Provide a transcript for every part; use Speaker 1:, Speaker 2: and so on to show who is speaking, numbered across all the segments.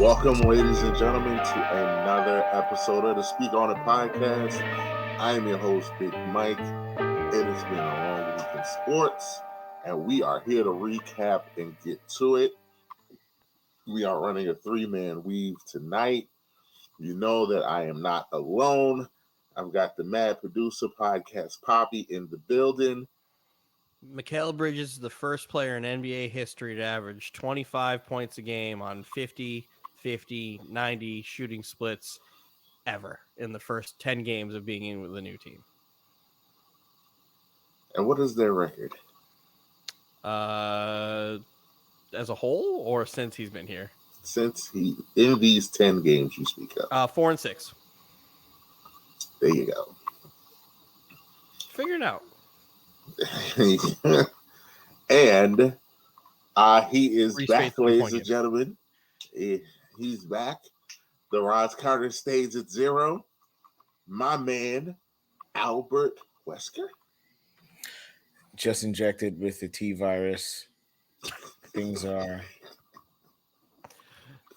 Speaker 1: Welcome, ladies and gentlemen, to another episode of the Speak On It podcast. I am your host, Big Mike. It has been a long week in sports, and we are here to recap and get to it. We are running a three-man weave tonight. You know that I am not alone. I've got the Mad Producer Podcast Poppy in the building.
Speaker 2: Mikal Bridges is the first player in NBA history to average 25 points a game on 50, 90 shooting splits ever in the first 10 games of being in with the new team.
Speaker 1: And what is their record?
Speaker 2: As a whole, or since he's been here?
Speaker 1: Since in these 10 games you speak of.
Speaker 2: 4-6.
Speaker 1: There you go.
Speaker 2: Figure it out.
Speaker 1: And he is back, ladies and gentlemen. He's back. The Roz Carter stays at 0. My man, Albert Wesker.
Speaker 3: Just injected with the T virus. Things are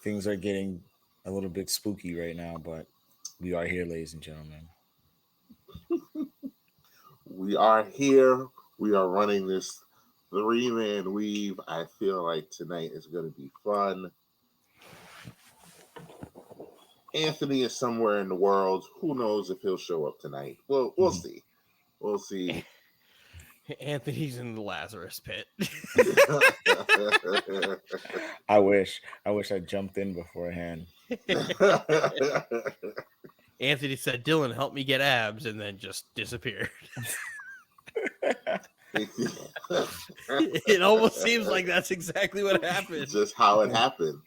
Speaker 3: getting a little bit spooky right now, but we are here, ladies and gentlemen.
Speaker 1: We are here. We are running this three-man weave. I feel like tonight is going to be fun. Anthony is somewhere in the world. Who knows if he'll show up tonight? Well, we'll see. We'll see.
Speaker 2: Anthony's in the Lazarus pit.
Speaker 3: I wish I jumped in beforehand.
Speaker 2: Anthony said, "Dylan, help me get abs," and then just disappeared. It almost seems like that's exactly what happened.
Speaker 1: Just how it happened.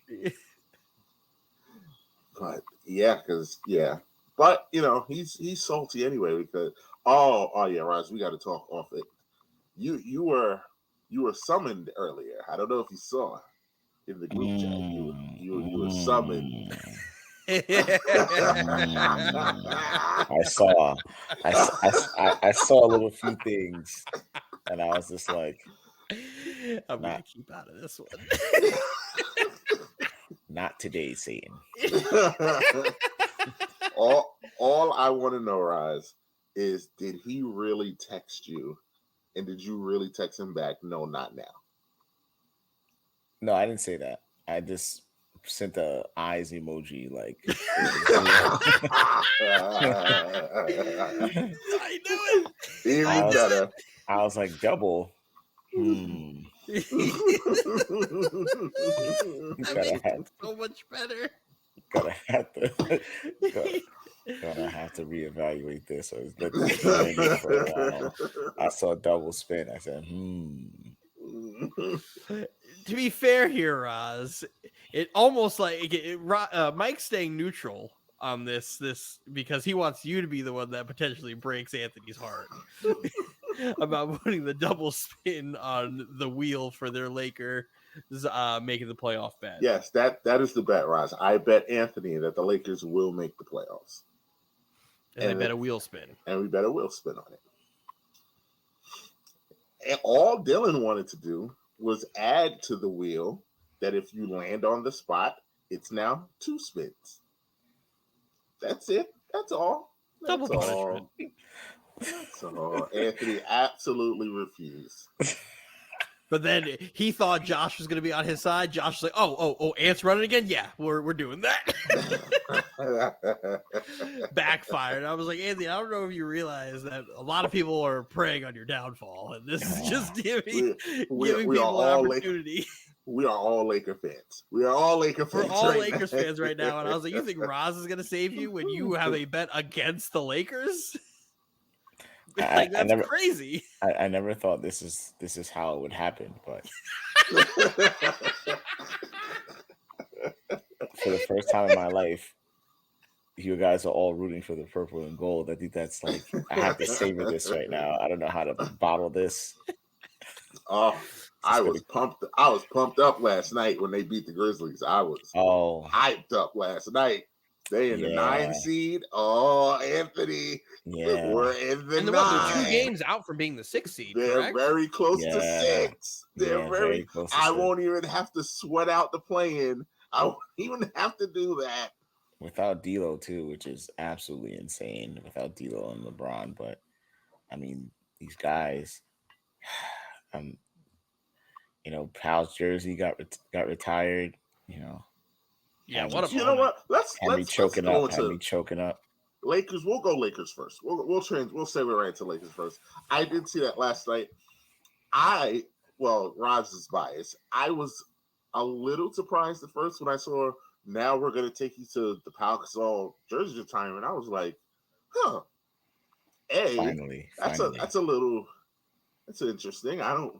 Speaker 1: But but he's salty anyway because oh yeah, Roz, we got to talk off it. You were summoned earlier. I don't know if you saw in the group chat. You were summoned.
Speaker 3: I saw a little few things, and I was just like,
Speaker 2: I'm gonna keep out of this one.
Speaker 3: Not today, Satan.
Speaker 1: all I want to know, Roz, is did he really text you, and did you really text him back? No, not now.
Speaker 3: No, I didn't say that. I just sent the eyes emoji, like
Speaker 2: I knew it.
Speaker 1: Even better.
Speaker 3: I was like, double.
Speaker 2: So much better.
Speaker 3: Gonna have to reevaluate this. I saw double spin. I said,
Speaker 2: To be fair here, Roz, it almost like Mike's staying neutral on this because he wants you to be the one that potentially breaks Anthony's heart about putting the double spin on the wheel for their Lakers making the playoff bet.
Speaker 1: Yes, that is the bet, Roz. I bet Anthony that the Lakers will make the playoffs.
Speaker 2: And I bet a wheel spin.
Speaker 1: And we bet a wheel spin on it. And all Dylan wanted to do was add to the wheel that if you land on the spot, it's now 2 spins. That's it. That's all.
Speaker 2: Double punishment.
Speaker 1: That's all. Anthony absolutely refused.
Speaker 2: But then he thought Josh was going to be on his side. Josh was like, oh, Ant's running again? Yeah, we're doing that. Backfired. I was like, Anthony, I don't know if you realize that a lot of people are preying on your downfall, and this is just giving people an opportunity.
Speaker 1: We are all Laker fans. We are all Laker fans.
Speaker 2: We're all Lakers fans right now. And I was like, you think Roz is going to save you when you have a bet against the Lakers? Like, that's crazy.
Speaker 3: I never thought this is how it would happen, but for the first time in my life, you guys are all rooting for the purple and gold. I think that's like I have to savor this right now. I don't know how to bottle this.
Speaker 1: Oh, I was pumped. I was pumped up last night when they beat the Grizzlies. I was hyped up last night. They in the 9 seed. Oh, Anthony.
Speaker 3: Yeah.
Speaker 1: We're in the 9.
Speaker 2: They're 2 games out from being the 6 seed.
Speaker 1: They're
Speaker 2: correct?
Speaker 1: very close to 6. They're very close to 6. I won't even have to sweat out the play-in. I wouldn't even have to do that.
Speaker 3: Without D'Lo too, which is absolutely insane. Without D'Lo and LeBron, but I mean these guys. Um, Powell's jersey got retired. You know,
Speaker 2: Yeah,
Speaker 3: had
Speaker 2: what
Speaker 3: me,
Speaker 2: a
Speaker 1: You know
Speaker 2: moment.
Speaker 1: what? Let's
Speaker 3: had me
Speaker 1: let's
Speaker 3: choking
Speaker 1: go
Speaker 3: up. Had me
Speaker 1: into
Speaker 3: choking up.
Speaker 1: Lakers. We'll go Lakers first. We'll segue right into Lakers first. I did see that last night. Raj is biased. I was a little surprised at first when I saw now we're going to take you to the Pau Gasol jersey retirement. I was like, huh.
Speaker 3: Finally.
Speaker 1: That's interesting. I don't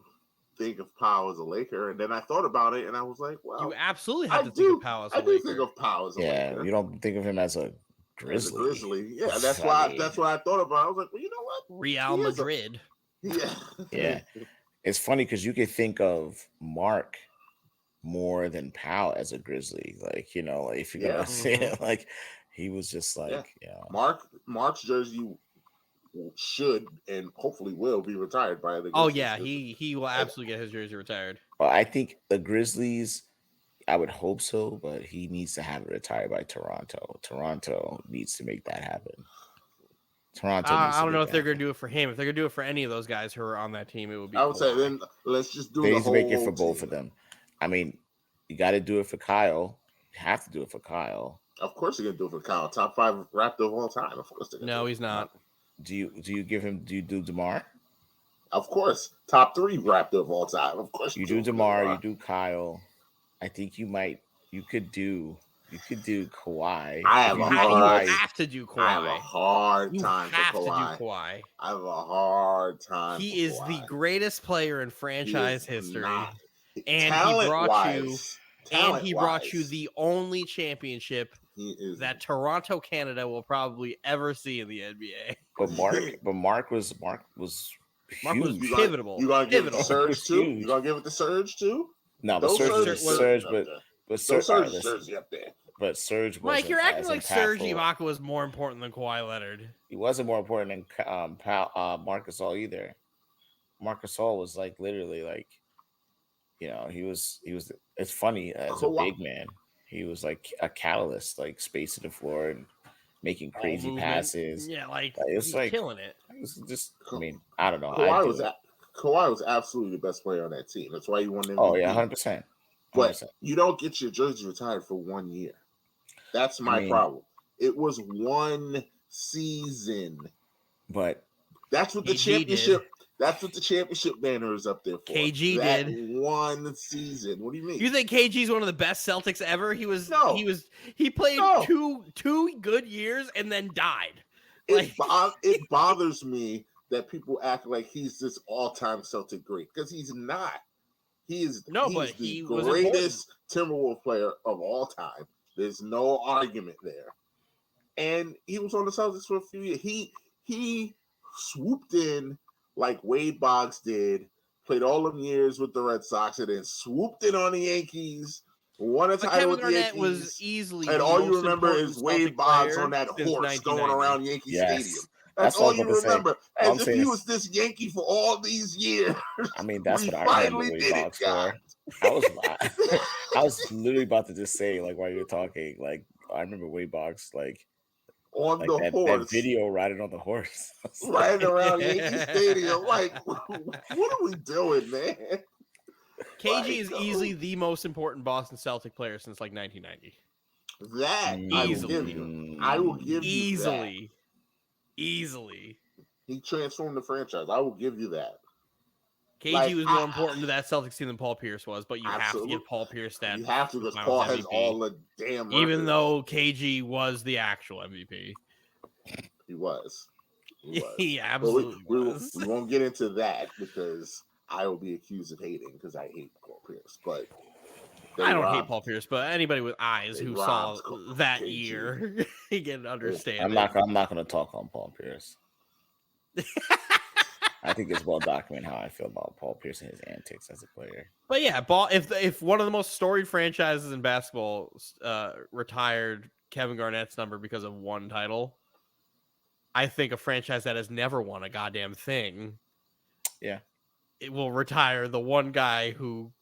Speaker 1: think of Pau as a Laker, and then I thought about it, and I was like, well,
Speaker 2: You absolutely have to think of Powell as a
Speaker 1: I do
Speaker 2: Laker.
Speaker 1: think of Pau as a Laker.
Speaker 3: You don't think of him as a Grizzly.
Speaker 1: As a Grizzly, yeah. That's why I thought about it. I was like, well, you know what?
Speaker 2: Real Madrid.
Speaker 1: Yeah.
Speaker 3: It's funny because you could think of Mark more than Powell as a Grizzly. Like, if you're gonna say it, like he was just like,
Speaker 1: Mark's jersey should and hopefully will be retired by the Grizzlies.
Speaker 2: Oh yeah, he will absolutely get his jersey retired.
Speaker 3: Well, I think the Grizzlies, I would hope so, but he needs to have it retired by Toronto. Toronto needs to make that happen.
Speaker 2: I don't know if they're going to do it for him. If they're going to do it for any of those guys who are on that team, it would be.
Speaker 1: I would say then let's just do
Speaker 3: they
Speaker 1: the
Speaker 3: need
Speaker 1: whole
Speaker 3: to make it for
Speaker 1: team.
Speaker 3: both of them. I mean, you got to do it for Kyle. You have to do it for Kyle.
Speaker 1: Of course, you're gonna do it for Kyle. Top 5 Raptor of all time. Of course,
Speaker 2: no, he's not.
Speaker 3: Do you give him? Do you do DeMar?
Speaker 1: Of course, top 3 Raptor of all time. Of course,
Speaker 3: you do DeMar. You do Kyle. I think you could do Kawhi.
Speaker 2: You have to do Kawhi.
Speaker 1: I have a hard time for Kawhi.
Speaker 2: You have to do Kawhi.
Speaker 1: I have a hard time.
Speaker 2: He is the greatest player in franchise history, and he brought you the only championship that Toronto, Canada will probably ever see in the NBA.
Speaker 3: But Mark was
Speaker 2: pivotal.
Speaker 1: You gonna give it the Surge too? You gonna give it the Surge too?
Speaker 3: No, but Surge, but
Speaker 1: Surge jersey up there.
Speaker 3: But Surge wasn't
Speaker 2: Mike, you're acting like
Speaker 3: impactful.
Speaker 2: Serge Ibaka was more important than Kawhi Leonard.
Speaker 3: He wasn't more important than Marc Gasol either. Marc Gasol was like literally like, he was. It's funny as a big man. He was like a catalyst, like spacing the floor and making crazy passes.
Speaker 2: Yeah, like
Speaker 3: it's like
Speaker 2: killing it.
Speaker 3: It was just, I mean, I don't know.
Speaker 1: Kawhi was absolutely the best player on that team. That's why he won MVP.
Speaker 3: Oh yeah, 100%.
Speaker 1: But you don't get your jersey retired for 1 year. That's my problem. It was 1 season.
Speaker 3: But
Speaker 1: that's what the championship. That's what the championship banner is up there for.
Speaker 2: KG
Speaker 1: that
Speaker 2: did
Speaker 1: 1 season. What do you mean?
Speaker 2: You think KG's one of the best Celtics ever? He played 2 good years and then died.
Speaker 1: It bothers me that people act like he's this all-time Celtic great because he's not. He's the greatest Timberwolves player of all time. There's no argument there. And he was on the Celtics for a few years. He swooped in like Wade Boggs did, played all them years with the Red Sox, and then swooped in on the Yankees, won a title with the Yankees.
Speaker 2: Was easily
Speaker 1: and all you remember is Wade Boggs on that horse going around Yankee Stadium. That's all you remember. As if he was this Yankee for all these years.
Speaker 3: I mean, that's what I remember Wade Boggs for. I was literally about to just say, like, while you're talking, like, I remember Wade Boggs, like
Speaker 1: on the horse.
Speaker 3: That video riding on the horse.
Speaker 1: Riding around Yankee Stadium. Like, what are we doing, man?
Speaker 2: KG is easily the most important Boston Celtic player since, like, 1990.
Speaker 1: That,
Speaker 2: easily.
Speaker 1: I will give you that.
Speaker 2: Easily.
Speaker 1: He transformed the franchise. I will give you that.
Speaker 2: KG was more important to that Celtics team than Paul Pierce was, but you have to give Paul Pierce that.
Speaker 1: You have to because Paul has all the damn records.
Speaker 2: Even though KG was the actual MVP.
Speaker 1: He was.
Speaker 2: He absolutely was.
Speaker 1: We won't get into that because I will be accused of hating because I hate Paul Pierce. But
Speaker 2: I don't hate Paul Pierce, but anybody with eyes who saw that KG. Year, he can understand.
Speaker 3: I'm not going to talk on Paul Pierce. I think it's well documented how I feel about Paul Pierce and his antics as a player.
Speaker 2: But yeah, if one of the most storied franchises in basketball retired Kevin Garnett's number because of 1 title, I think a franchise that has never won a goddamn thing,
Speaker 3: it
Speaker 2: will retire the one guy who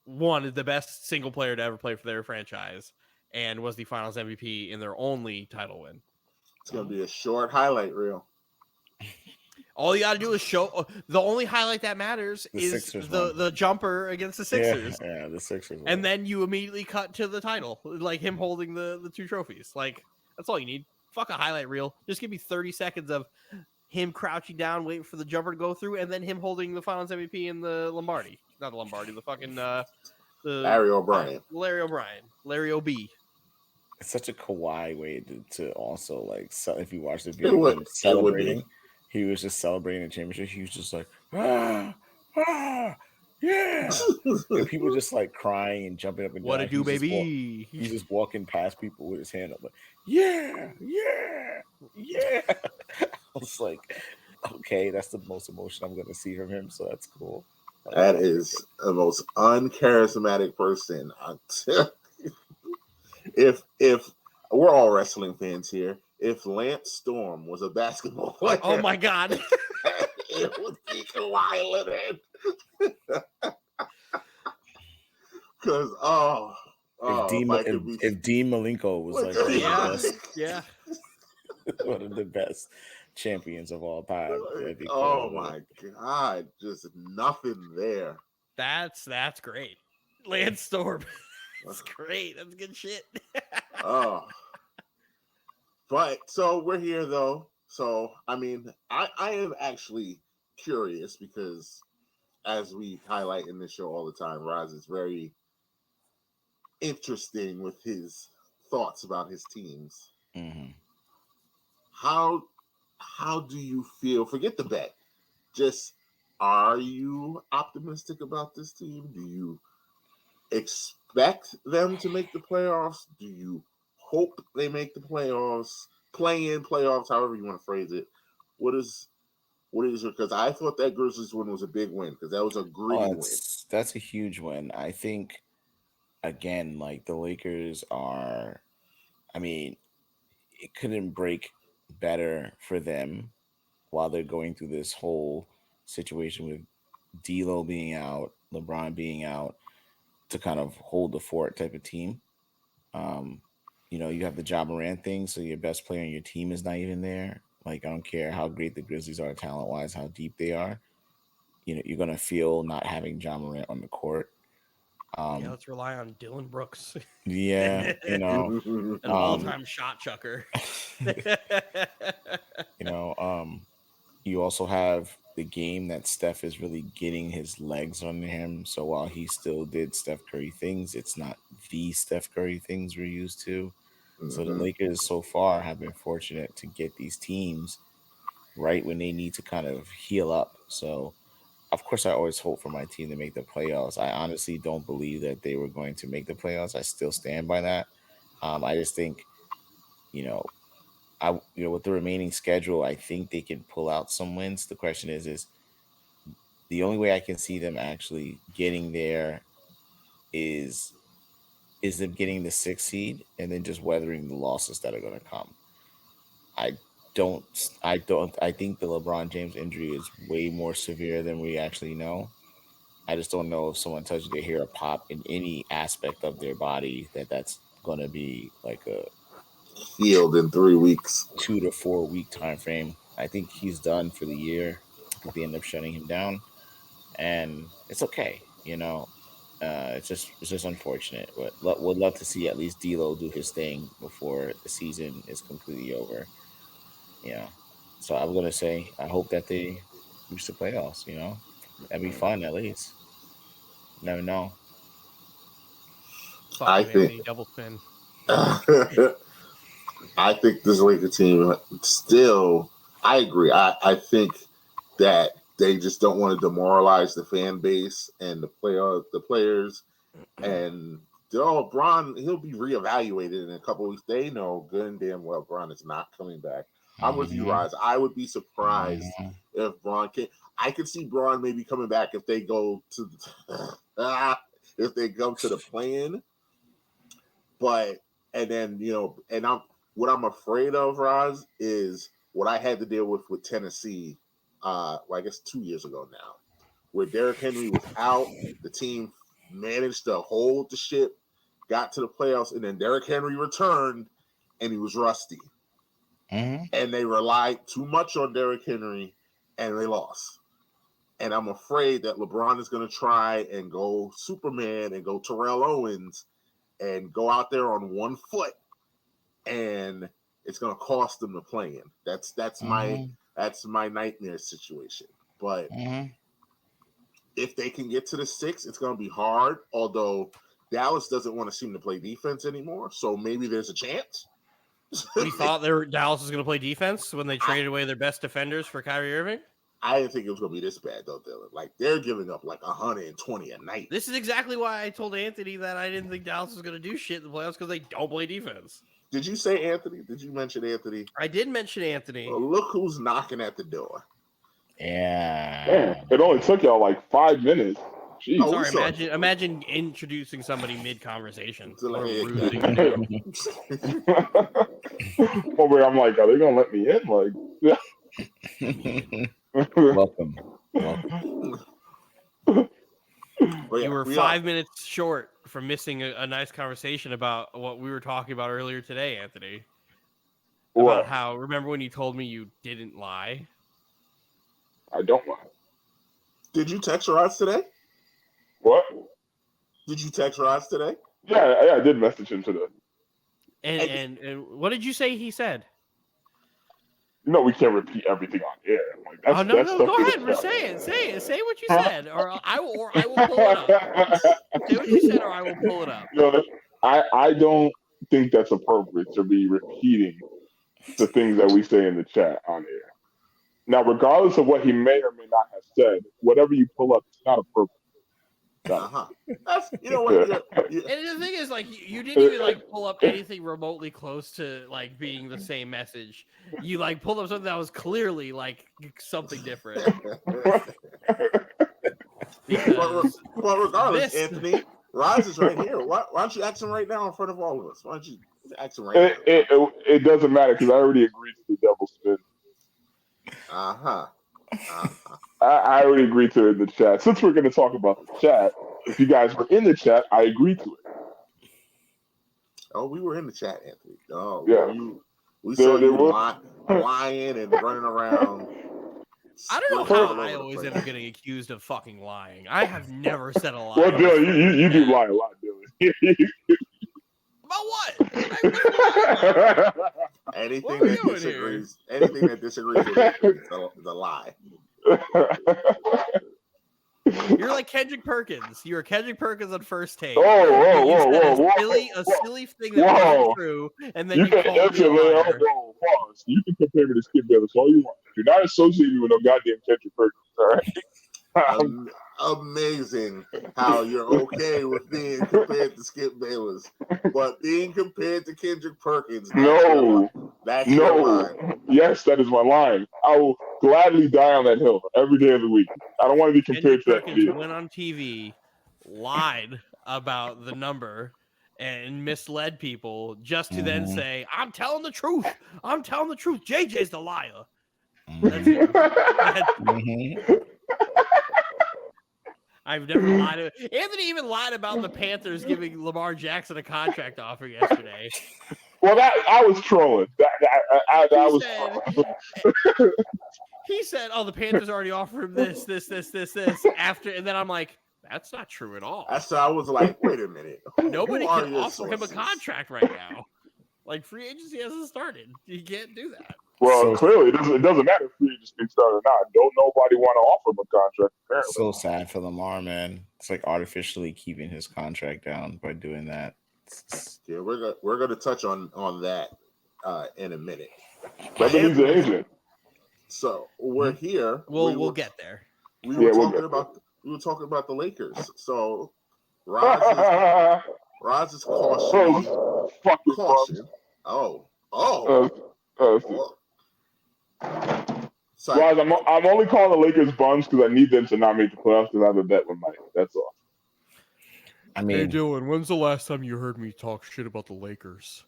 Speaker 2: won the best single player to ever play for their franchise and was the Finals MVP in their only title win.
Speaker 1: It's gonna be a short highlight reel.
Speaker 2: All you got to do is show. The only highlight that matters
Speaker 3: The
Speaker 2: is
Speaker 3: Sixers
Speaker 2: the jumper against the Sixers.
Speaker 3: Yeah, the Sixers.
Speaker 2: And then you immediately cut to the title, like him holding the two trophies. Like, that's all you need. Fuck a highlight reel. Just give me 30 seconds of him crouching down, waiting for the jumper to go through, and then him holding the Finals MVP in the Lombardi. Not the Lombardi, the fucking
Speaker 1: Larry O'Brien.
Speaker 2: Larry O.B.
Speaker 3: It's such a Kawhi way to also like. If you watch the video, him celebrating, he was just celebrating the championship. He was just like, yeah. And people just like crying and jumping up and down.
Speaker 2: What it do, baby?
Speaker 3: He's just walking past people with his hand up, like, yeah. I was like, okay, that's the most emotion I'm gonna see from him, so that's cool.
Speaker 1: That is the most uncharismatic person. If we're all wrestling fans here, if Lance Storm was a basketball player,
Speaker 2: oh my god,
Speaker 1: it would be Kawhi Leonard. Because
Speaker 3: if Dean Malenko was like one of the best champions of all time,
Speaker 1: oh my god, just nothing there.
Speaker 2: That's great. Lance Storm. That's great. That's good shit.
Speaker 1: But so we're here though. So I mean, I am actually curious because as we highlight in this show all the time, Roz is very interesting with his thoughts about his teams.
Speaker 3: Mm-hmm.
Speaker 1: How do you feel? Forget the bet. Just, are you optimistic about this team? Do you expect them to make the playoffs? Do you hope they make the playoffs? Play-in, playoffs, however you want to phrase it. What is because I thought that Grizzlies win was a big win because that was a gritty win.
Speaker 3: That's a huge win. I think, again, like the Lakers are, I mean, it couldn't break better for them while they're going through this whole situation with D'Lo being out, LeBron being out, to kind of hold the fort type of team. You have the Ja Morant thing, so your best player on your team is not even there. Like, I don't care how great the Grizzlies are talent-wise, how deep they are. You're going to feel not having Ja Morant on the court.
Speaker 2: Let's rely on Dylan Brooks.
Speaker 3: Yeah,
Speaker 2: an all-time shot chucker.
Speaker 3: You also have the game that Steph is really getting his legs under him. So while he still did Steph Curry things, it's not the Steph Curry things we're used to. Mm-hmm. So the Lakers so far have been fortunate to get these teams right when they need to kind of heal up. So, of course, I always hope for my team to make the playoffs. I honestly don't believe that they were going to make the playoffs. I still stand by that. I just think, with the remaining schedule, I think they can pull out some wins. The question is the only way I can see them actually getting there is them getting the 6th seed and then just weathering the losses that are going to come. I think the LeBron James injury is way more severe than we actually know. I just don't know if someone tells you they hear a pop in any aspect of their body that's going to be like a
Speaker 1: healed in 3 weeks,
Speaker 3: 2 to 4 week time frame. I think he's done for the year. I think they end up shutting him down, and it's okay. It's just unfortunate, but would love to see at least D'Lo do his thing before the season is completely over. So I'm gonna say I hope that they reach the playoffs. That'd be fun at least. Never know.
Speaker 1: I think
Speaker 2: double spin.
Speaker 1: I think this Lakers team still. I agree. I think that they just don't want to demoralize the fan base and the players. And Bron, he'll be reevaluated in a couple of weeks. They know good and damn well Bron is not coming back. I'm with you, Roz. I would be surprised if Bron came. I could see Bron maybe coming back if they go to if they come to the play-in. But and then what I'm afraid of, Roz, is what I had to deal with Tennessee. I guess 2 years ago now, where Derrick Henry was out, the team managed to hold the ship, got to the playoffs, and then Derrick Henry returned, and he was rusty.
Speaker 3: Mm-hmm.
Speaker 1: And they relied too much on Derrick Henry, and they lost. And I'm afraid that LeBron is going to try and go Superman and go Terrell Owens and go out there on one foot, and it's going to cost them the play-in. That's my nightmare situation. But if they can get to the 6, it's going to be hard. Although Dallas doesn't want to seem to play defense anymore, so maybe there's a chance.
Speaker 2: We thought Dallas was going to play defense when they traded away their best defenders for Kyrie Irving.
Speaker 1: I didn't think it was going to be this bad, though, Dylan. Like, they're giving up like 120 a night.
Speaker 2: This is exactly why I told Anthony that I didn't think Dallas was going to do shit in the playoffs because they don't play defense.
Speaker 1: Did you say Anthony? Did you mention Anthony?
Speaker 2: I did mention Anthony.
Speaker 1: Well, look who's knocking at the door.
Speaker 3: Yeah.
Speaker 4: Damn, it only took y'all like 5 minutes. Jeez.
Speaker 1: Oh,
Speaker 2: Sorry, imagine introducing somebody mid-conversation.
Speaker 1: Like,
Speaker 4: Over, I'm like, are they going to let me in? Like,
Speaker 3: Welcome.
Speaker 2: You were 5 minutes short from missing a nice conversation about what we were talking about earlier today, Anthony.
Speaker 4: what?
Speaker 2: About how, remember when you told me you didn't lie?
Speaker 4: I don't lie.
Speaker 1: Did you text Rods today?
Speaker 4: What?
Speaker 1: Did you text Rods today?
Speaker 4: Yeah, I did message him today.
Speaker 2: And what did you say he said?
Speaker 4: You know, we can't repeat everything on air. Like, that's,
Speaker 2: No, go ahead. Say it. Say what you said, or I will pull it up. Say what you said, or I will pull it up.
Speaker 4: No, I don't think that's appropriate to be repeating the things that we say in the chat on air. Now, regardless of what he may or may not have said, whatever you pull up, it's not appropriate.
Speaker 1: You know what?
Speaker 2: And the thing is, like, you didn't even like pull up anything remotely close to like being the same message. You like pulled up something that was clearly like something different.
Speaker 1: Well, regardless, Anthony, Roz is right here. Why don't you ask him right now in front of all of us? Why don't you ask him right now?
Speaker 4: It doesn't matter because I already agreed to the double spin. I already agreed to it in the chat. Since we're going to talk about the chat, if you guys were in the chat, I agreed to it.
Speaker 1: Oh, we were in the chat, Anthony. Oh,
Speaker 4: yeah.
Speaker 1: We saw you lying and running around.
Speaker 2: I don't know how I always end up getting accused of fucking lying. I have never said a lie.
Speaker 4: Well, Dylan, you do lie a lot, Dylan.
Speaker 2: About what?
Speaker 1: Anything that disagrees with it is a lie.
Speaker 2: You're like Kendrick Perkins. You're Kendrick Perkins on First Take.
Speaker 4: Whoa.
Speaker 2: A silly thing that wasn't true, and then you called me a liar.
Speaker 4: Pause. You can compare me to Skip Bayless all you want. Do not associate me with no goddamn Kendrick Perkins, all right?
Speaker 1: Amazing how you're okay with being compared to Skip Bayless, but being compared to Kendrick Perkins, that's your line.
Speaker 4: Yes, that is my line. I will gladly die on that hill every day of the week. I don't want to be compared to that video.
Speaker 2: Went on TV, lied about the number, and misled people just to then say, "I'm telling the truth. I'm telling the truth. JJ's the liar." I've never lied. Anthony even lied about the Panthers giving Lamar Jackson a contract offer yesterday.
Speaker 4: Well, I was trolling. I was trolling.
Speaker 2: He said, "Oh, the Panthers already offered him this." After, and then I'm like, "That's not true at all."
Speaker 1: So I was like, "Wait a minute.
Speaker 2: Nobody can offer him a contract right now. Like, free agency hasn't started. You can't do that."
Speaker 4: Well, clearly, it doesn't matter if free agency started or not. Don't nobody want to offer him a contract, apparently.
Speaker 3: So sad for Lamar, man. It's like artificially keeping his contract down by doing that.
Speaker 1: Yeah, we're gonna touch on that in a minute.
Speaker 4: But he's an agent.
Speaker 1: So we're here.
Speaker 2: We'll get there.
Speaker 1: We were talking about the Lakers. So Roz is caution.
Speaker 4: So Roz, I'm only calling the Lakers bums because I need them to not make the playoffs because I have a bet with Mike. That's all.
Speaker 3: I mean,
Speaker 2: hey Dylan, when's the last time you heard me talk shit about the Lakers?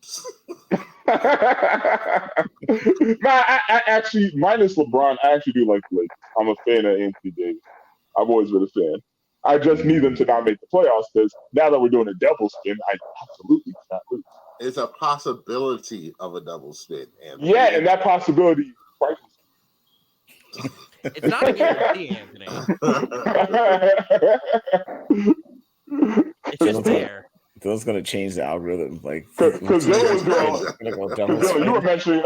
Speaker 4: I actually, minus LeBron, I actually do like the Lakers. I'm a fan of Anthony Davis. I've always been a fan. I just need them to not make the playoffs because now that we're doing a double spin, I absolutely cannot lose.
Speaker 1: It's a possibility of a double spin. Anthony.
Speaker 4: Yeah, and that possibility frightens
Speaker 2: It's not a guarantee, Anthony. It's just there.
Speaker 3: Dylan's gonna change the algorithm, like
Speaker 4: because Dylan was doing. Dylan, you were mentioning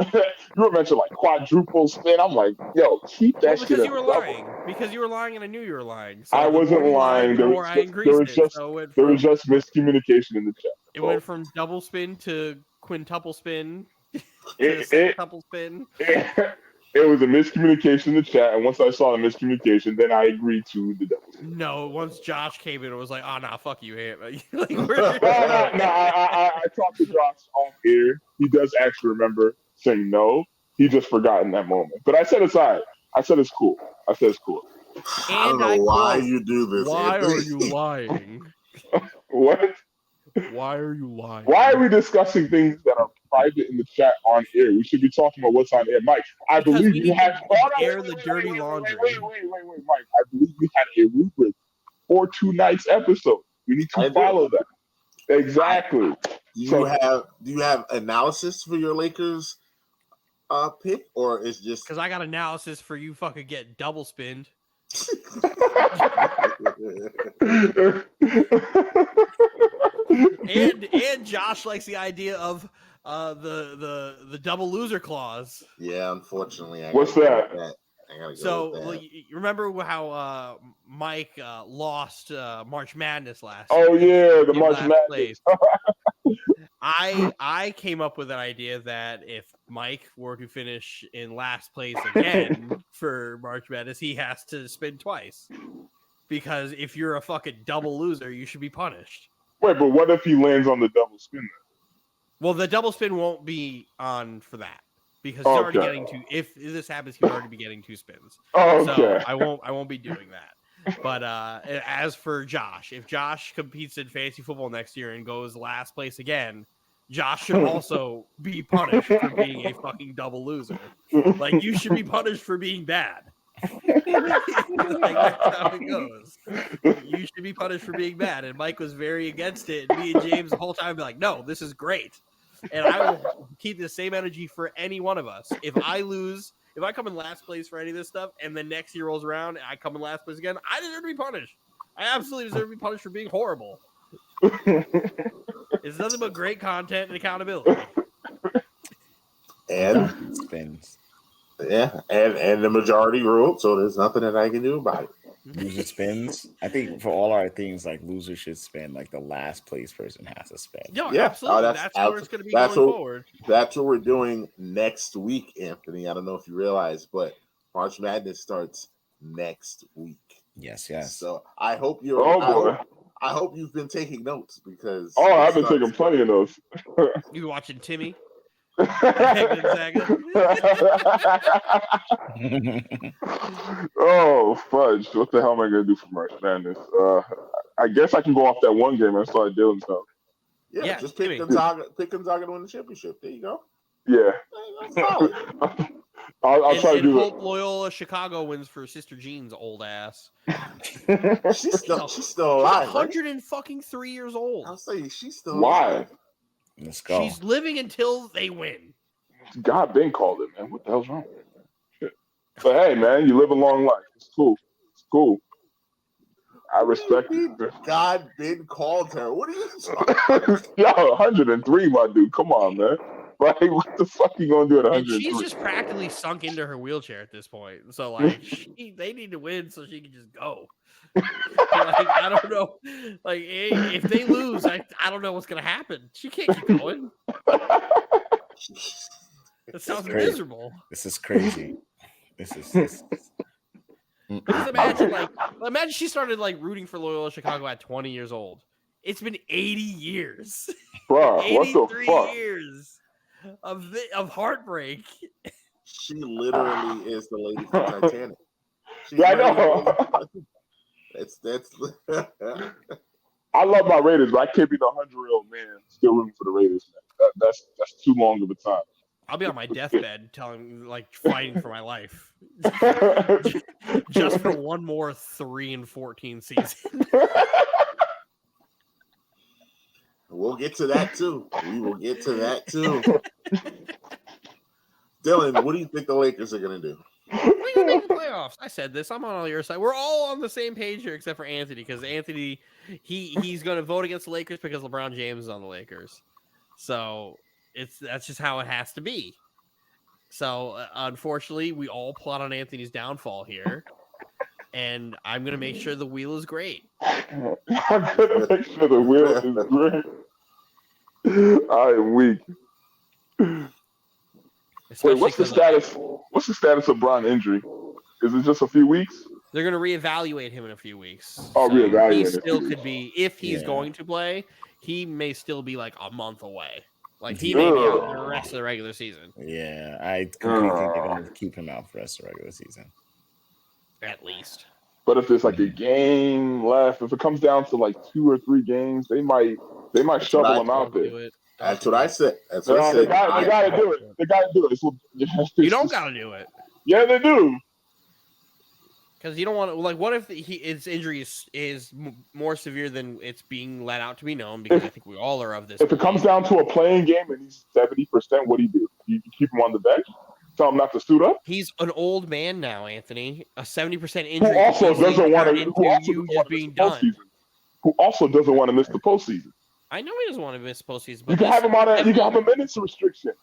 Speaker 4: like quadruple spin. I'm like, yo, keep that shit.
Speaker 2: Because you were lying. Because you were lying, and I knew you were lying. So
Speaker 4: I wasn't lying. There was just miscommunication in the chat.
Speaker 2: It went from double spin to quintuple spin to sextuple spin.
Speaker 4: It was a miscommunication in the chat, and once I saw the miscommunication, then I agreed to the double spin.
Speaker 2: No, once Josh came in, it was like, oh, nah, fuck you, like,
Speaker 4: I talked to Josh on air. He does actually remember saying no. He just forgot in that moment. But I said aside. I said it's cool.
Speaker 1: I don't know why you do this.
Speaker 2: Why
Speaker 1: Anthony.
Speaker 2: are you lying?
Speaker 4: What?
Speaker 2: Why are you lying?
Speaker 4: Why are we discussing things that are private in the chat on air? We should be talking about what's on air. Mike, I believe you had
Speaker 2: air the dirty laundry.
Speaker 4: Wait, Mike. I believe we had a rubric for tonight's episode. We need to follow that. Exactly.
Speaker 1: Do you have analysis for your Lakers pick, or is just
Speaker 2: because I got analysis for you fucking get double spinned. and Josh likes the idea of the double loser clause.
Speaker 1: Yeah, unfortunately.
Speaker 4: What's that?
Speaker 2: So you remember how Mike lost March Madness last?
Speaker 4: Oh yeah, the March Madness.
Speaker 2: I came up with an idea that if Mike were to finish in last place again for March Madness, he has to spin twice. Because if you're a fucking double loser, you should be punished.
Speaker 4: Wait, but what if he lands on the double spin then?
Speaker 2: Well, the double spin won't be on for that. Because he's already getting two. If this happens, he'll already be getting two spins. So I won't be doing that. But as for Josh, if Josh competes in fantasy football next year and goes last place again, Josh should also be punished for being a fucking double loser. Like, you should be punished for being bad. Like, that's how it goes. You should be punished for being bad. And Mike was very against it. And me and James the whole time be like, no, this is great. And I will keep the same energy for any one of us. If I lose, if I come in last place for any of this stuff, and then next year rolls around and I come in last place again, I deserve to be punished. I absolutely deserve to be punished for being horrible. It's nothing but great content and accountability.
Speaker 1: And
Speaker 3: spins.
Speaker 1: Yeah, and the majority ruled, so there's nothing that I can do about it.
Speaker 3: Loser spins. I think for all our things, like loser should spin. Like the last place person has to spin.
Speaker 2: Yeah, absolutely. That's where it's going to be going forward.
Speaker 1: That's what we're doing next week, Anthony. I don't know if you realize, but March Madness starts next week.
Speaker 3: Yes.
Speaker 1: So I hope you're. I hope you've been taking notes because.
Speaker 4: Oh, I've been taking plenty of notes.
Speaker 2: You watching Timmy?
Speaker 4: Oh fudge! What the hell am I gonna do for March Madness? I guess I can go off that one game I saw Dylan's house.
Speaker 1: Yeah, just pick Gonzaga to win the championship. There you go.
Speaker 4: Yeah, I'll try to do it.
Speaker 2: Loyola Chicago wins for Sister Jean's old ass.
Speaker 1: she's still alive.
Speaker 2: 103 years old.
Speaker 1: I'll say she's still alive.
Speaker 3: Let's go.
Speaker 2: She's living until they win.
Speaker 4: God been called it, man. What the hell's wrong? Shit. But hey, man, you live a long life. It's cool. I respect it.
Speaker 1: God been called her. What are you talking?
Speaker 4: Yo, 103, my dude. Come on, man. Like, what the fuck you gonna do at 103?
Speaker 2: She's just practically sunk into her wheelchair at this point. So, like, they need to win so she can just go. Like, I don't know. Like, if they lose, I don't know what's gonna happen. She can't keep going. That sounds miserable.
Speaker 3: This is crazy. This is.
Speaker 2: Just imagine she started like rooting for Loyola Chicago at 20 years old. It's been 80 years.
Speaker 4: Bro, what the fuck?
Speaker 2: Years of heartbreak.
Speaker 1: She literally is the lady from Titanic.
Speaker 4: Yeah, I know.
Speaker 1: That's
Speaker 4: I love my Raiders, but I can't be the 100-year-old man still rooting for the Raiders. That's too long of a time.
Speaker 2: I'll be on my deathbed fighting for my life. Just for one more 3-14 season.
Speaker 1: We'll get to that too. We will get to that too. Dylan, what do you think the Lakers are going to do?
Speaker 2: We're gonna make the playoffs. I said this. I'm on your side. We're all on the same page here, except for Anthony, because Anthony, he's going to vote against the Lakers because LeBron James is on the Lakers. So that's just how it has to be. So unfortunately, we all plot on Anthony's downfall here, and I'm going to make sure the wheel is great.
Speaker 4: I'm going to make sure the wheel is great. I am weak. Wait, what's the status? What's the status of Bron's injury? Is it just a few weeks?
Speaker 2: They're going to reevaluate him in a few weeks.
Speaker 4: Oh,
Speaker 2: so
Speaker 4: reevaluate.
Speaker 2: He still could be, if he's going to play, he may still be like a month away. Like he may be out the rest of the regular season.
Speaker 3: Yeah, I completely think they're going to keep him out for the rest of the regular season.
Speaker 2: At least.
Speaker 4: But if there's like a game left, if it comes down to like 2 or 3 games, they might shovel him out there.
Speaker 1: That's what I said. That's what
Speaker 4: I said. They gotta do it. They gotta do it.
Speaker 2: You don't gotta do it.
Speaker 4: Yeah, they do.
Speaker 2: Because you don't want to. Like, what if his injury is more severe than it's being let out to be known? Because I think we all are of this.
Speaker 4: If it comes down to a playing game and he's 70%, what do you do? You keep him on the bench? Tell him not to suit up?
Speaker 2: He's an old man now, Anthony. A 70% injury.
Speaker 4: Who also doesn't want to Who also doesn't want to miss the postseason?
Speaker 2: I know he doesn't want to miss postseason.
Speaker 4: But you can have him on you can have a minutes restriction.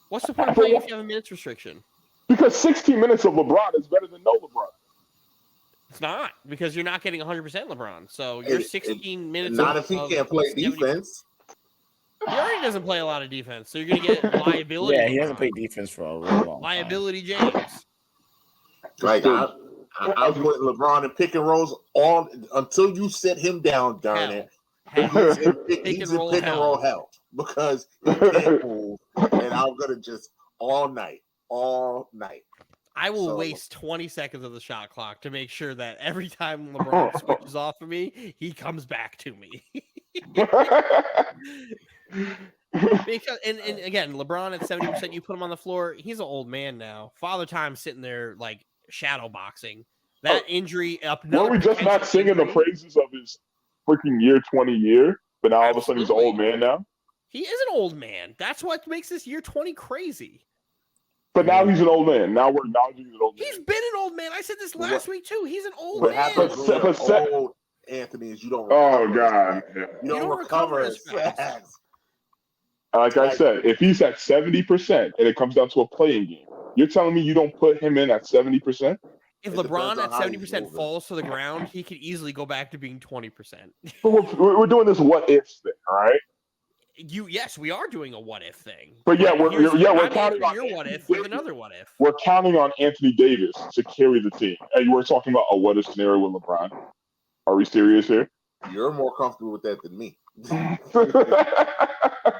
Speaker 2: What's the point of playing if you have a minutes restriction?
Speaker 4: Because 16 minutes of LeBron is better than no LeBron.
Speaker 2: It's not, because you're not getting 100% LeBron. So you're 16 minutes.
Speaker 1: Not if he can't play defense.
Speaker 2: He already doesn't play a lot of defense, so you're going to get liability.
Speaker 3: Yeah, he hasn't played defense for a really long
Speaker 2: liability James.
Speaker 1: Like, I'm putting LeBron in pick and rolls until you sit him down, darn it. He's in pick and roll hell because he can't move, and I'm going to just all night.
Speaker 2: I will waste 20 seconds of the shot clock to make sure that every time LeBron switches off of me, he comes back to me. Because and again, LeBron at 70%, you put him on the floor. He's an old man now. Father Time sitting there like shadow boxing. That injury up.
Speaker 4: Were we just not singing the praises of his freaking year 20 year? But now all of a sudden he's an old man now.
Speaker 2: He is an old man. That's what makes this year 20 crazy.
Speaker 4: But now he's an old man. Now we're acknowledging he's an old man.
Speaker 2: He's been an old man. I said this last week too. He's an old
Speaker 1: man.
Speaker 2: man.
Speaker 1: But old, Anthony, is you don't.
Speaker 4: Oh God!
Speaker 1: You don't recover as fast.
Speaker 4: Like I said, if he's at 70% and it comes down to a playing game, you're telling me you don't put him in at 70%?
Speaker 2: If LeBron at 70% falls to the ground, he could easily go back to being 20%.
Speaker 4: But we're doing this what if thing, all right?
Speaker 2: Yes, we are doing a what if thing.
Speaker 4: But yeah, we're counting on
Speaker 2: your what if with another what if.
Speaker 4: We're counting on Anthony Davis to carry the team. And we're talking about a what if scenario with LeBron. Are we serious here?
Speaker 1: You're more comfortable with that than me.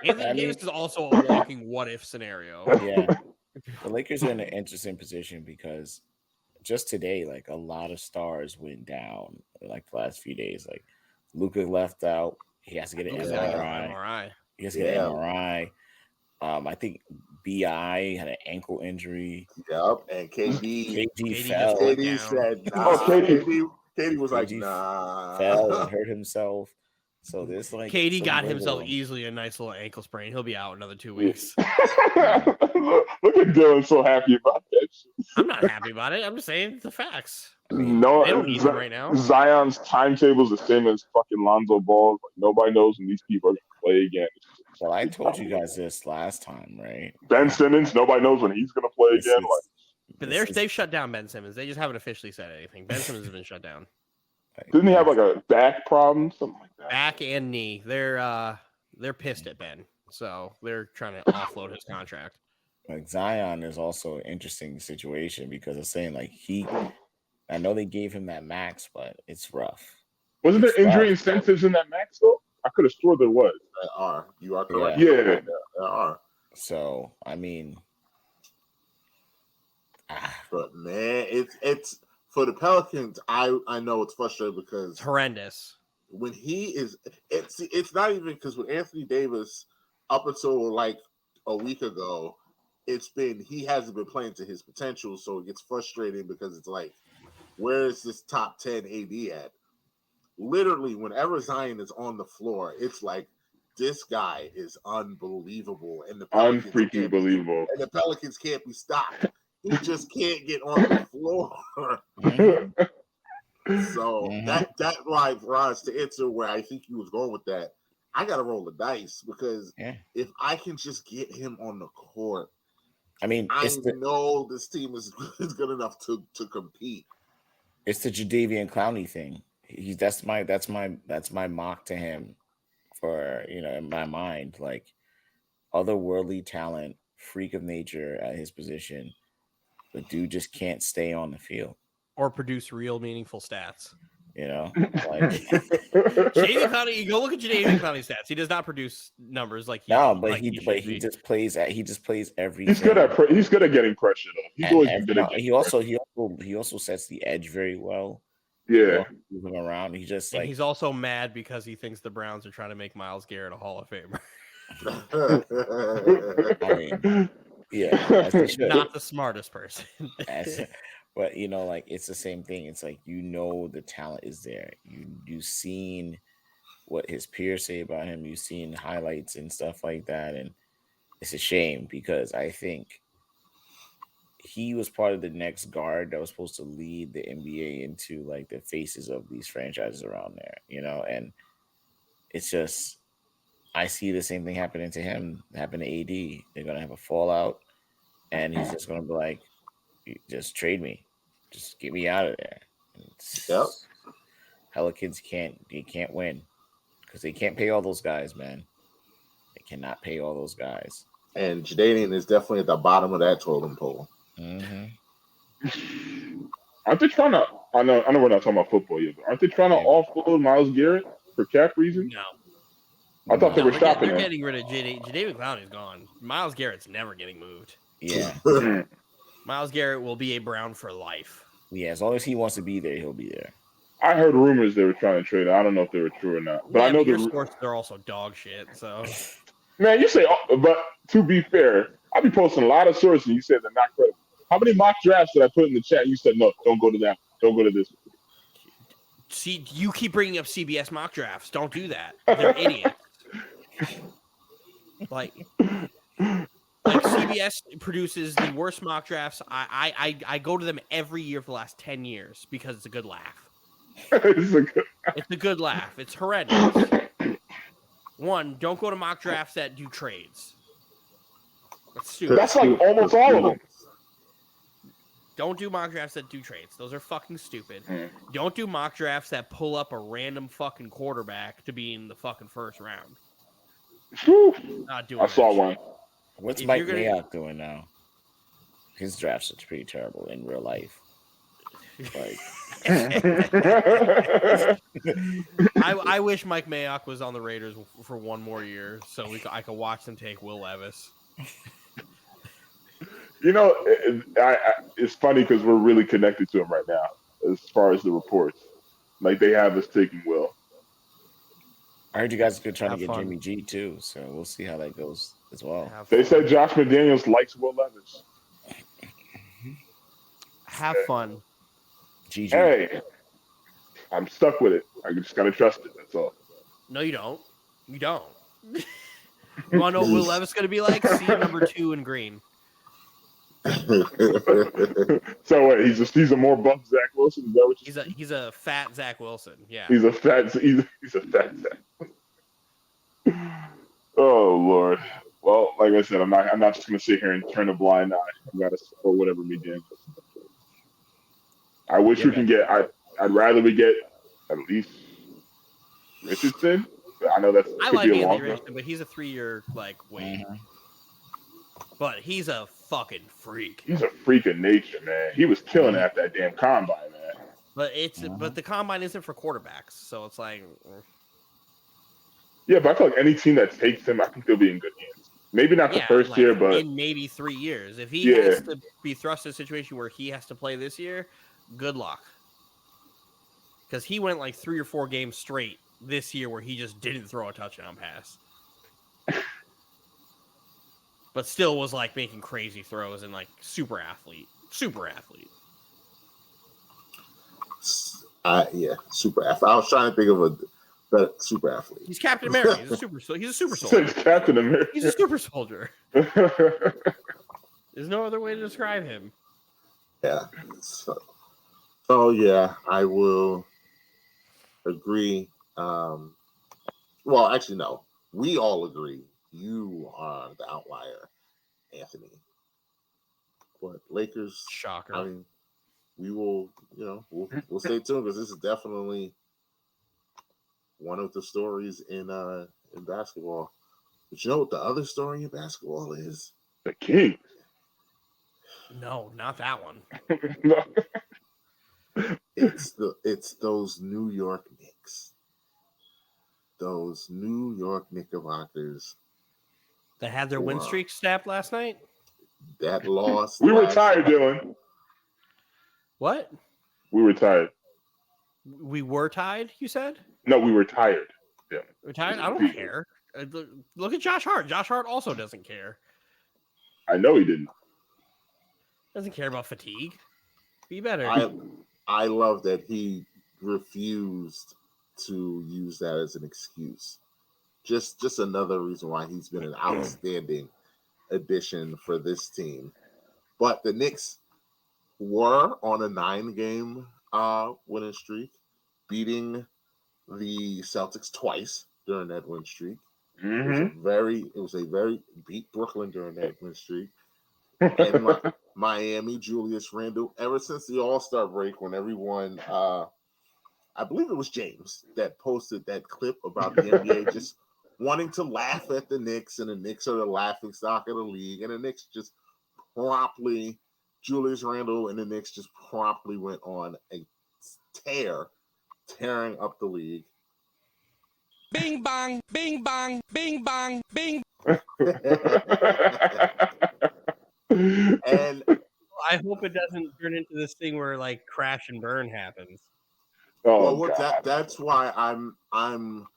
Speaker 2: Anthony Davis is also a walking what if scenario.
Speaker 3: Yeah. The Lakers are in an interesting position because just today, like a lot of stars went down like the last few days. Like Luka left out. He has to get an MRI. He has to get an MRI. I think BI had an ankle injury.
Speaker 1: Yep. And KD
Speaker 3: fell.
Speaker 1: KD said, nah. KD was like, nah.
Speaker 3: Fell and hurt himself. So this like
Speaker 2: KD got himself easily a nice little ankle sprain. He'll be out another 2 weeks.
Speaker 4: Look at Dylan so happy about that.
Speaker 2: I'm not happy about it. I'm just saying the facts.
Speaker 4: I mean, no,
Speaker 2: they don't need him right now.
Speaker 4: Zion's timetable is the same as fucking Lonzo Ball. Like, nobody knows when these people are going to play again.
Speaker 3: Well, I told you guys this last time, right?
Speaker 4: Ben Simmons, nobody knows when he's going to play again.
Speaker 2: But they've shut down Ben Simmons. They just haven't officially said anything. Ben Simmons has been shut down.
Speaker 4: Didn't he have like a back problem, something like that?
Speaker 2: Back and knee. They're pissed at Ben, so they're trying to offload his contract.
Speaker 3: Like Zion is also an interesting situation because it's saying like I know they gave him that max, but it's rough.
Speaker 4: Wasn't there injury incentives in that max though? I could have swore there was.
Speaker 1: You are correct.
Speaker 4: Yeah,
Speaker 1: there are.
Speaker 3: So I mean,
Speaker 1: but man, it's. For the Pelicans, I know it's frustrating because
Speaker 2: it's horrendous.
Speaker 1: When he is, it's not even because with Anthony Davis, up until like a week ago, he hasn't been playing to his potential, so it gets frustrating because it's like, where is this top 10 AD at? Literally, whenever Zion is on the floor, it's like this guy is unbelievable, and the
Speaker 4: Unfreaking believable.
Speaker 1: And the Pelicans can't be stopped. He just can't get on the floor. So that like Roz, to answer where I think he was going with that, I gotta roll the dice because if I can just get him on the court,
Speaker 3: I mean,
Speaker 1: I know this team is good enough to compete.
Speaker 3: It's the Jadeveon Clowney thing. That's my mock to him for, in my mind, like otherworldly talent, freak of nature at his position, but dude just can't stay on the field
Speaker 2: or produce real meaningful stats.
Speaker 3: Like
Speaker 2: Jadeveon Clowney, you go look at Jadeveon Clowney's stats. He does not produce numbers like he
Speaker 3: just plays everything.
Speaker 4: He's good at getting pressure though. He's always been good at
Speaker 3: he also sets the edge very well.
Speaker 4: Yeah,
Speaker 3: move him around. He just
Speaker 2: he's also mad because he thinks the Browns are trying to make Myles Garrett a Hall of Famer.
Speaker 3: I mean, yeah,
Speaker 2: not the smartest person.
Speaker 3: But it's the same thing. It's like the talent is there. You've seen what his peers say about him. You've seen highlights and stuff like that, and it's a shame because I think he was part of the next guard that was supposed to lead the NBA into like the faces of these franchises around there, and it's just I see the same thing happening to him, happen to AD. They're gonna have a fallout, and he's just gonna be like, just trade me, just get me out of there.
Speaker 1: Yep.
Speaker 3: Pelicans can't win because they can't pay all those guys, man. They cannot pay all those guys.
Speaker 1: And Jadeveon is definitely at the bottom of that totem pole.
Speaker 4: Aren't they trying to? I know we're not talking about football yet, but aren't they trying to offload Myles Garrett for cap reasons?
Speaker 2: No.
Speaker 4: I thought they were stopping him.
Speaker 2: They're getting rid of Jadeveon Clowney's gone. Myles Garrett's never getting moved.
Speaker 3: Yeah.
Speaker 2: Myles Garrett will be a Brown for life.
Speaker 3: Yeah, as long as he wants to be there, he'll be there.
Speaker 4: I heard rumors they were trying to trade him. I don't know if they were true or not. But I know
Speaker 2: your sources are also dog shit. So,
Speaker 4: man, you say, but to be fair, I'll be posting a lot of sources. And you said they're not credible. How many mock drafts did I put in the chat? You said no, don't go to that. Don't go to this.
Speaker 2: See, you keep bringing up CBS mock drafts. Don't do that. They're idiots. Like CBS produces the worst mock drafts. I go to them every year for the last 10 years because it's a good laugh. It's a good laugh. It's horrendous. One, don't go to mock drafts that do trades. That's stupid.
Speaker 4: That's like almost all of them.
Speaker 2: Don't do mock drafts that do trades. Those are fucking stupid. Don't do mock drafts that pull up a random fucking quarterback to be in the fucking first round. Not doing
Speaker 4: I saw one.
Speaker 3: What's Mike Mayock doing now? His drafts are pretty terrible in real life. Like,
Speaker 2: I wish Mike Mayock was on the Raiders for one more year so I could watch them take Will Levis.
Speaker 4: It's funny because we're really connected to him right now as far as the reports. Like they have us taking Will.
Speaker 3: I heard you guys are trying to get Jimmy G too, so we'll see how that goes as well.
Speaker 4: They said Josh McDaniels likes Will Levis.
Speaker 2: Have fun.
Speaker 3: GG.
Speaker 4: Hey, I'm stuck with it. I just gotta trust it. That's all.
Speaker 2: No, you don't. You don't. You want to know what Will Levis is going to be like? See number 2 in green.
Speaker 4: So what? He's a more buff Zach Wilson. Is that what
Speaker 2: he's a fat Zach Wilson. Yeah.
Speaker 4: He's a fat Zach. Oh Lord. Well, like I said, I'm not just gonna sit here and turn a blind eye. I gotta support whatever we do. I wish we can get. I'd rather we get at least Richardson. I know that's
Speaker 2: I like Anthony Richardson, but he's a 3-year wait. Mm-hmm. But he's a fucking freak.
Speaker 4: He's a freak of nature, man. He was killing at that damn combine, man.
Speaker 2: But but the combine isn't for quarterbacks, so it's like.
Speaker 4: Yeah, but I feel like any team that takes him, I think they'll be in good hands. Maybe not the first year, but
Speaker 2: in maybe 3 years. If he has to be thrust in a situation where he has to play this year, good luck. Because he went 3 or 4 games straight this year where he just didn't throw a touchdown pass. but still was like making crazy throws and like super athlete.
Speaker 1: Yeah, super athlete. I was trying to think of a super athlete.
Speaker 2: He's Captain America. He's a super soldier.
Speaker 4: Captain America.
Speaker 2: He's a super soldier. There's no other way to describe him.
Speaker 1: Yeah. So yeah, I will agree. Well, actually, no. We all agree. You are the outlier, Anthony. But Lakers,
Speaker 2: Shocker.
Speaker 1: I mean, we will, we'll stay tuned because this is definitely one of the stories in basketball. But you know what the other story in basketball is?
Speaker 4: The King.
Speaker 2: No, not that one.
Speaker 4: No.
Speaker 1: It's those New York Knicks. Those New York Knickerbockers
Speaker 2: that had their win streak snapped last night.
Speaker 1: That lost.
Speaker 4: We were tired, Dylan.
Speaker 2: What?
Speaker 4: We were tired.
Speaker 2: We were tied, you said?
Speaker 4: No, we were tired. Yeah.
Speaker 2: We're tired? I don't care. Look at Josh Hart. Josh Hart also doesn't care.
Speaker 4: I know he didn't.
Speaker 2: Doesn't care about fatigue. Be better.
Speaker 1: I love that he refused to use that as an excuse. Just another reason why he's been an outstanding addition for this team. But the Knicks were on a 9-game winning streak, beating the Celtics twice during that win streak.
Speaker 4: Mm-hmm.
Speaker 1: It was a very beat Brooklyn during that win streak. And Miami, Julius Randle, ever since the All-Star break, when everyone, I believe it was James that posted that clip about the NBA just wanting to laugh at the Knicks, and the Knicks are the laughing stock of the league, and the Knicks just promptly, Julius Randle and the Knicks just promptly went on a tearing up the league.
Speaker 5: Bing bong, bing bong, bing bong, bing.
Speaker 1: And
Speaker 2: I hope it doesn't turn into this thing where like crash and burn happens.
Speaker 4: Oh,
Speaker 1: well, that's why I'm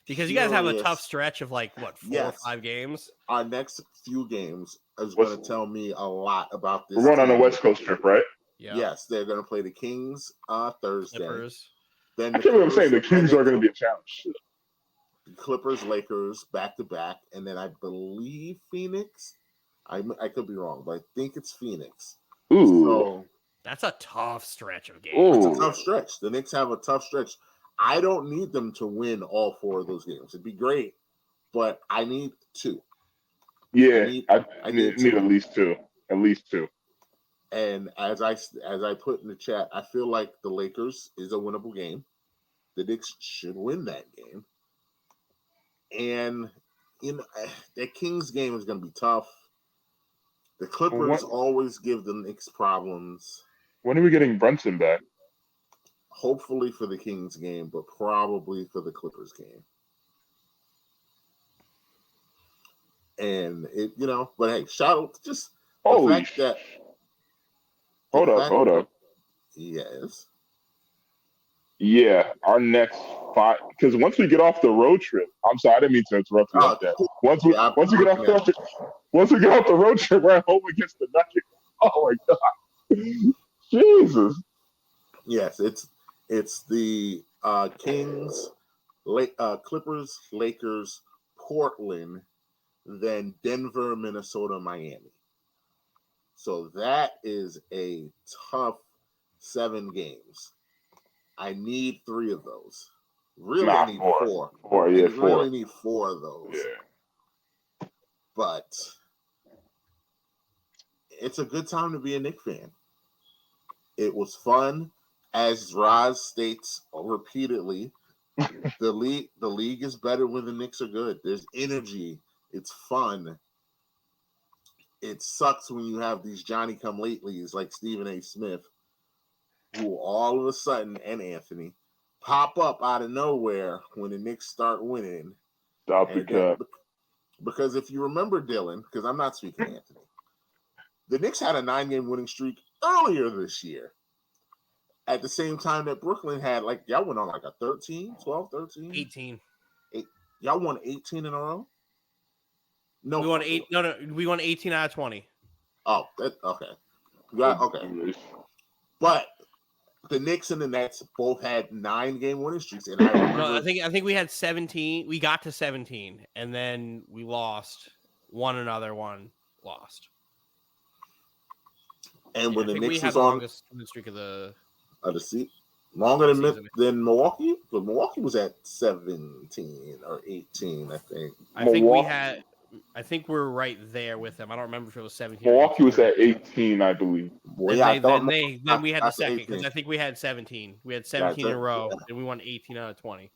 Speaker 2: because you guys have a tough stretch of like what 4 or 5 games.
Speaker 1: Our next few games is going to tell me a lot about this.
Speaker 4: We're going on a West Coast trip, right?
Speaker 2: Yeah.
Speaker 1: Yes, they're going to play the Kings Thursday.
Speaker 2: Clippers.
Speaker 1: Then
Speaker 4: I can't believe I'm saying the Kings are going to be a challenge.
Speaker 1: Clippers, Lakers, back to back, and then I believe Phoenix. I could be wrong, but I think it's Phoenix.
Speaker 4: Ooh,
Speaker 2: so that's a tough stretch of games.
Speaker 1: It's a tough stretch. The Knicks have a tough stretch. I don't need them to win all 4 of those games. It'd be great, but I need 2.
Speaker 4: Yeah, I need at least 2. At least 2.
Speaker 1: And as I put in the chat, I feel like the Lakers is a winnable game. The Knicks should win that game. And that Kings game is going to be tough. The Clippers always give the Knicks problems.
Speaker 4: When are we getting Brunson back?
Speaker 1: Hopefully for the Kings game, but probably for the Clippers game. And but hey, shout out just the fact that.
Speaker 4: Hold up.
Speaker 1: Yes.
Speaker 4: Yeah, our next 5, because once we get off the road trip, I'm sorry, I didn't mean to interrupt you like that. Once we get off the road trip, we're at home against the Nuggets. Oh my God, Jesus!
Speaker 1: Yes, it's the Kings, Clippers, Lakers, Portland, then Denver, Minnesota, Miami. So that is a tough 7 games. I need 3 of those. Really, I need 4.
Speaker 4: 4, yeah, 4.
Speaker 1: I really need 4 of those.
Speaker 4: Yeah.
Speaker 1: But it's a good time to be a Knicks fan. It was fun, as Roz states repeatedly. The league is better when the Knicks are good. There's energy. It's fun. It sucks when you have these Johnny-come-latelys like Stephen A. Smith, who all of a sudden, and Anthony, pop up out of nowhere when the Knicks start winning.
Speaker 4: Stop the cap.
Speaker 1: Because if you remember, Dylan, because I'm not speaking to Anthony, the Knicks had a 9-game winning streak earlier this year. At the same time that Brooklyn had, y'all went on a 13, 12, 13?
Speaker 2: 18.
Speaker 1: Y'all won 18 in a row?
Speaker 2: We won 8. No, we won 18 out of 20.
Speaker 1: Oh, okay. Okay. But the Knicks and the Nets both had 9-game winning streaks, and I remember.
Speaker 2: No, I think we had 17. We got to 17, and then we lost. Won another one, lost.
Speaker 1: And when the Knicks
Speaker 2: we had
Speaker 1: was
Speaker 2: the
Speaker 1: on
Speaker 2: longest winning streak of the
Speaker 1: seat, longer than Milwaukee, but Milwaukee was at 17 or 18, I think.
Speaker 2: I think we're right there with them. I don't remember if it was 17.
Speaker 4: Milwaukee was at 18, I believe.
Speaker 2: Well, then we had the second because I think we had 17. We had 17 in a row, and we won 18 out of 20.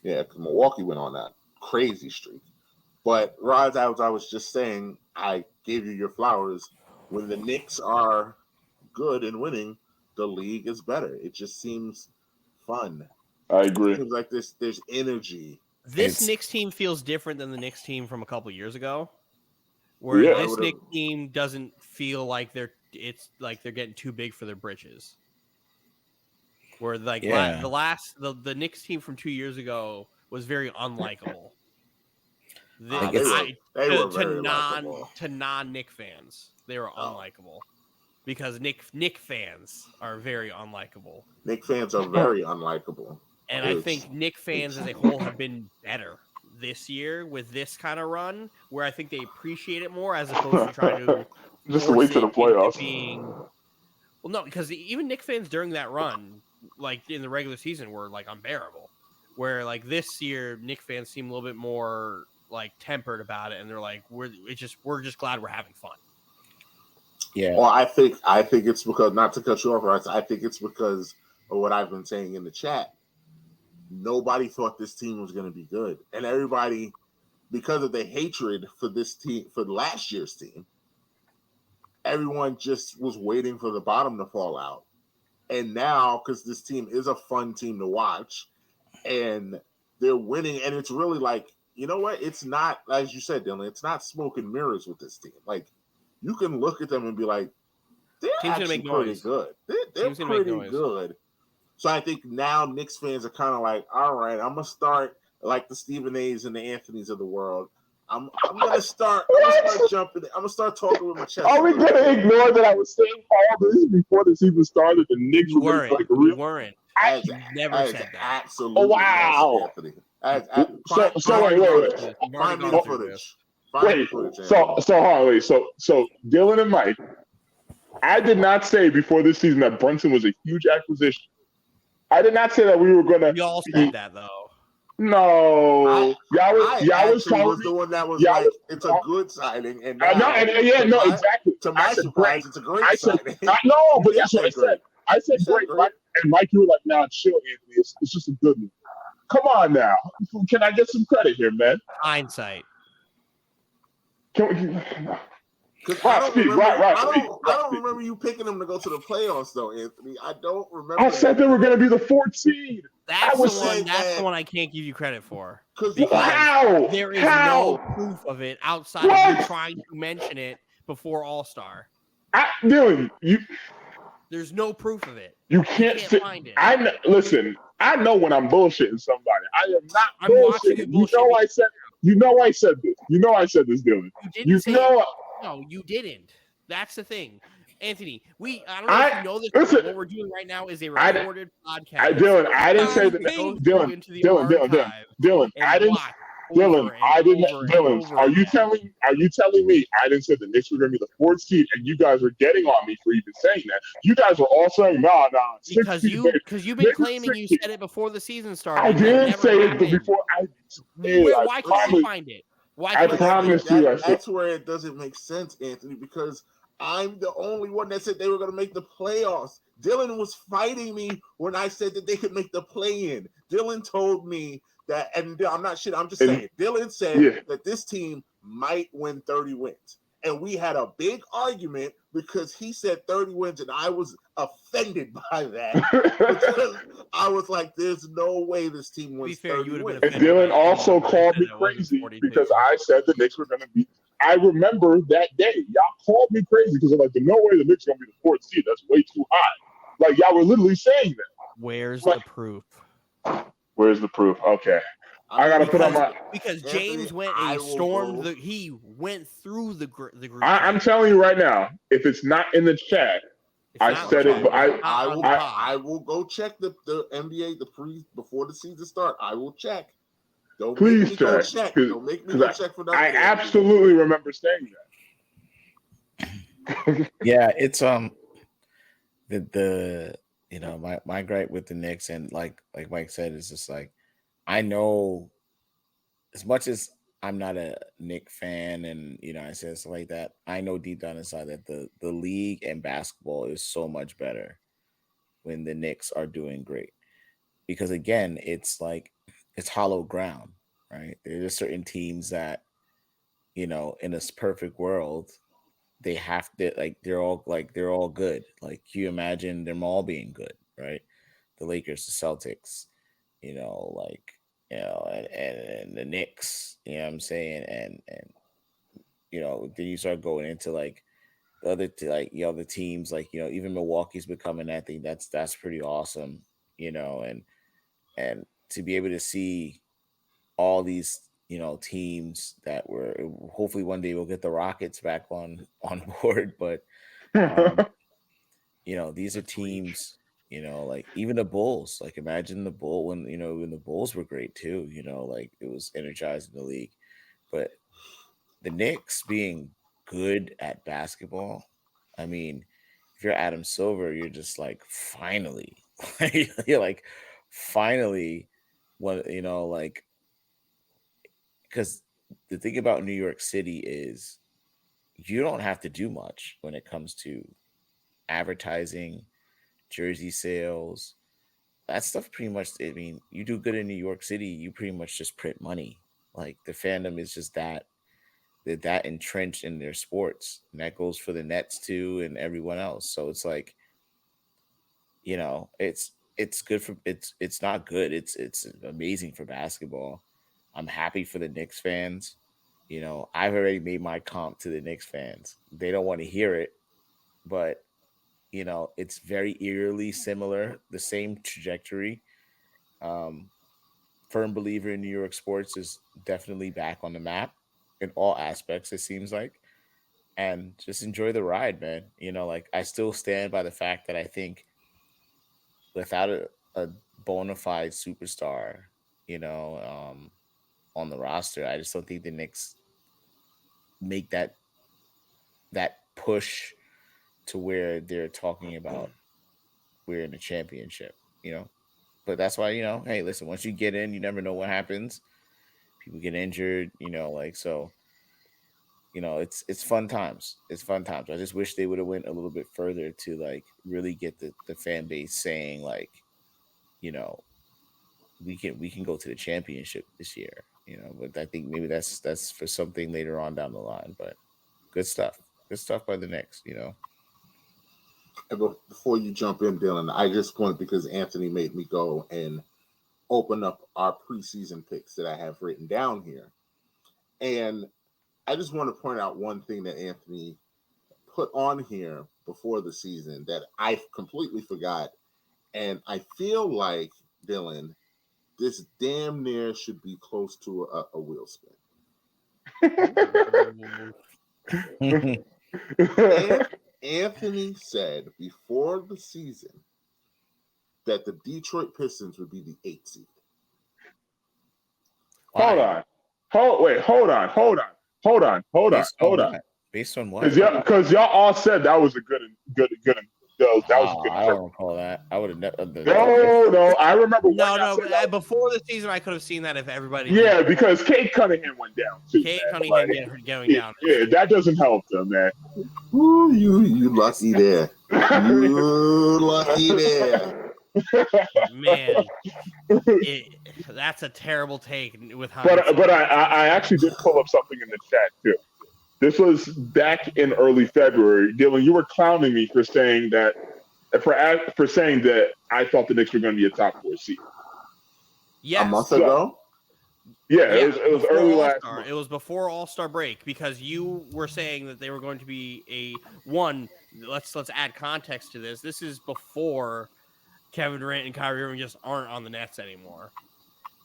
Speaker 1: Yeah, because Milwaukee went on that crazy streak. But Roz, as I was just saying, I gave you your flowers. When the Knicks are good and winning, the league is better. It just seems fun.
Speaker 4: I agree.
Speaker 1: It seems like there's energy.
Speaker 2: This Knicks team feels different than the Knicks team from a couple years ago, where this Knicks team doesn't feel like they're getting too big for their britches. Where the Knicks team from 2 years ago was very unlikable.
Speaker 1: They were very likable.
Speaker 2: To non-Knick fans, they were unlikable because Knick fans are very unlikable.
Speaker 1: Knick fans are very unlikable.
Speaker 2: And I think Knick fans as a whole have been better this year with this kind of run, where I think they appreciate it more as opposed to trying to
Speaker 4: just wait for the playoffs.
Speaker 2: Well, no, because even Knick fans during that run, like in the regular season, were like unbearable. Where like this year, Knick fans seem a little bit more like tempered about it, and they're like, we're just glad we're having fun.
Speaker 3: Yeah.
Speaker 1: Well, I think it's because, not to cut you off, Rice, I think it's because of what I've been saying in the chat. Nobody thought this team was going to be good, and everybody, because of the hatred for this team, for last year's team, everyone just was waiting for the bottom to fall out. And now, because this team is a fun team to watch, and they're winning, and it's really like, you know what? It's not, as you said, Dylan, it's not smoke and mirrors with this team. Like, you can look at them and be like, they're actually pretty good. They're pretty good. So I think now Knicks fans are kind of like, all right, I'm gonna start like the Stephen A's and the Anthonys of the world. I'm gonna start jumping. I'm gonna start talking with my chest.
Speaker 4: Are we gonna ignore that I was saying all this before this even started? The Knicks were like
Speaker 2: we weren't.
Speaker 1: I
Speaker 2: never said that.
Speaker 1: Absolutely.
Speaker 4: Oh, wow.
Speaker 1: Anthony.
Speaker 4: So Dylan and Mike, I did not say before this season that Brunson was a huge acquisition. I did not say that we were gonna.
Speaker 2: We all said that though.
Speaker 4: No, y'all was
Speaker 1: the one that was like, it's a good signing, and
Speaker 4: exactly.
Speaker 1: To my surprise, it's a great signing.
Speaker 4: No, but that's what I said. I said great, right? And Mike, you were like, "Nah, chill, Anthony. It's just a good one." Come on now, can I get some credit here, man?
Speaker 2: Hindsight.
Speaker 4: Can we?
Speaker 1: I don't remember you picking them to go to the playoffs, though, Anthony. I don't remember.
Speaker 4: I said they were going to be the 4th seed.
Speaker 2: That's the one I can't give you credit for.
Speaker 4: How?
Speaker 2: There is no proof of it outside of you trying to mention it before All-Star.
Speaker 4: Dylan,
Speaker 2: there's no proof of it.
Speaker 4: You can't find it. Listen, I know when I'm bullshitting somebody. I am not bullshitting. You know I said this. You know I said this, Dylan.
Speaker 2: No, you didn't. That's the thing. Anthony, I don't know if you know this, but what we're doing right now is a recorded podcast.
Speaker 4: Dylan, I didn't say that. Dylan, I didn't. Dylan, are you telling me I didn't say the Knicks were going to be the 4th seed, and you guys were getting on me for even saying that? You guys were all saying, nah.
Speaker 2: Because you've been claiming you said it before the season started.
Speaker 4: I didn't say it before.
Speaker 2: Why can't you find it?
Speaker 4: I promise you.
Speaker 1: That's where it doesn't make sense, Anthony, because I'm the only one that said they were going to make the playoffs. Dylan was fighting me when I said that they could make the play-in. Dylan told me that, and I'm not shit. I'm just saying. Dylan said that this team might win 30 wins. And we had a big argument because he said 30 wins, and I was offended by that. Because I was like, there's no way this team wins 30 wins.
Speaker 4: And Dylan also called me crazy because I said the Knicks were going to be. I remember that day. Y'all called me crazy because I'm like, there's no way the Knicks are going to be the 4th seed. That's way too high. Like, y'all were literally saying that.
Speaker 2: Where's the proof?
Speaker 4: Where's the proof? Okay. I gotta put on my.
Speaker 2: because
Speaker 1: Anthony,
Speaker 2: James went
Speaker 1: I
Speaker 2: and
Speaker 1: will
Speaker 2: stormed
Speaker 1: go-
Speaker 2: the. He went through the group.
Speaker 4: I'm
Speaker 2: chat.
Speaker 4: telling you right now, if it's not in the chat,
Speaker 2: It's
Speaker 4: I
Speaker 2: not
Speaker 4: said
Speaker 2: in
Speaker 4: it.
Speaker 2: the
Speaker 4: But
Speaker 2: chat. It's not on the pod.
Speaker 1: I will go check the NBA before the season start. I will check. Don't
Speaker 4: please
Speaker 1: make me go
Speaker 4: check.
Speaker 1: check. Don't make me go check for nothing.
Speaker 4: I absolutely remember saying that.
Speaker 3: Yeah, it's the you know, my gripe with the Knicks, and like Mike said, is just like, I know, as much as I'm not a Knick fan, and you know, I say stuff like that, I know deep down inside that the league and basketball is so much better when the Knicks are doing great. Because again, it's like, it's hollow ground, right? There's just certain teams that, you know, in this perfect world, they have to, like, they're all good. Like, you imagine them all being good, right? The Lakers, the Celtics, you know, like, you know, and the Knicks, you know what I'm saying? And you know, then you start going into like the other like, you know, the teams, like, you know, even Milwaukee's becoming that thing. That's pretty awesome, you know, and to be able to see all these, you know, teams that were, hopefully one day we'll get the Rockets back on board, but you know, these are teams, you know, like even the Bulls, like imagine the Bull when, you know, when the Bulls were great too, you know, like it was energizing the league. But the Knicks being good at basketball, I mean, if you're Adam Silver, you're just like, finally, you're like, finally, what, you know, like, because the thing about New York City is you don't have to do much when it comes to advertising, jersey sales. That stuff pretty much, I mean, you do good in New York City, you pretty much just print money. Like the fandom is just that, they're that entrenched in their sports. And that goes for the Nets too and everyone else. So it's like, you know, it's good for, it's not good. It's amazing for basketball. I'm happy for the Knicks fans. You know, I've already made my comp to the Knicks fans. They don't want to hear it, but you know, it's very eerily similar, the same trajectory. Um, Firm believer in New York sports is definitely back on the map in all aspects, it seems like. And just enjoy the ride, man. You know, like I still stand by the fact that I think without a bona fide superstar, you know, on the roster, I just don't think the Knicks make that push to where they're talking about we're in a championship, you know. But that's why, you know, hey, listen, once you get in, you never know what happens. People get injured, you know, like, so, you know, it's fun times. It's fun times. I just wish they would have went a little bit further to like really get the fan base saying like, you know, we can go to the championship this year, you know. But I think maybe that's for something later on down the line. But good stuff. Good stuff by the Knicks, you know.
Speaker 1: And before you jump in, Dylan, I just want, because Anthony made me go and open up our preseason picks that I have written down here. And I just want to point out one thing that Anthony put on here before the season that I completely forgot. And I feel like, Dylan, this damn near should be close to a wheel spin. And Anthony said before the season that the Detroit Pistons would be the 8th seed.
Speaker 4: Hold on. Hold on.
Speaker 3: Based on what?
Speaker 4: Because y'all all said that was a good. That was a good.
Speaker 3: I don't recall that. I would have never.
Speaker 4: No. I remember.
Speaker 2: No. Before the season, I could have seen that if everybody.
Speaker 4: Yeah, because Kate Cunningham went down too.
Speaker 2: Kate Cunningham going down.
Speaker 4: Yeah, that doesn't help them, man.
Speaker 1: Ooh, you lucky there. You lucky there.
Speaker 2: Man, that's a terrible take with
Speaker 4: But I actually did pull up something in the chat too. This was back in early February. Dylan, you were clowning me for saying that I thought the Knicks were going to be a top 4 seed.
Speaker 2: Yes.
Speaker 1: A month ago?
Speaker 4: Yeah, it was early last month.
Speaker 2: It was before All-Star break, because you were saying that they were going to be a one. Let's add context to this. This is before Kevin Durant and Kyrie Irving just aren't on the Nets anymore.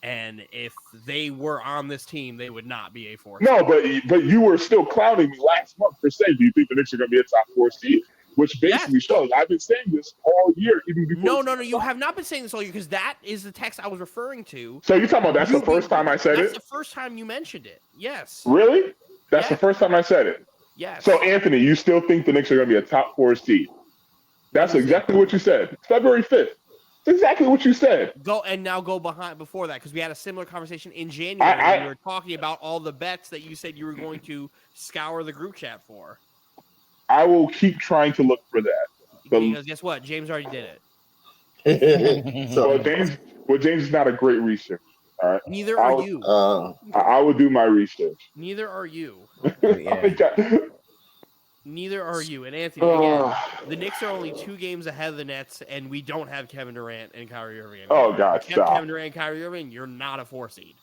Speaker 2: And if they were on this team, they would not be a 4
Speaker 4: No,
Speaker 2: seed.
Speaker 4: but you were still clowning me last month for saying, "Do you think the Knicks are going to be a top 4 seed?" Which basically shows I've been saying this all year, even before.
Speaker 2: No. You have not been saying this all year because that is the text I was referring to.
Speaker 4: So you're talking about that's the first time I said it?
Speaker 2: That's the first time you mentioned it. Yes.
Speaker 4: Really? That's the first time I said it.
Speaker 2: Yes.
Speaker 4: So Anthony, you still think the Knicks are going to be a top 4 seed? That's exactly what you said. February 5th. That's exactly what you said.
Speaker 2: Go behind before that because we had a similar conversation in January when we were talking about all the bets that you said you were going to scour the group chat for.
Speaker 4: I will keep trying to look for that.
Speaker 2: Because guess what? James already did
Speaker 4: it. James is not a great researcher. All right.
Speaker 2: Neither are you.
Speaker 4: I will do my research.
Speaker 2: Neither are you.
Speaker 3: Yeah.
Speaker 2: Neither are you. And Anthony, again, the Knicks are only 2 games ahead of the Nets, and we don't have Kevin Durant and Kyrie Irving anymore.
Speaker 4: Oh, God,
Speaker 2: if you have
Speaker 4: stop.
Speaker 2: Kevin Durant and Kyrie Irving, you're not a 4 seed.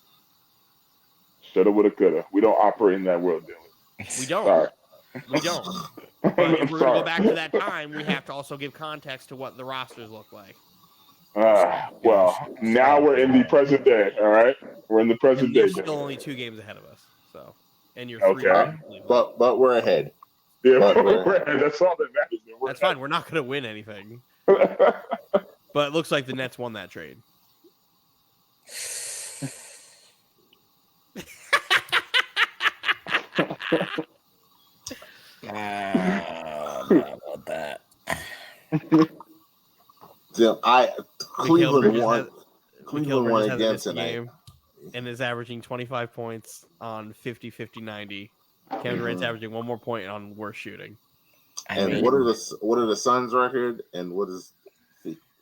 Speaker 4: Shoulda, woulda, coulda. We don't operate in that world, Dylan.
Speaker 2: We don't.
Speaker 4: Sorry.
Speaker 2: We don't. But if we're going to go back to that time, we have to also give context to what the rosters look like.
Speaker 4: Now we're in the present day, all right? We're in the present day.
Speaker 2: You're still only 2 games ahead of us. So, and you're 3
Speaker 4: okay.
Speaker 1: But we're ahead.
Speaker 4: Yeah, we're ahead. That's all that matters.
Speaker 2: That's fine. We're not going to win anything. But it looks like the Nets won that trade.
Speaker 3: About that.
Speaker 1: Cleveland won again tonight.
Speaker 2: And is averaging 25 points on 50-50-90. Kevin Durant's averaging 1 more point on worst shooting.
Speaker 1: And what are the Suns' record and what is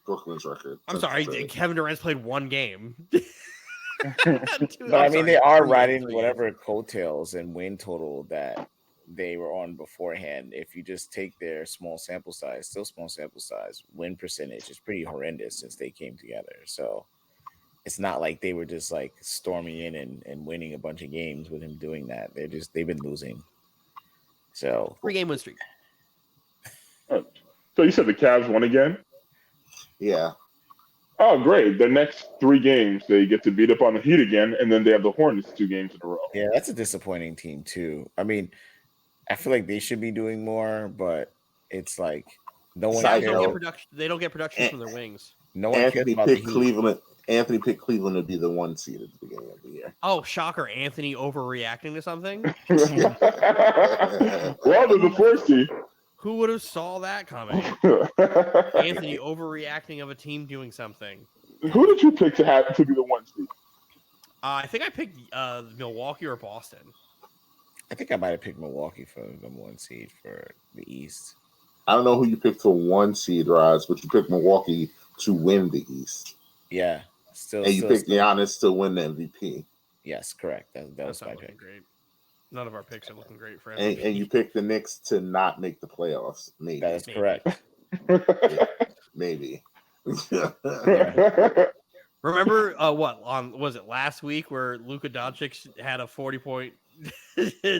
Speaker 1: Brooklyn's record?
Speaker 2: I'm sorry, Kevin Durant's played 1 game.
Speaker 3: But I mean, they are riding whatever coattails and win total that they were on beforehand. If you just take their small sample size, win percentage is pretty horrendous since they came together. So it's not like they were just like storming in and winning a bunch of games with him doing that. They've been losing. So
Speaker 2: 3-game win streak.
Speaker 4: So you said the Cavs won again?
Speaker 1: Yeah.
Speaker 4: Oh, great. The next 3 games, they get to beat up on the Heat again, and then they have the Hornets 2 games in a row.
Speaker 3: Yeah, that's a disappointing team, too. I mean, I feel like they should be doing more, but it's like no one cares.
Speaker 2: They don't get production from their wings.
Speaker 3: No one cares about the Heat.
Speaker 1: Anthony picked Cleveland to be the 1 seed at the beginning of the year.
Speaker 2: Oh, shocker. Anthony overreacting to something?
Speaker 4: Well, they're the 4 seed.
Speaker 2: Who would have saw that coming? Anthony overreacting of a team doing something.
Speaker 4: Who did you pick to be the 1 seed?
Speaker 2: I think I picked Milwaukee or Boston.
Speaker 3: I think I might have picked Milwaukee for the 1 seed for the East.
Speaker 1: I don't know who you picked for 1 seed, Roz, but you picked Milwaukee to win the East.
Speaker 3: Yeah.
Speaker 1: And you picked Giannis to win the MVP.
Speaker 3: Yes, correct. That was my pick.
Speaker 2: Great. None of our picks are looking great for
Speaker 1: MVP. And you picked the Knicks to not make the playoffs. Maybe.
Speaker 3: That is correct.
Speaker 1: Maybe.
Speaker 2: Remember was it last week where Luka Doncic had a 40-point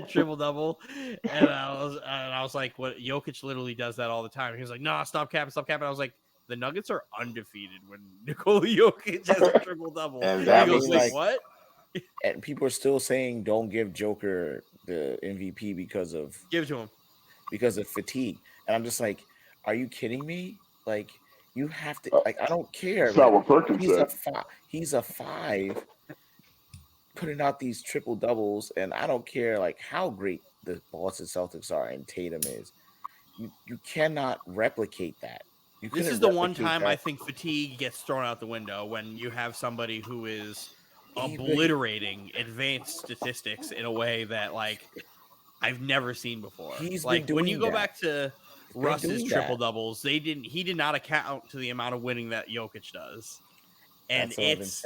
Speaker 2: triple double, and I was like, "What? Jokic literally does that all the time." He was like, "Nah, stop capping." I was like, "The Nuggets are undefeated when Nikola Jokic has a triple double."
Speaker 1: And
Speaker 2: he goes, "Wait, what?"
Speaker 3: And people are still saying don't give Joker the MVP because of fatigue, and I'm just like, are you kidding me? Like, you have to. Like, I don't care.
Speaker 4: That's not what Perkins said.
Speaker 3: He's a 5. Putting out these triple doubles, and I don't care like how great the Boston Celtics are and Tatum is. You cannot replicate that.
Speaker 2: This is the one time I think fatigue gets thrown out the window when you have somebody who is obliterating advanced statistics in a way that like I've never seen before.
Speaker 3: He's
Speaker 2: like when you go back to Russ's triple doubles, he did not account to the amount of winning that Jokic does, and it's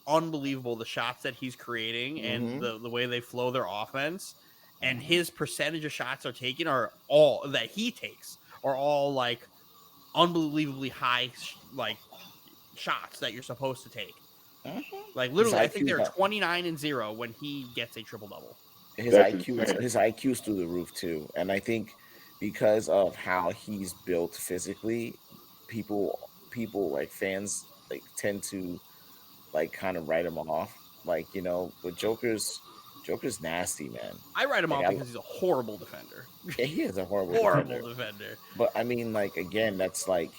Speaker 2: unbelievable the shots that he's creating and the way they flow their offense, and his percentage of shots are taken are all that he takes are all like unbelievably high like shots that you're supposed to take. Like literally, I think they're 29-0 when he gets a triple double.
Speaker 3: His IQ's through the roof too, and I think because of how he's built physically, people like fans like tend to like kind of write him off. Like, but Joker's nasty, man.
Speaker 2: I write him
Speaker 3: Like,
Speaker 2: off because he's a horrible defender.
Speaker 3: Yeah, he is a horrible
Speaker 2: defender.
Speaker 3: But I mean, like, again, that's like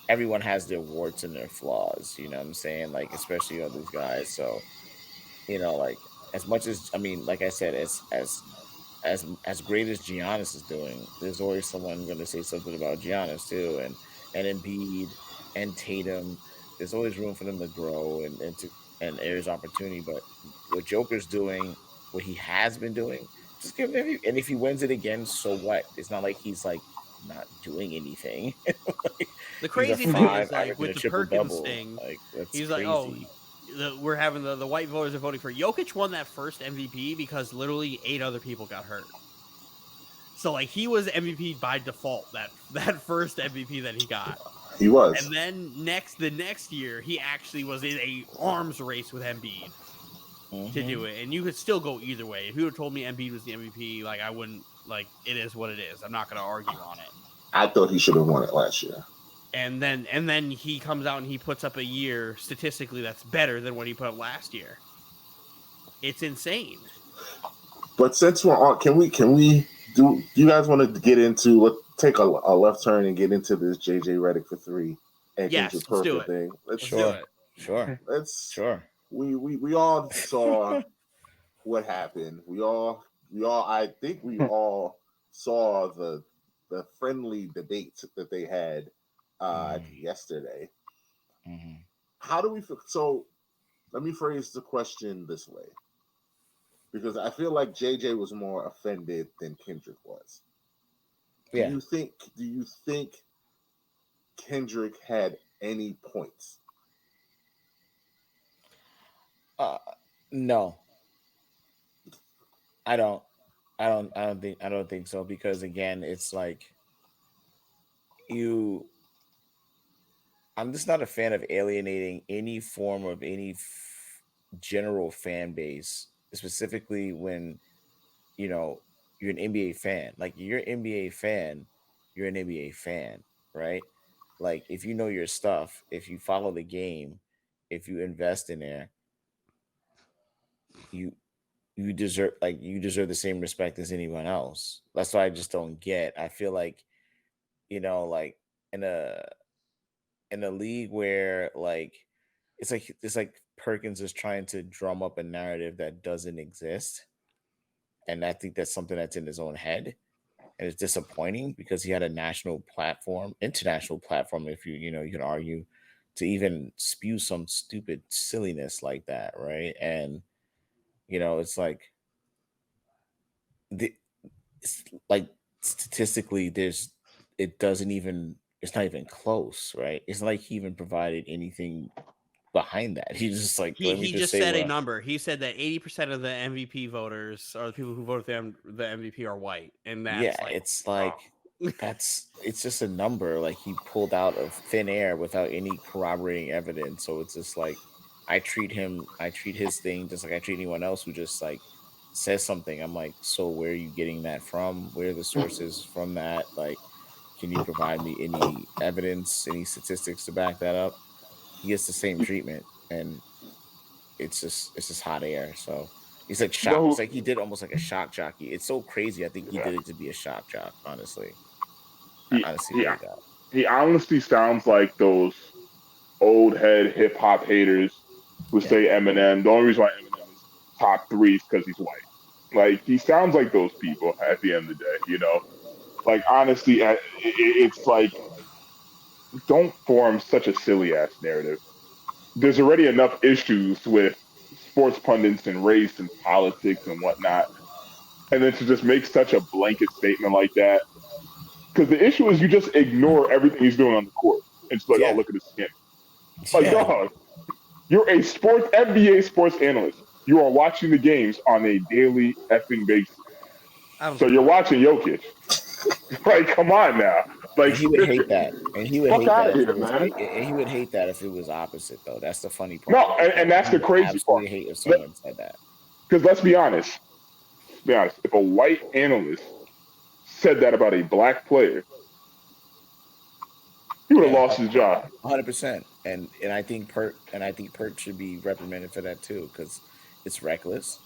Speaker 3: everyone has their warts and their flaws. You know what I'm saying? Like, especially all these guys. So, like as much as like I said, as great as Giannis is doing, there's always someone going to say something about Giannis too, and Embiid and Tatum. There's always room for them to grow and there's opportunity. But what Joker's doing, what he has been doing, just give him. And if he wins it again, so what? It's not like he's like not doing anything.
Speaker 2: Like, the crazy thing is, like, with the Perkins thing,
Speaker 3: like,
Speaker 2: he's
Speaker 3: crazy.
Speaker 2: like, oh, we're having the white voters are voting for Jokic won that first MVP because literally 8 other people got hurt. So like he was MVP by default that first MVP that he got.
Speaker 1: He was.
Speaker 2: And then the next year he actually was in a arms race with Embiid to do it. And you could still go either way. If you would have told me Embiid was the MVP, like I wouldn't, like, it is what it is. I'm not going to argue on it.
Speaker 1: I thought he should have won it last year.
Speaker 2: And then he comes out and he puts up a year statistically that's better than what he put up last year. It's insane.
Speaker 1: But since we're on, can we do you guys want to get into, let's take a left turn and get into this JJ Redick for 3 and
Speaker 2: let's do it.
Speaker 1: thing.
Speaker 2: Let's do it.
Speaker 3: Sure.
Speaker 1: We all saw what happened. I think we all saw the friendly debate that they had yesterday. How do we feel? So let me phrase the question this way, because I feel like JJ was more offended than Kendrick was. Do you think Kendrick had any points?
Speaker 3: No. I don't think so, because again, it's like I'm just not a fan of alienating any form of any general fan base, specifically when you're an NBA fan. Like, you're an NBA fan, you're an NBA fan, right? Like, if you know your stuff, if you follow the game, if you invest in there, you deserve the same respect as anyone else. That's what I just don't get. I feel like, like in a league where like it's like Perkins is trying to drum up a narrative that doesn't exist. And I think that's something that's in his own head. And it's disappointing because he had a international platform, if you can argue, to even spew some stupid silliness like that, right? And it's like it's like statistically it's not even close, right? It's not like he even provided anything behind that. He's just like,
Speaker 2: he just said a number. He said that 80% of the MVP voters, or the people who voted for the MVP, are white, and that's
Speaker 3: it's just a number like he pulled out of thin air without any corroborating evidence. So it's just like I treat his thing just like I treat anyone else who just like says something. I'm like, so where are you getting that from? Where are the sources from that? Like, can you provide me any evidence, any statistics to back that up? He gets the same treatment, and it's just hot air. So he's like shocked. It's like he did almost like a shock jockey. It's so crazy. I think he did it to be a shock jock. Honestly,
Speaker 4: he honestly sounds like those old head hip hop haters who say Eminem. The only reason why Eminem is top 3 is because he's white. Like, he sounds like those people at the end of the day. Like, honestly, it's like, don't form such a silly ass narrative. There's already enough issues with sports pundits and race and politics and whatnot. And then to just make such a blanket statement like that, because the issue is you just ignore everything he's doing on the court. It's like, oh, look at his skin. Like, dog, you're a NBA sports analyst. You are watching the games on a daily effing basis. So you're watching Jokic. Like, come on now. Like,
Speaker 3: he would hate that. And he would hate that.
Speaker 4: And
Speaker 3: he would hate that if it was opposite, though. That's the funny part.
Speaker 4: No, and that's the crazy part.
Speaker 3: Hate if someone said that.
Speaker 4: Because let's be honest. If a white analyst said that about a black player, he would have lost his job.
Speaker 3: 100%. and I think Perk should be reprimanded for that too, because it's reckless.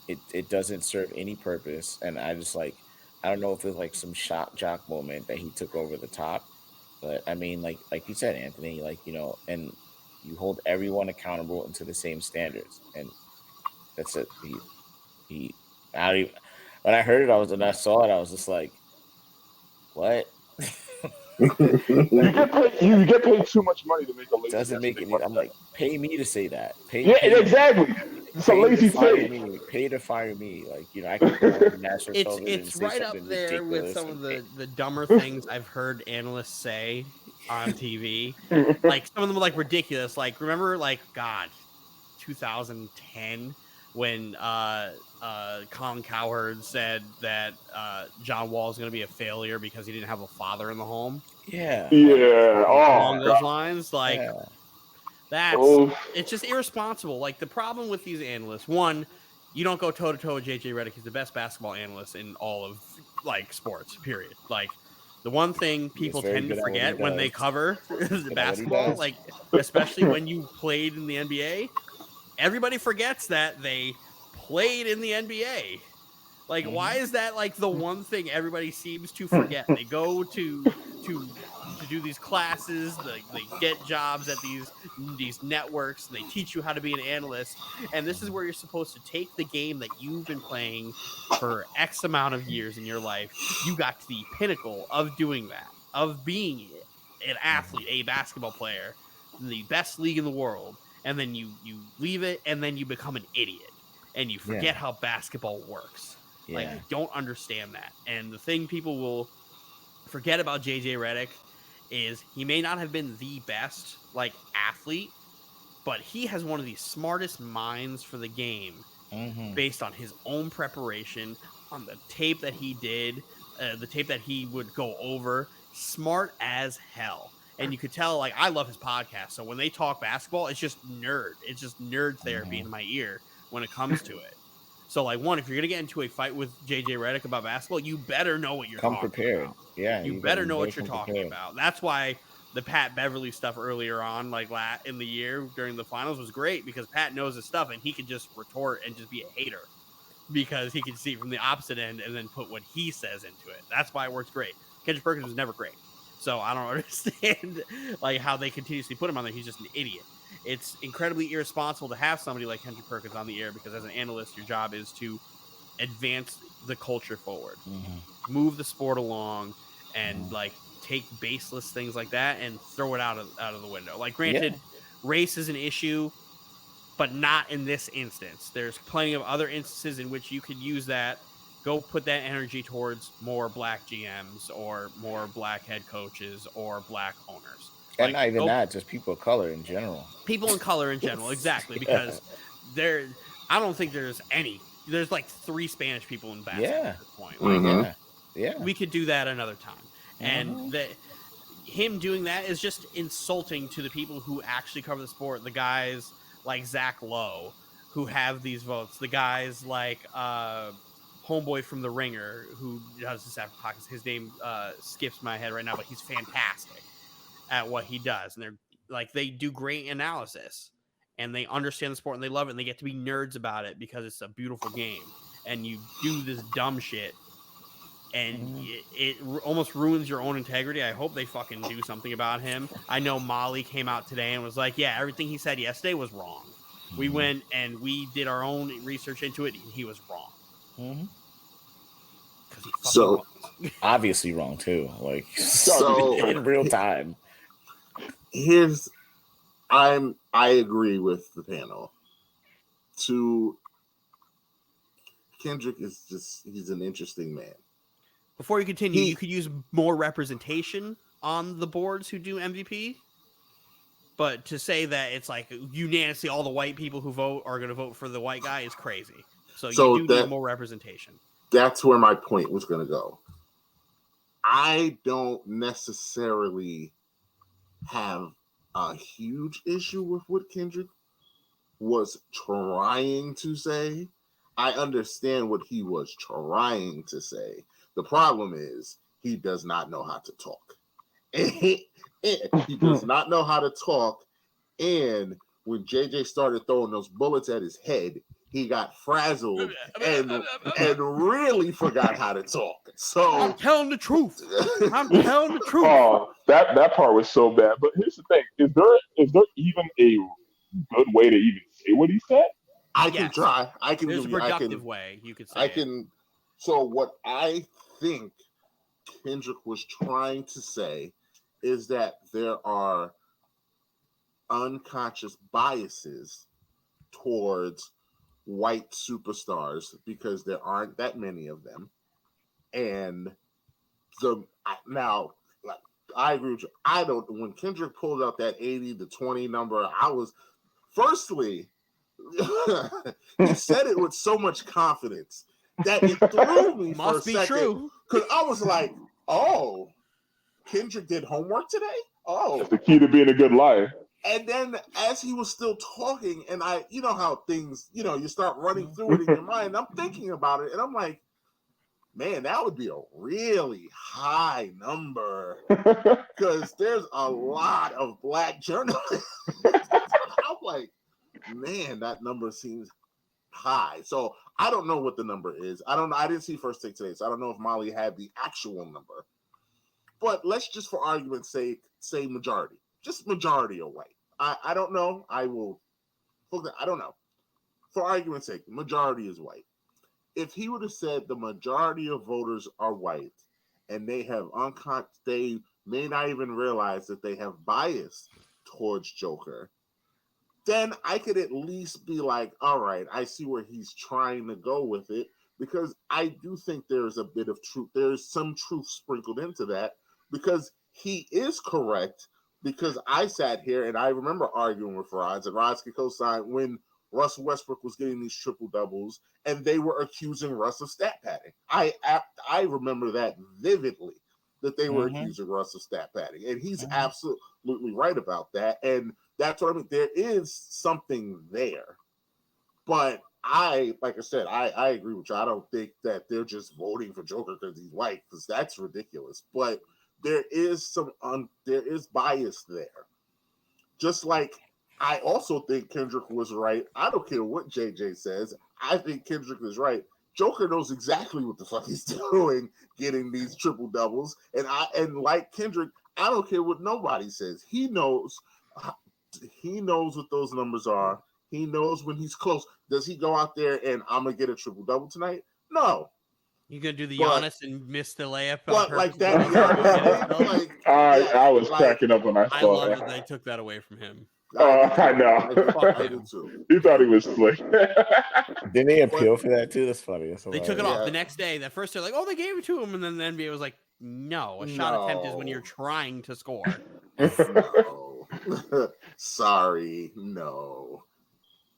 Speaker 3: It doesn't serve any purpose, and I just like, I don't know if it's like some shock jock moment that he took over the top, but I mean, like you said, Anthony, like, and you hold everyone accountable into the same standards, and that's it. He I don't even, when I heard it, when I saw it, I was just like, what?
Speaker 4: You get paid too much money to make a lazy
Speaker 3: Doesn't
Speaker 4: ass
Speaker 3: make
Speaker 4: statement
Speaker 3: any.
Speaker 4: like
Speaker 3: I'm
Speaker 4: that.
Speaker 3: like, pay me to say that.
Speaker 4: Yeah, exactly. It's a
Speaker 3: Pay me to
Speaker 4: lazy
Speaker 3: fire
Speaker 4: take.
Speaker 3: me. Pay to fire me. Like, I could go on national television and
Speaker 2: It's
Speaker 3: say
Speaker 2: right up
Speaker 3: something
Speaker 2: there with
Speaker 3: ridiculous
Speaker 2: some of
Speaker 3: and pay.
Speaker 2: the dumber things I've heard analysts say on TV. Like some of them are like ridiculous. Like remember, like God, 2010 when Colin Cowherd said that John Wall is going to be a failure because he didn't have a father in the home.
Speaker 3: Yeah.
Speaker 4: Yeah.
Speaker 2: Along
Speaker 4: Oh
Speaker 2: those
Speaker 4: god.
Speaker 2: lines, like
Speaker 3: Yeah.
Speaker 2: that's it's just irresponsible. Like the problem with these analysts, one, you don't go toe to toe with JJ Redick. He's the best basketball analyst in all of like sports. Period. Like the one thing people
Speaker 3: very
Speaker 2: tend to
Speaker 3: good at what he
Speaker 2: forget when they
Speaker 3: does.
Speaker 2: cover
Speaker 3: He's
Speaker 2: the
Speaker 3: good at what he
Speaker 2: basketball,
Speaker 3: does.
Speaker 2: like especially when you played in the NBA, everybody forgets that they played in the NBA. Like, why is that like the one thing everybody seems to forget? They go to do these classes, they get jobs at these networks, and they teach you how to be an analyst. And this is where you're supposed to take the game that you've been playing for X amount of years in your life. You got to the pinnacle of doing that, of being an athlete, a basketball player, in the best league in the world, and then you leave it, and then you become an idiot, and you forget how basketball works.
Speaker 3: Yeah.
Speaker 2: Like, I don't understand that. And the thing people will forget about JJ Redick is he may not have been the best like athlete, but he has one of the smartest minds for the game based on his own preparation, on the tape that he did, the tape that he would go over. Smart as hell. And you could tell, like, I love his podcast. So when they talk basketball, it's just nerd. It's just nerd therapy in my ear when it comes to it. So, like, one, if you're going to get into a fight with JJ Redick about basketball, you better know what you're
Speaker 3: Come
Speaker 2: talking
Speaker 3: prepared.
Speaker 2: about.
Speaker 3: Yeah.
Speaker 2: You better know what you're talking about. That's why the Pat Beverly stuff earlier on, like in the year during the finals, was great because Pat knows his stuff and he can just retort and just be a hater because he can see from the opposite end and then put what he says into it. That's why it works great. Kendrick Perkins was never great. So I don't understand like how they continuously put him on there. He's just an idiot. It's incredibly irresponsible to have somebody like Kendrick Perkins on the air because as an analyst, your job is to advance the culture forward, move the sport along, and like take baseless things like that and throw it out of the window. Like, granted, race is an issue, but not in this instance. There's plenty of other instances in which you could use that. Go put that energy towards more black GMs or more black head coaches or black owners.
Speaker 3: And not even that, just people of color in general.
Speaker 2: People in color in general, exactly. Because I don't think there's like 3 Spanish people in basketball at this point. Like, we could do that another time. And him doing that is just insulting to the people who actually cover the sport. The guys like Zach Lowe who have these votes. The guys like homeboy from The Ringer who does this after podcasts. His name skips my head right now, but he's fantastic at what he does. And they're like, they do great analysis and they understand the sport and they love it and they get to be nerds about it because it's a beautiful game. And you do this dumb shit and it almost ruins your own integrity. I hope they fucking do something about him. I know Molly came out today and was like, yeah, everything he said yesterday was wrong. We went and we did our own research into it and he was wrong.
Speaker 3: So obviously wrong too. Like, so in real time.
Speaker 1: I agree with the panel. Kendrick is he's an interesting man.
Speaker 2: Before you continue, you could use more representation on the boards who do MVP. But to say that it's like unanimously all the white people who vote are going to vote for the white guy is crazy. So you do need more representation.
Speaker 1: That's where my point was going to go. I don't necessarily have a huge issue with what Kendrick was trying to say. I understand what he was trying to say. The problem is he does not know how to talk. And he does not know how to talk. And when JJ started throwing those bullets at his head, he got frazzled and really forgot how to talk. So
Speaker 2: I'm telling the truth. I'm telling the truth.
Speaker 4: Oh, that part was so bad. But here's the thing: is there even a good way to even say what he said?
Speaker 1: I can try. I can
Speaker 2: There's
Speaker 1: give
Speaker 2: a
Speaker 1: you.
Speaker 2: productive way you could say.
Speaker 1: I can. So what I think Kendrick was trying to say is that there are unconscious biases towards white superstars because there aren't that many of them. And now, like, I agree with you. When Kendrick pulled out that 80-20 number, I was, firstly, he said it with so much confidence that it threw me for a second.
Speaker 2: True.
Speaker 1: Because I was like, oh, Kendrick did homework today? Oh.
Speaker 4: That's the key to being a good liar.
Speaker 1: And then as he was still talking, and you know how things, you start running through it in your mind. I'm thinking about it, and I'm like, man, that would be a really high number because there's a lot of black journalists. I'm like, man, that number seems high. So I don't know what the number is. I don't know. I didn't see First Take today, so I don't know if Molly had the actual number. But let's just, for argument's sake, say majority. Just majority are white. I don't know. I don't know. For argument's sake, majority is white. If he would have said the majority of voters are white and they have they may not even realize that they have bias towards Joker, then I could at least be like, all right, I see where he's trying to go with it, because I do think there's a bit of truth. There's some truth sprinkled into that, because he is correct. Because I sat here and I remember arguing with Rods, and Rods could co-sign when Russell Westbrook was getting these triple doubles and they were accusing Russ of stat padding. I remember that vividly, that they were accusing Russ of stat padding. And he's absolutely right about that. And that's what I mean. There is something there. But like I said, I agree with you. I don't think that they're just voting for Joker because he's white, because that's ridiculous. But there is there is bias there. Just like I also think Kendrick was right. I don't care what JJ says. I think Kendrick is right. Joker knows exactly what the fuck he's doing, getting these triple doubles. And like Kendrick, I don't care what nobody says. He knows what those numbers are. He knows when he's close. Does he go out there and I'm gonna get a triple double tonight? No.
Speaker 2: You gonna do the Giannis and miss the layup?
Speaker 1: But like that,
Speaker 4: I was cracking up when I saw
Speaker 2: I love that they took that away from him.
Speaker 4: I know.
Speaker 1: I did too.
Speaker 4: He thought he was slick.
Speaker 3: Didn't they appeal for that too? That's funny.
Speaker 2: They took it off the next day. That first, they're like, "Oh, they gave it to him," and then the NBA was like, "No, a shot attempt is when you're trying to score."
Speaker 1: No. Sorry, no.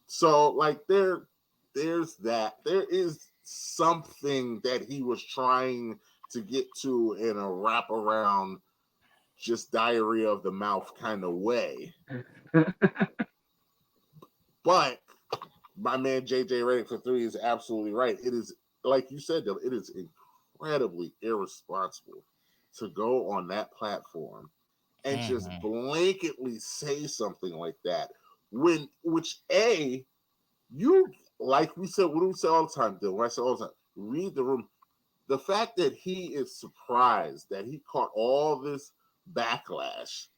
Speaker 1: So like there's that. There is something that he was trying to get to in a wraparound, just diarrhea of the mouth kind of way. But my man JJ Redick for three is absolutely right. It is, like you said, though, it is incredibly irresponsible to go on that platform and just blanketly say something like that. You, like we said, what do we say all the time, Dylan? When I say all the time, read the room. The fact that he is surprised that he caught all this backlash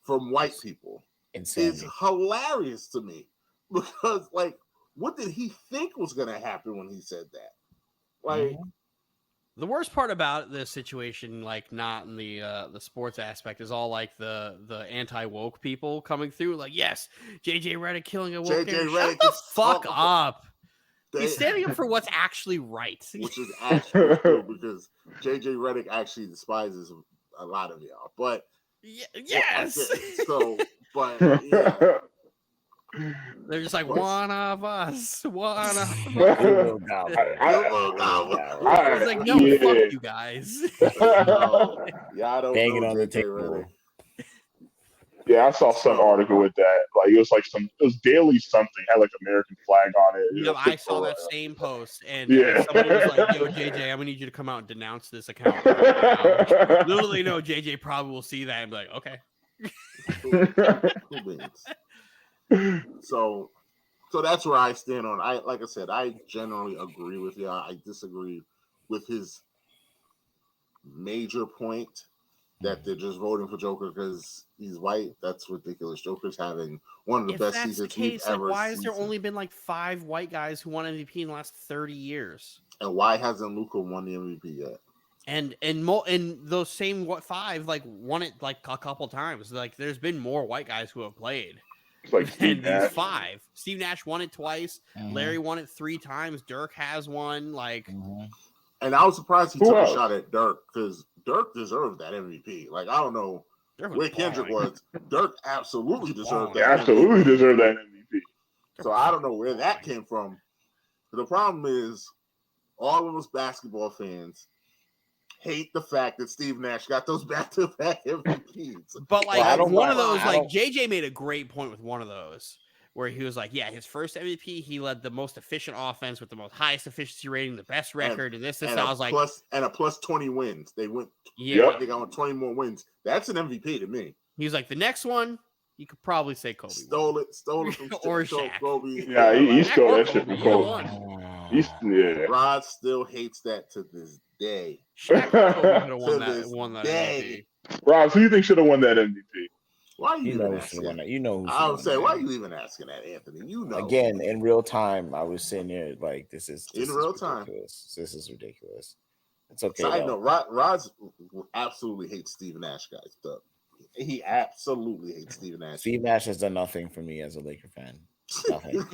Speaker 1: from white people is hilarious to me, because like, what did he think was going to happen when he said that? Like,
Speaker 2: the worst part about this situation, like not in the sports aspect, is all like the anti-woke people coming through. Like, yes, JJ Redick killing a woke. Shut the fuck up. He's standing up for what's actually right,
Speaker 1: which is actually true, because JJ Redick actually despises a lot of y'all. But
Speaker 2: yes,
Speaker 1: yeah.
Speaker 2: They're just like, one of us.
Speaker 3: It's
Speaker 2: like, no, fuck you guys.
Speaker 1: No, y'all don't
Speaker 3: banging
Speaker 1: know
Speaker 3: on
Speaker 1: JJ
Speaker 3: the table.
Speaker 1: Redick.
Speaker 4: Yeah, I saw some article with that. Like it was daily something, had like American flag on it.
Speaker 2: Yeah, I saw that same post, and
Speaker 4: Yeah.
Speaker 2: someone was like, "Yo, JJ, I'm gonna need you to come out and denounce this account right now." Literally, no, JJ probably will see that and be like, "Okay."
Speaker 1: Cool beans. So that's where I stand on. Like I said, I generally agree with you. I disagree with his major point that they're just voting for Joker because he's white. That's ridiculous. Joker's having one of the best seasons we've ever
Speaker 2: why has
Speaker 1: seen.
Speaker 2: there only been like 5 white guys who won MVP in the last 30 years?
Speaker 1: And why hasn't Luka won the MVP yet?
Speaker 2: And those same 5 like won it like a couple times. Like there's been more white guys who have played.
Speaker 4: It's like Steve
Speaker 2: than these
Speaker 4: Nash.
Speaker 2: 5. Steve Nash won it twice. Larry won it 3 times. Dirk has one. Like,
Speaker 1: and I was surprised he took a shot at Dirk because Dirk deserved that MVP. Like I don't know where Kendrick was. Dirk absolutely deserved that.
Speaker 4: Absolutely deserved that MVP.
Speaker 1: So I don't know where that came from. The problem is, all of us basketball fans hate the fact that Steve Nash got those back-to-back MVPs.
Speaker 2: But like one of those, like JJ made a great point with one of those where he was like, yeah, his first MVP, he led the most efficient offense with the most highest efficiency rating, the best record, and this. I was like,
Speaker 1: a plus 20 wins. They went, they got 20 more wins. That's an MVP to me.
Speaker 2: He was like, the next one, you could probably say Kobe
Speaker 1: stole it from
Speaker 2: or Shaq.
Speaker 1: Kobe.
Speaker 4: Yeah, he stole that shit from Kobe.
Speaker 1: Rod still hates that to this day.
Speaker 2: Shaq won that MVP.
Speaker 4: Rob, who do you think should have won that MVP?
Speaker 1: Why are you
Speaker 3: even asking that? You know who
Speaker 1: I would say, why are you even asking that, Anthony? You know.
Speaker 3: Again, in real time, I was sitting here like, this is
Speaker 1: real time.
Speaker 3: This is ridiculous. It's okay.
Speaker 1: I know. Rod absolutely hates Steve Nash, guys. He absolutely hates Steve Nash.
Speaker 3: Steve Nash has done nothing for me as a Laker fan. Nothing.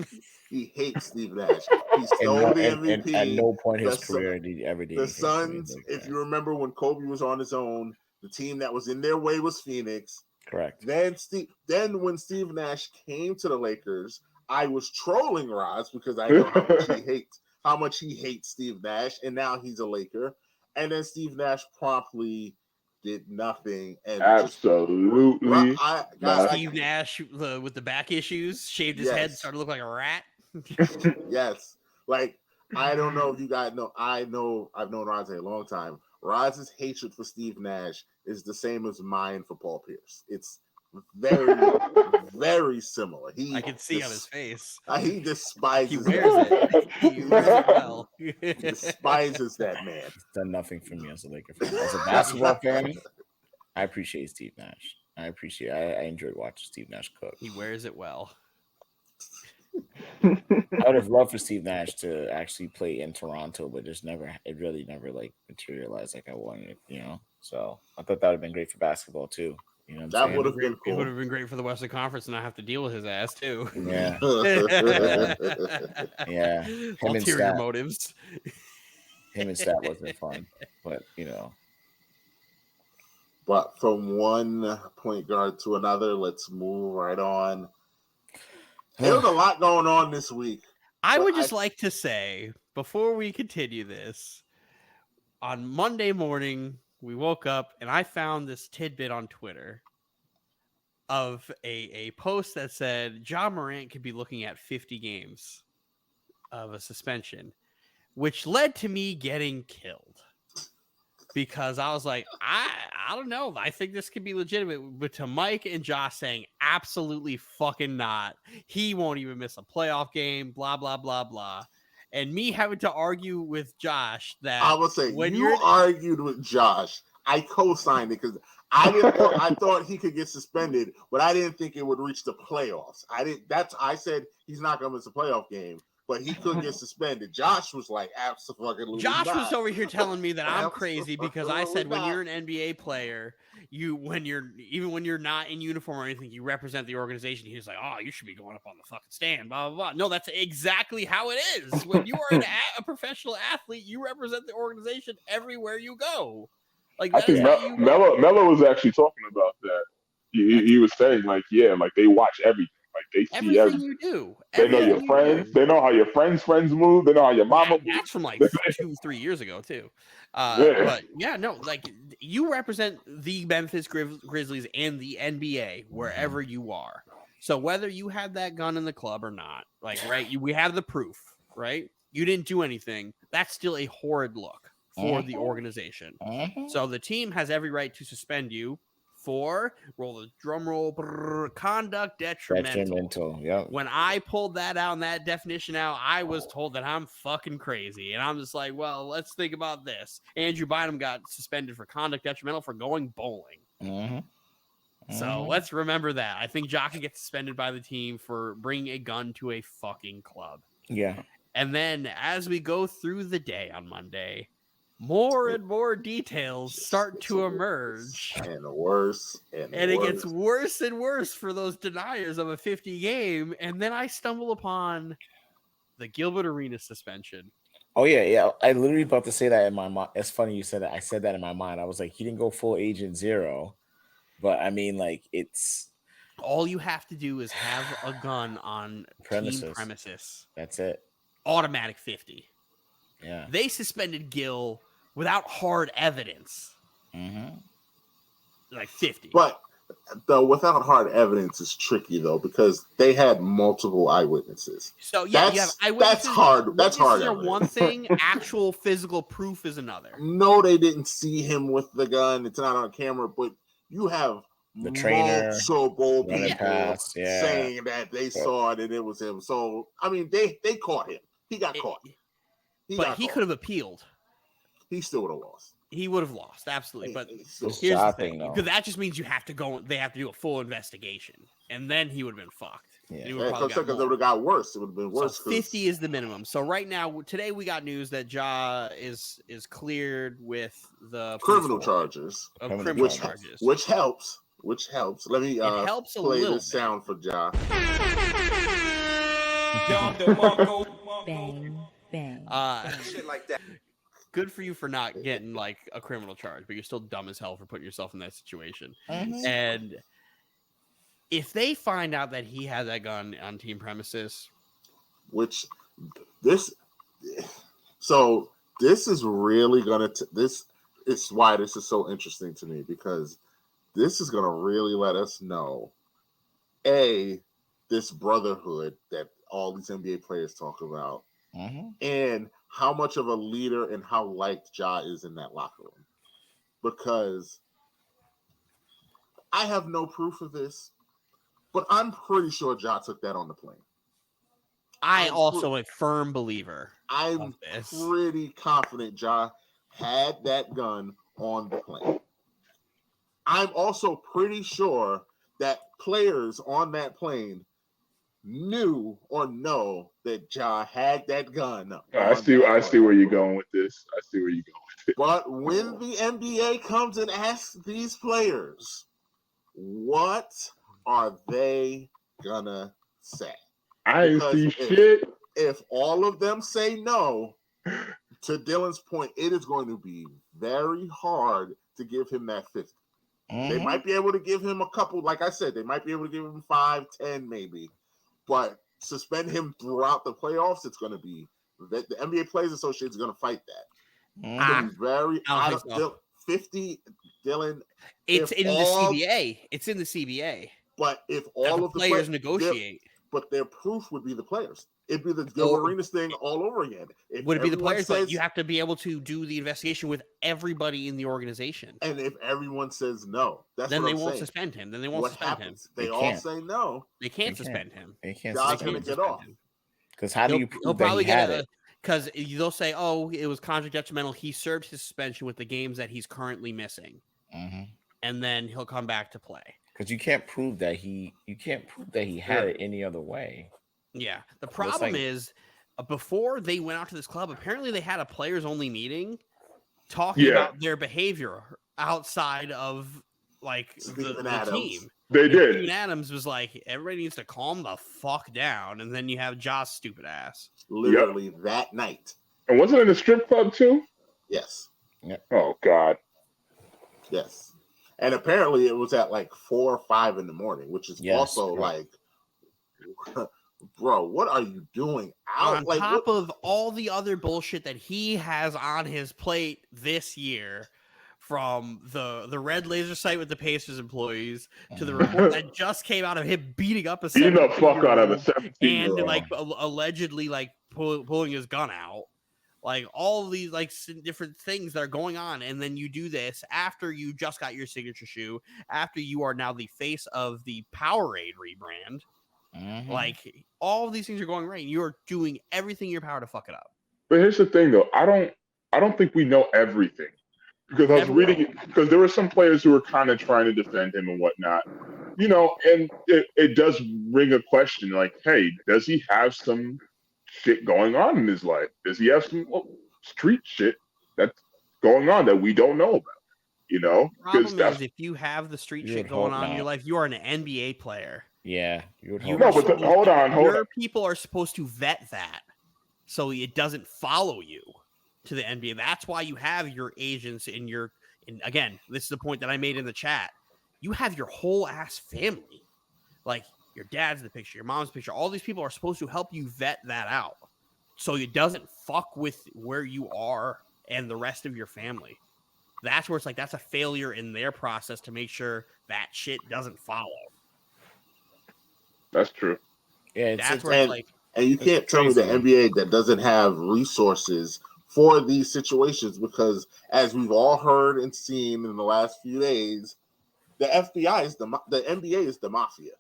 Speaker 1: He hates Steve Nash. He stole the MVP.
Speaker 3: And at no point in his career did he ever do
Speaker 1: the Suns. If you remember when Kobe was on his own, the team that was in their way was Phoenix.
Speaker 3: Correct.
Speaker 1: Then when Steve Nash came to the Lakers, I was trolling Roz because I know how much he hates Steve Nash, and now he's a Laker. And then Steve Nash promptly did nothing. And
Speaker 4: absolutely.
Speaker 2: Steve Nash with the back issues, shaved his head, started to look like a rat.
Speaker 1: Yes. Like, I don't know if you guys know. I've known Roz a long time. Roz's hatred for Steve Nash is the same as mine for Paul Pierce. It's very, very similar.
Speaker 2: I can see on his face.
Speaker 1: He despises.
Speaker 2: He wears it. He wears it well.
Speaker 1: He despises that man.
Speaker 3: It's done nothing for me as a Laker fan. As a basketball fan, I appreciate Steve Nash. I enjoyed watching Steve Nash cook.
Speaker 2: He wears it well.
Speaker 3: I would have loved for Steve Nash to actually play in Toronto, but it really never like materialized like I wanted it, So I thought that would have been great for basketball too.
Speaker 1: That would have been cool.
Speaker 2: It would have been great for the Western Conference and not have to deal with his ass too.
Speaker 3: Yeah. Yeah.
Speaker 2: Ulterior motives.
Speaker 3: Him and Stat wasn't fun, but
Speaker 1: But from one point guard to another, let's move right on. There was a lot going on this week.
Speaker 2: I would just like to say, before we continue this, on Monday morning, we woke up and I found this tidbit on Twitter of a post that said Ja Morant could be looking at 50 games of a suspension, which led to me getting killed. Because I was like, I don't know. I think this could be legitimate. But to Mike and Josh saying, absolutely fucking not. He won't even miss a playoff game, blah, blah, blah, blah. And me having to argue with Josh that
Speaker 1: I would say when you argued with Josh, I co-signed it because I thought he could get suspended, but I didn't think it would reach the playoffs. I said he's not gonna miss a playoff game. But he could get suspended. Josh was like, absolutely.
Speaker 2: Josh was over here telling me that I'm crazy because I said when you're an NBA player, when you're not in uniform or anything, you represent the organization. He was like, oh, you should be going up on the fucking stand, blah, blah, blah. No, that's exactly how it is. When you are a professional athlete, you represent the organization everywhere you go. Like
Speaker 4: I think Melo was actually talking about that. He was saying, like, yeah, like they watch everything. Like They see
Speaker 2: everything
Speaker 4: everything.
Speaker 2: you do.
Speaker 4: They know your friends. They know how your friends' move. They know how your mama moves.
Speaker 2: That's from like 2-3 years ago too.
Speaker 4: Yeah.
Speaker 2: But yeah, no, like you represent the Memphis Grizzlies and the NBA wherever you are. So whether you had that gun in the club or not, like right, we have the proof, right? You didn't do anything. That's still a horrid look for the organization. So the team has every right to suspend you for roll the drum roll conduct detrimental.
Speaker 3: Yeah.
Speaker 2: When I pulled that out and that definition out, I was told that I'm fucking crazy. And I'm just like, well, let's think about this. Andrew Bynum got suspended for conduct detrimental for going bowling. So let's remember that. I think Ja can get suspended by the team for bringing a gun to a fucking club.
Speaker 3: Yeah.
Speaker 2: And then as we go through the day on Monday, more and more details start to emerge.
Speaker 1: And worse. And
Speaker 2: it gets worse and worse for those deniers of a 50 game. And then I stumble upon the Gilbert Arenas suspension.
Speaker 3: Oh, yeah. I literally about to say that in my mind. It's funny you said that. I said that in my mind. I was like, he didn't go full Agent Zero. But I mean, like, it's...
Speaker 2: all you have to do is have a gun on team premises.
Speaker 3: That's it.
Speaker 2: Automatic 50.
Speaker 3: Yeah.
Speaker 2: They suspended Gil without hard evidence. Like 50.
Speaker 1: But the without hard evidence is tricky though, because they had multiple eyewitnesses.
Speaker 2: So yeah, you have eyewitnesses.
Speaker 1: That's hard. That's hard.
Speaker 2: One thing, actual physical proof is another.
Speaker 1: No, they didn't see him with the gun. It's not on camera, but you have
Speaker 3: the trainer
Speaker 1: multiple people
Speaker 3: past,
Speaker 1: saying that they saw it and it was him. So I mean, they caught him. He got caught.
Speaker 2: But he could have appealed.
Speaker 1: He still would have lost.
Speaker 2: He would have lost, absolutely. But
Speaker 3: here's
Speaker 2: the thing, because that just means you have to go. They have to do a full investigation, and then he would have been fucked.
Speaker 1: Because it would have got worse. It would have been worse.
Speaker 2: So 50 is the minimum. So right now, today we got news that Ja is cleared with the
Speaker 1: criminal charges. Which helps. Let me
Speaker 2: helps
Speaker 1: play this sound for Ja.
Speaker 6: Bang, bang.
Speaker 5: Shit like that.
Speaker 2: Good for you for not getting like a criminal charge, but you're still dumb as hell for putting yourself in that situation. And if they find out that he had that gun on team premises,
Speaker 1: which this is really gonna this is why this is so interesting to me, because this is gonna really let us know this brotherhood that all these NBA players talk about, and how much of a leader and how liked Ja is in that locker room. Because I have no proof of this, but I'm pretty sure Ja took that on the plane.
Speaker 2: I'm also a firm believer.
Speaker 1: I'm pretty confident Ja had that gun on the plane. I'm also pretty sure that players on that plane knew or know that Ja had that gun.
Speaker 4: I see where you're going with this.
Speaker 1: But when the NBA comes and asks these players, what are they gonna say?
Speaker 4: I see shit.
Speaker 1: If all of them say no, to Dylan's point, it is going to be very hard to give him that 50. They might be able to give him a couple, like I said, they might be able to give him 5, 10 maybe. But suspend him throughout the playoffs, it's going to be the NBA Players Association is going to fight that. It's going to be very out of 50, Dylan.
Speaker 2: It's in the CBA. It's in the CBA.
Speaker 1: But if all of the
Speaker 2: players negotiate,
Speaker 1: but their proof would be the players. It'd be the Gilbert Arenas thing all over again.
Speaker 2: Would it be the players? But you have to be able to do the investigation with everybody in the organization.
Speaker 1: And if everyone says no,
Speaker 2: then they won't suspend him. Then they won't suspend him.
Speaker 1: They all say no.
Speaker 2: They can't suspend him.
Speaker 3: They can't.
Speaker 1: God's gonna get off.
Speaker 3: Because how do you prove that he had it?
Speaker 2: Because they'll say, "Oh, it was conduct detrimental. He served his suspension with the games that he's currently missing, and then he'll come back to play."
Speaker 3: Because you can't prove that he had it any other way.
Speaker 2: Yeah. The problem is, before they went out to this club, apparently they had a players-only meeting talking about their behavior outside of like the team.
Speaker 4: They did.
Speaker 2: Steven Adams was like, everybody needs to calm the fuck down, and then you have Josh's stupid ass.
Speaker 1: Literally that night.
Speaker 4: And wasn't it in a strip club too?
Speaker 1: Yes.
Speaker 3: Yep.
Speaker 4: Oh God.
Speaker 1: Yes. And apparently it was at like 4 or 5 in the morning, which is also like Bro, what are you doing
Speaker 2: On top of all the other bullshit that he has on his plate this year, from the red laser site with the Pacers employees to the report that just came out of him beating up a
Speaker 4: Beating the fuck out of a
Speaker 2: 17-year-old
Speaker 4: 17-year-old.
Speaker 2: and like allegedly like pulling his gun out, like all of these like different things that are going on, and then you do this after you just got your signature shoe, after you are now the face of the Powerade rebrand. Like all of these things are going right, and you're doing everything in your power to fuck it up.
Speaker 4: But here's the thing, though. I don't think we know everything, because I was reading it, because there were some players who were kind of trying to defend him and whatnot, and it does ring a question like, hey, does he have some shit going on in his life? Does he have some street shit that's going on that we don't know about?
Speaker 2: The problem is, if you have the street shit going on in your life, you are an NBA player.
Speaker 3: Yeah, you would hope.
Speaker 4: No, but hold on.
Speaker 2: Your people are supposed to vet that so it doesn't follow you to the NBA. That's why you have your agents and again, this is the point that I made in the chat. You have your whole ass family. Like your dad's in the picture, your mom's in the picture. All these people are supposed to help you vet that out so it doesn't fuck with where you are and the rest of your family. That's where it's like that's a failure in their process to make sure that shit doesn't follow.
Speaker 4: That's true.
Speaker 3: Yeah,
Speaker 2: that's where it's like,
Speaker 1: and you can't tell me the NBA that doesn't have resources for these situations, because as we've all heard and seen in the last few days, the FBI is the NBA is the mafia.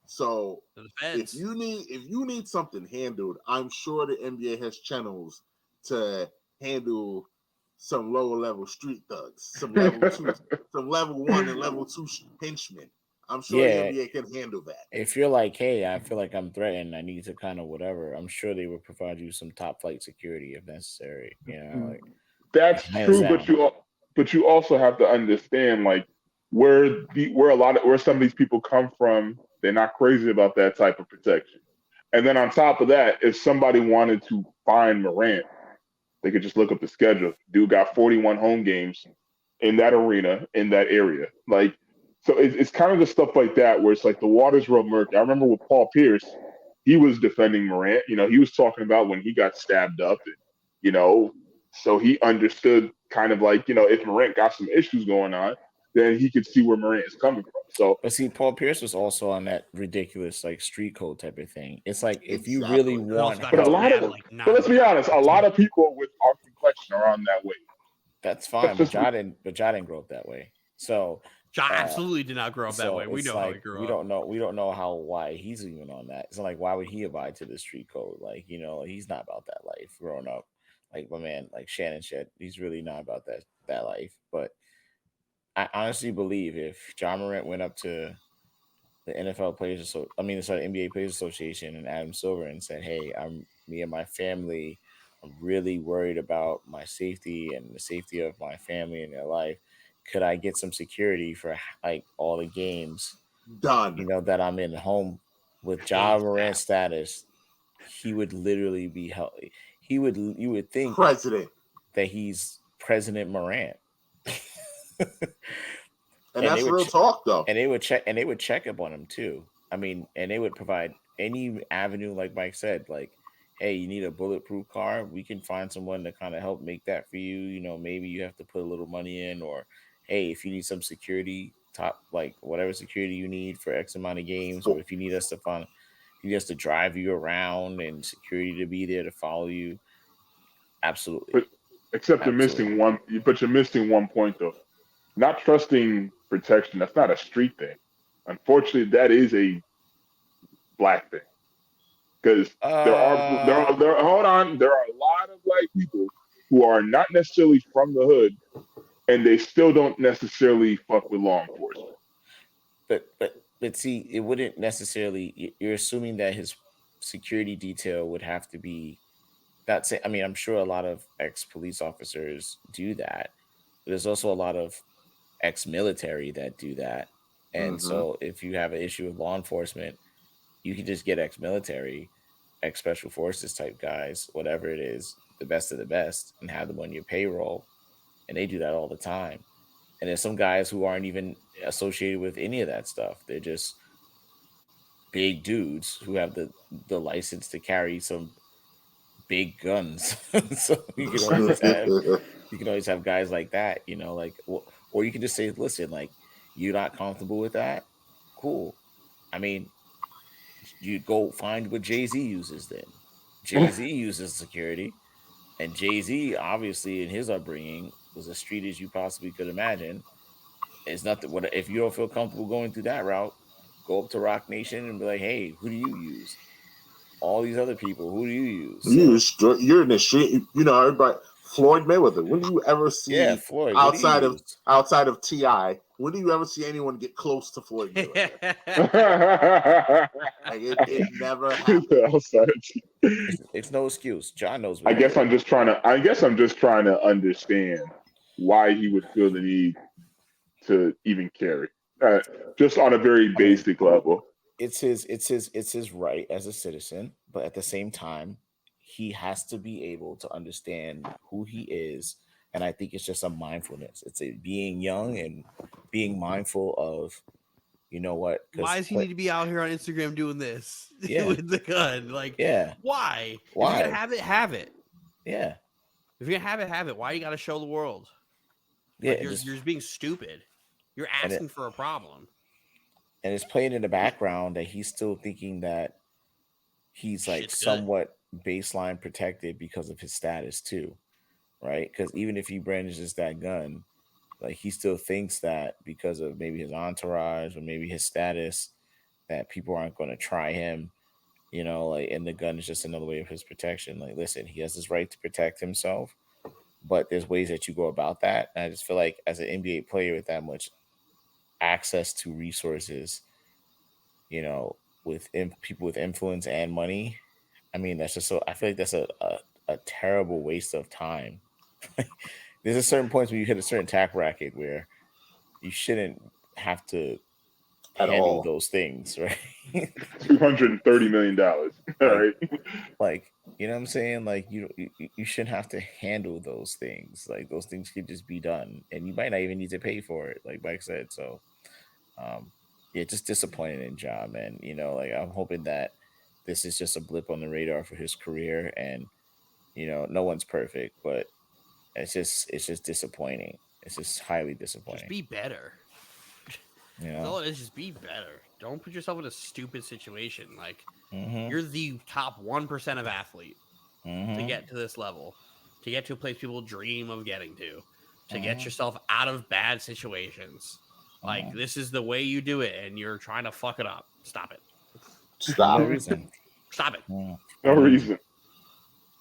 Speaker 1: So if you need something handled, I'm sure the NBA has channels to handle some lower level street thugs, some level 2, some level 1 and level 2 henchmen. I'm sure the NBA can handle that.
Speaker 3: If you're like, hey, I feel like I'm threatened, I need to kind of whatever, I'm sure they would provide you some top flight security if necessary.
Speaker 4: That's true, but you also have to understand like where some of these people come from. They're not crazy about that type of protection. And then on top of that, if somebody wanted to find Morant, they could just look up the schedule. Dude got 41 home games in that arena, in that area. Like, so it's kind of the stuff like that where it's like the water's real murky. I remember with Paul Pierce, he was defending Morant. He was talking about when he got stabbed up, and, so he understood kind of like, if Morant got some issues going on, then he could see where Morant is coming from. So,
Speaker 3: but see, Paul Pierce was also on that ridiculous like street code type of thing. It's like if you really want,
Speaker 4: but let's be honest, a lot of people with our complexion are on that way.
Speaker 3: That's fine, but Ja didn't grow up that way. So
Speaker 2: Ja absolutely did not grow up that way. We know how he grew up.
Speaker 3: We don't know why he's even on that. It's like, why would he abide to the street code? Like, he's not about that life growing up. Like my man, like Shannon Shed, he's really not about that life. But I honestly believe if John Morant went up to the NBA Players Association and Adam Silver and said, "Hey, me and my family, I'm really worried about my safety and the safety of my family and their life. Could I get some security for like all the games
Speaker 1: done?
Speaker 3: That I'm in home with Ja Morant status?" He would literally be healthy. You would think
Speaker 1: president
Speaker 3: that he's President Morant.
Speaker 1: And that's real talk, though.
Speaker 3: And they would check up on him too. I mean, and they would provide any avenue, like Mike said, like, hey, you need a bulletproof car, we can find someone to kind of help make that for you. Maybe you have to put a little money in, or hey, if you need some security, like whatever security you need for X amount of games, or if you need us to drive you around and security to be there to follow you. Absolutely.
Speaker 4: But except you're missing one point though. Not trusting protection, that's not a street thing. Unfortunately, that is a black thing. Because there are a lot of black people who are not necessarily from the hood, and they still don't necessarily fuck with law enforcement.
Speaker 3: But see, it wouldn't necessarily. You're assuming that his security detail would have to be. I'm sure a lot of ex-police officers do that. But there's also a lot of ex-military that do that. And so if you have an issue with law enforcement, you can just get ex-military, ex-special forces type guys, whatever it is, the best of the best, and have them on your payroll. And they do that all the time. And there's some guys who aren't even associated with any of that stuff. They're just big dudes who have the license to carry some big guns. So you can always have guys like that, you know, like, or you can just say, listen, like, you're not comfortable with that, cool. I mean, you go find what Jay-Z uses then. Jay-Z uses security, and Jay-Z obviously in his upbringing was as street as you possibly could imagine. It's nothing. What if you don't feel comfortable going through that route? Go up to Rock Nation and be like, "Hey, who do you use? All these other people, who do you use?"
Speaker 1: You're in the street. You know, everybody. Floyd Mayweather. When do you ever see
Speaker 3: Floyd,
Speaker 1: outside of Ti? When do you ever see anyone get close to Floyd Mayweather? Like it never happened.
Speaker 3: It's no excuse. John knows.
Speaker 4: I guess I'm just trying to understand why he would feel the need to even carry, just on a very basic level.
Speaker 3: It's his right as a citizen, but at the same time, he has to be able to understand who he is, and I think it's just a mindfulness. It's a being young and being mindful of, you know what?
Speaker 2: Why does he need to be out here on Instagram doing this with the gun? Like, why? If you're gonna have it, have it.
Speaker 3: Yeah.
Speaker 2: If you're gonna have it, have it. Why you got to show the world? Like, you're just being stupid. You're asking for a problem.
Speaker 3: And it's playing in the background that he's still thinking that he's like somewhat baseline protected because of his status too, right? Because even if he brandishes that gun, like he still thinks that because of maybe his entourage or maybe his status, that people aren't going to try him, you know, like, and the gun is just another way of his protection. Like, listen, he has his right to protect himself, but there's ways that you go about that. And I just feel like as an NBA player with that much access to resources, you know, with people with influence and money, I mean, that's just so, I feel like that's a terrible waste of time. There's a certain points where you hit a certain tax bracket where you shouldn't have to handle those things, right?
Speaker 4: $230 million. All right.
Speaker 3: Like, you know what I'm saying? Like, you shouldn't have to handle those things. Like, those things could just be done, and you might not even need to pay for it, like Mike said. So, just disappointed in Ja, man. You know, like, I'm hoping that this is just a blip on the radar for his career, and you know, no one's perfect, but it's just disappointing. It's just highly disappointing.
Speaker 2: Just be better.
Speaker 3: You know?
Speaker 2: No, it's just be better. Don't put yourself in a stupid situation. Like, you're the top 1% of athlete to get to this level, to get to a place people dream of getting to get yourself out of bad situations. Like, this is the way you do it, and you're trying to fuck it up. Stop it.
Speaker 1: Stop.
Speaker 3: No reason.
Speaker 2: Stop it.
Speaker 4: No reason.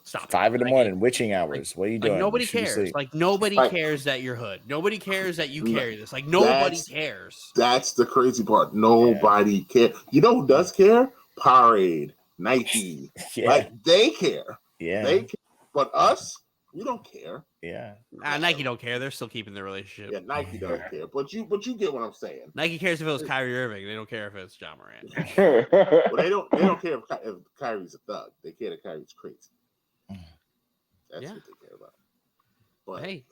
Speaker 2: Stop.
Speaker 3: 5 a.m, witching hours.
Speaker 2: Like,
Speaker 3: what are you doing?
Speaker 2: Nobody cares. Like, nobody cares that you're hood. Nobody cares that you carry this. Like, nobody cares.
Speaker 1: That's the crazy part. Nobody cares. You know who does care? Parade, Nike. Like, they care.
Speaker 3: Yeah.
Speaker 1: They care. But us, we don't care.
Speaker 3: Yeah.
Speaker 2: Nike don't care. They're still keeping their relationship.
Speaker 1: Yeah, Nike doesn't care. But you get what I'm saying.
Speaker 2: Nike cares if it was Kyrie Irving. They don't care if it's John Morant.
Speaker 1: Well, they don't care if Kyrie's a thug. They care that Kyrie's crazy. That's what they care about. But
Speaker 2: hey,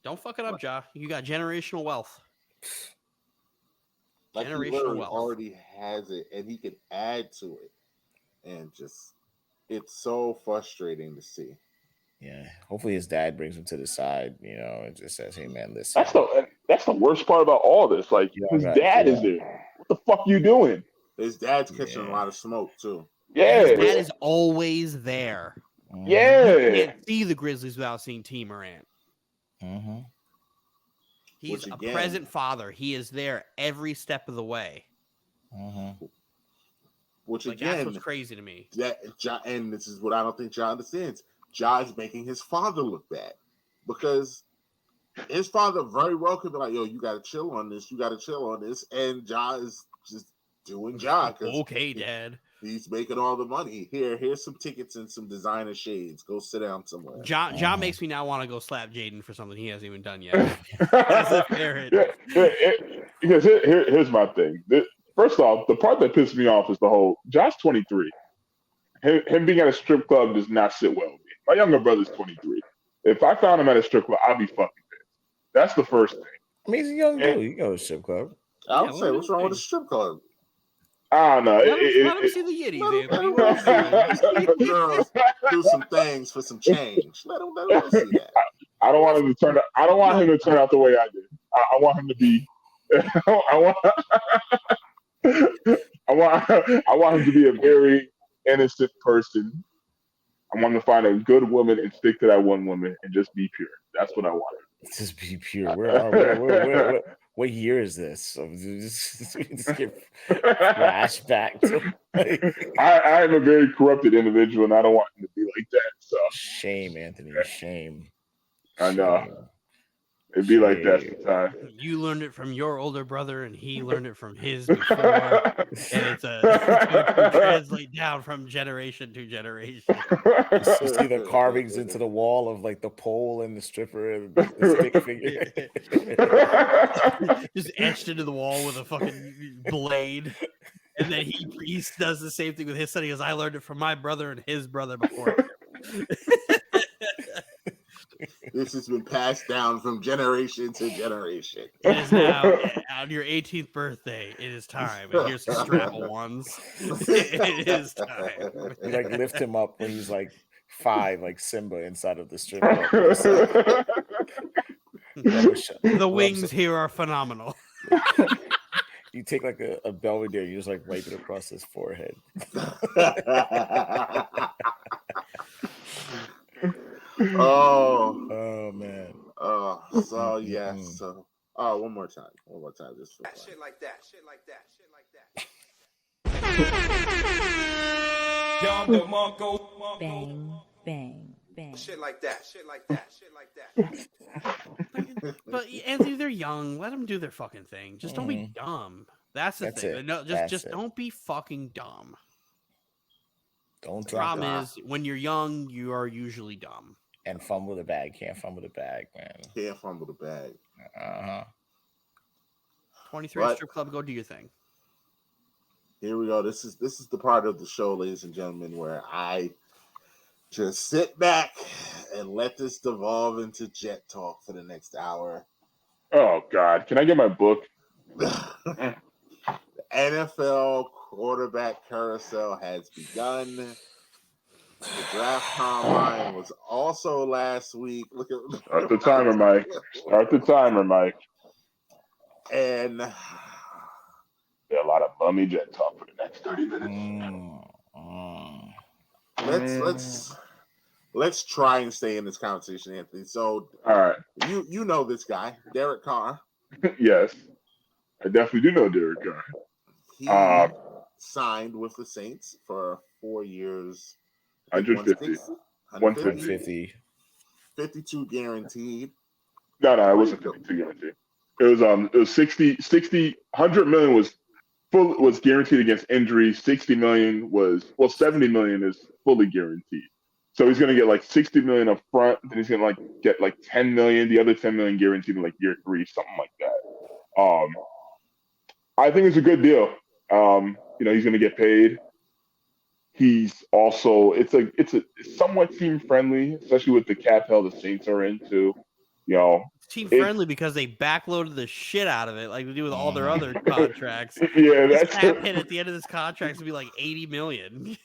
Speaker 2: don't fuck it up, Ja. You got generational wealth.
Speaker 1: Like, he literally already has it, and he can add to it, and just it's so frustrating to see.
Speaker 3: Yeah, hopefully his dad brings him to the side, you know, and just says, "Hey, man, listen."
Speaker 4: That's the worst part about all this. Like, his dad is there. What the fuck you doing?
Speaker 1: His dad's catching a lot of smoke too.
Speaker 2: Yeah, his dad is always there.
Speaker 4: Yeah,
Speaker 2: you can't see the Grizzlies without seeing T. Morant. He's a present father. He is there every step of the way.
Speaker 1: Which
Speaker 2: like,
Speaker 1: again,
Speaker 2: that's what's crazy to me.
Speaker 1: And this is what I don't think Ja understands. Ja is making his father look bad, because his father very well could be like, "Yo, you got to chill on this. You got to chill on this," and Ja is just doing Ja.
Speaker 2: Okay, Dad.
Speaker 1: He's making all the money. Here's some tickets and some designer shades. Go sit down somewhere.
Speaker 2: Ja makes me now want to go slap Jaden for something he hasn't even done yet.
Speaker 4: Because here's my thing. First off, the part that pissed me off is the whole Josh 23. Him being at a strip club does not sit well with me. My younger brother's 23. If I found him at a strip club, I'd be fucking pissed. That's the first thing.
Speaker 3: I mean, he's a young dude. You go to a strip club.
Speaker 1: I would say, what's wrong with a strip club?
Speaker 4: I don't know.
Speaker 2: Let him see the Yiddies, Anthony.
Speaker 1: Girls do some things for some change. Let him go see that.
Speaker 4: I don't want him to turn. I don't want him to turn out the way I did. I want him to be. I want him to be a very innocent person. I want him to find a good woman and stick to that one woman and just be pure. That's what I want.
Speaker 3: Just be pure. Where what year is this? So just get flashback to
Speaker 4: I am a very corrupted individual, and I don't want him to be like that. So
Speaker 3: shame, Anthony. Shame.
Speaker 4: I know. It'd be like that sometimes.
Speaker 2: You learned it from your older brother, and he learned it from his before, and it's going to translate down from generation to generation.
Speaker 3: You see the carvings into the wall of like the pole and the stripper and the stick figure,
Speaker 2: just etched into the wall with a fucking blade. And then he does the same thing with his son. He goes, "I learned it from my brother and his brother before."
Speaker 1: This has been passed down from generation to generation.
Speaker 2: It is now on your 18th birthday. It is time. And here's some strapple ones. It is time.
Speaker 3: You like lift him up when he's like 5, like Simba inside of the strip.
Speaker 2: The wings here are phenomenal.
Speaker 3: You take like a Belvedere, you just like wipe it across his forehead.
Speaker 1: Oh
Speaker 3: man.
Speaker 1: So yes. So one more time. Just for
Speaker 5: Shit like that.
Speaker 6: Bang, bang, bang.
Speaker 5: Shit like that.
Speaker 2: But Anthony, they're young. Let them do their fucking thing. Just don't be dumb. That's the thing.
Speaker 3: It.
Speaker 2: No, just don't be fucking dumb.
Speaker 3: Don't.
Speaker 2: The problem is when you're young, you are usually dumb.
Speaker 3: And fumble the bag. Can't fumble the bag, man.
Speaker 1: Can't fumble the bag.
Speaker 2: 23 strip club. Go do your thing.
Speaker 1: Here we go. This is the part of the show, ladies and gentlemen, where I just sit back and let this devolve into jet talk for the next hour.
Speaker 4: Oh God! Can I get my book?
Speaker 1: The NFL quarterback carousel has begun. The draft combine was also last week. Look at
Speaker 4: Start the timer, Mike. And there are a lot of bummy jet talk for the next 30 minutes.
Speaker 1: Let's try and stay in this conversation, Anthony. So,
Speaker 4: all right,
Speaker 1: you know this guy, Derek Carr.
Speaker 4: Yes, I definitely do know Derek Carr.
Speaker 1: He signed with the Saints for 4 years.
Speaker 3: 150.
Speaker 1: 52 guaranteed.
Speaker 4: No, it wasn't 52 guaranteed. It was 60, 100 million was guaranteed against injury. 60 million 70 million is fully guaranteed. So he's gonna get like 60 million up front, then he's gonna get 10 million, the other 10 million guaranteed in like year 3, something like that. I think it's a good deal. He's gonna get paid. He's also it's somewhat team friendly, especially with the cap hell the Saints are into.
Speaker 2: It's team friendly because they backloaded the shit out of it, like they do with all their other contracts.
Speaker 4: Yeah,
Speaker 2: this cap hit at the end of this contract to be like 80 million.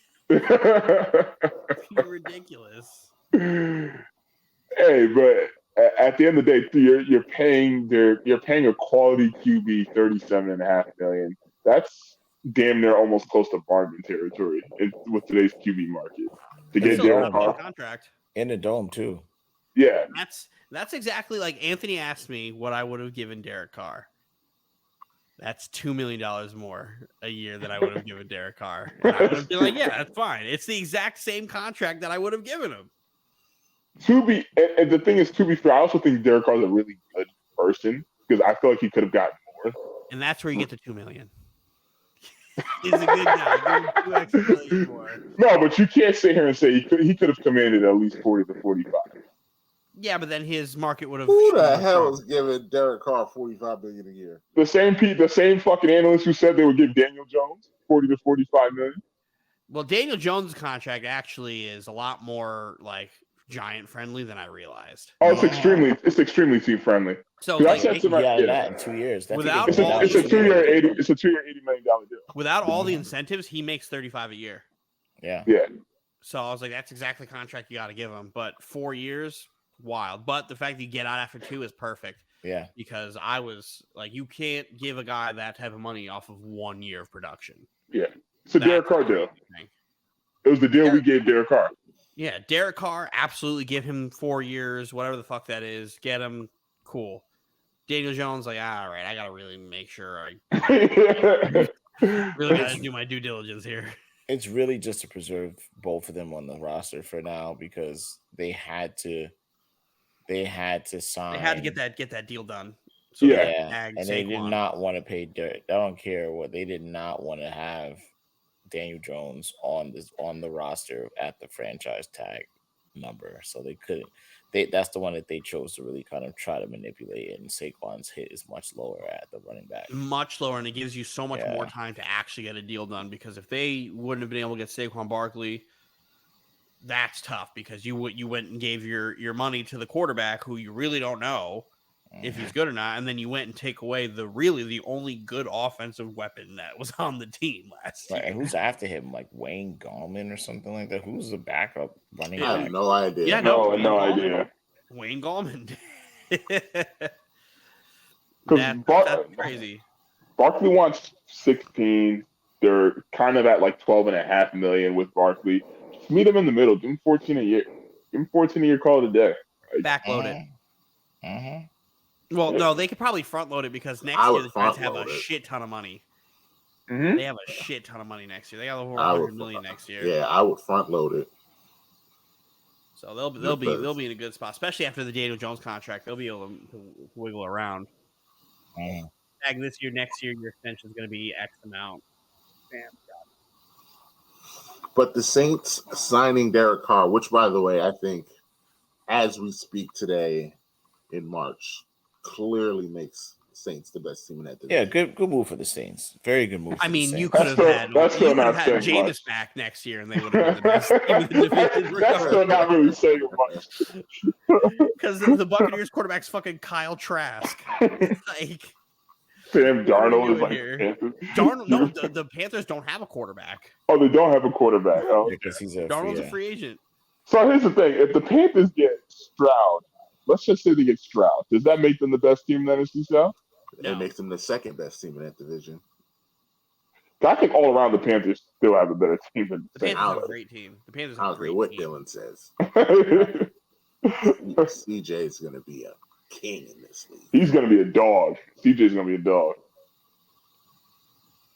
Speaker 2: Ridiculous.
Speaker 4: Hey, but at the end of the day, you're paying a quality QB $37.5 million. That's damn near almost close to bargain territory with today's QB market. To get Derek Carr
Speaker 2: contract
Speaker 3: in the dome too.
Speaker 4: Yeah,
Speaker 2: that's exactly like Anthony asked me what I would have given Derek Carr. That's $2 million more a year than I would have given Derek Carr. And I would have been like, yeah, that's fine. It's the exact same contract that I would have given him.
Speaker 4: And the thing is, to be fair, I also think Derek Carr is a really good person because I feel like he could have gotten more.
Speaker 2: And that's where you get the $2 million. He's a good guy. Give him $2 extra million more.
Speaker 4: No, but you can't sit here and say he could have commanded at least 40 to 45.
Speaker 2: Yeah, but then his market would have.
Speaker 1: Who the hell is giving Derek Carr $45 million a year?
Speaker 4: The same fucking analysts who said they would give Daniel Jones 40 to 45 million.
Speaker 2: Well, Daniel Jones' contract actually is a lot more like giant friendly than I realized.
Speaker 4: Oh, it's extremely team friendly.
Speaker 2: So
Speaker 4: I
Speaker 2: like,
Speaker 4: said to
Speaker 3: He
Speaker 4: my,
Speaker 3: had
Speaker 4: yeah.
Speaker 3: that in 2 years. That
Speaker 2: Without
Speaker 3: ticket
Speaker 2: all
Speaker 3: was
Speaker 4: It's a
Speaker 2: the-
Speaker 4: 2 year $80 million deal.
Speaker 2: without all the incentives, he makes 35 a year.
Speaker 3: Yeah.
Speaker 4: Yeah.
Speaker 2: So I was like, that's exactly the contract you got to give him. But 4 years, wild. But the fact that you get out after 2 is perfect.
Speaker 3: Yeah.
Speaker 2: Because I was like, you can't give a guy that type of money off of 1 year of production.
Speaker 4: Yeah. It's a Derek Carr deal.
Speaker 2: Thing.
Speaker 4: It was the deal we gave Derek Carr.
Speaker 2: Yeah, Derek Carr, absolutely give him 4 years, whatever the fuck that is. Get him, cool. Daniel Jones, like, all right, I gotta really make sure I really gotta do my due diligence here.
Speaker 3: It's really just to preserve both of them on the roster for now because they had to sign.
Speaker 2: They had to get that deal done.
Speaker 4: So
Speaker 3: and they did not want to pay Derek. I don't care what they did not want to have Daniel Jones on the roster at the franchise tag number, so they couldn't. That's the one that they chose to really kind of try to manipulate, and Saquon's hit is much lower at the running back,
Speaker 2: much lower, and it gives you so much more time to actually get a deal done. Because if they wouldn't have been able to get Saquon Barkley, that's tough because you went and gave your money to the quarterback who you really don't know if he's good or not, and then you went and take away the only good offensive weapon that was on the team last year.
Speaker 3: And who's after him, like Wayne Gallman or something like that? Who's the backup running
Speaker 1: I
Speaker 3: back?
Speaker 1: have no idea.
Speaker 2: Yeah,
Speaker 4: no
Speaker 2: Gallman.
Speaker 4: idea.
Speaker 2: Wayne Gallman.
Speaker 4: Because
Speaker 2: that's crazy.
Speaker 4: Barkley wants 16. They're kind of at like 12.5 million with Barkley. Just meet him in the middle. Give him 14 a year. Give him 14 a year. Call it a day.
Speaker 2: Backload it. Well, no, they could probably front load it because next year the Giants have a shit ton of money.
Speaker 4: Mm-hmm.
Speaker 2: They have a shit ton of money next year. They got over 100 million next year.
Speaker 1: Yeah, I would front load it.
Speaker 2: So they'll be in a good spot, especially after the Daniel Jones contract. They'll be able to wiggle around. This year, next year, your extension is going to be X amount.
Speaker 1: But the Saints signing Derek Carr, which, by the way, I think as we speak today in March, clearly makes Saints the best team in that division.
Speaker 3: Yeah, good move for the Saints. Very good move.
Speaker 2: I mean, you
Speaker 3: could
Speaker 2: could have had Jameis back next year, and they would have been the best team in the division.
Speaker 4: That's still not really saying much.
Speaker 2: Because the Buccaneers quarterback's fucking Kyle Trask. Like
Speaker 4: Sam Darnold is like
Speaker 2: Darnold. No, the Panthers don't have a quarterback.
Speaker 4: Oh, they don't have a quarterback. Oh,
Speaker 3: because he's
Speaker 2: Darnold's a free agent.
Speaker 4: So here's the thing: if the Panthers get Stroud, let's just say they get Stroud, does that make them the best team in the NFC South?
Speaker 1: It makes them the second best team in that division.
Speaker 4: I think all around the Panthers still have a better team than
Speaker 2: the Panthers. Have a great team. The Panthers have a great
Speaker 1: what
Speaker 2: team.
Speaker 1: Dylan says. CJ is going to be a king in this league.
Speaker 4: He's going to be a dog. CJ's going to be a dog.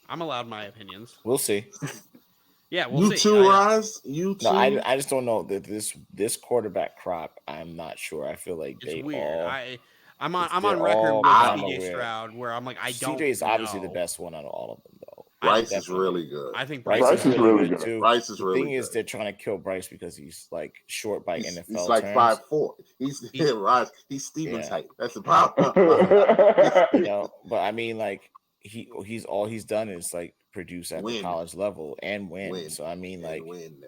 Speaker 2: I'm allowed my opinions.
Speaker 3: We'll see.
Speaker 2: Yeah, we'll see.
Speaker 1: Too, Roz? You too?
Speaker 3: No, I just don't know that this quarterback crop. I'm not sure. I feel like
Speaker 2: it's
Speaker 3: they
Speaker 2: weird.
Speaker 3: all.
Speaker 2: I'm on record with CJ Stroud where I'm like, I don't.
Speaker 3: CJ is obviously the best one out of all of them, though.
Speaker 1: Bryce is really good.
Speaker 2: I think
Speaker 4: Bryce is really good
Speaker 3: too.
Speaker 1: Bryce is really good.
Speaker 3: The thing is, they're trying to kill Bryce because he's like short by NFL.
Speaker 1: He's like 5'4". He's Steven's height. That's the problem.
Speaker 3: But I mean, like he's all he's done is like produce at the college level and win. So I mean, like
Speaker 1: win.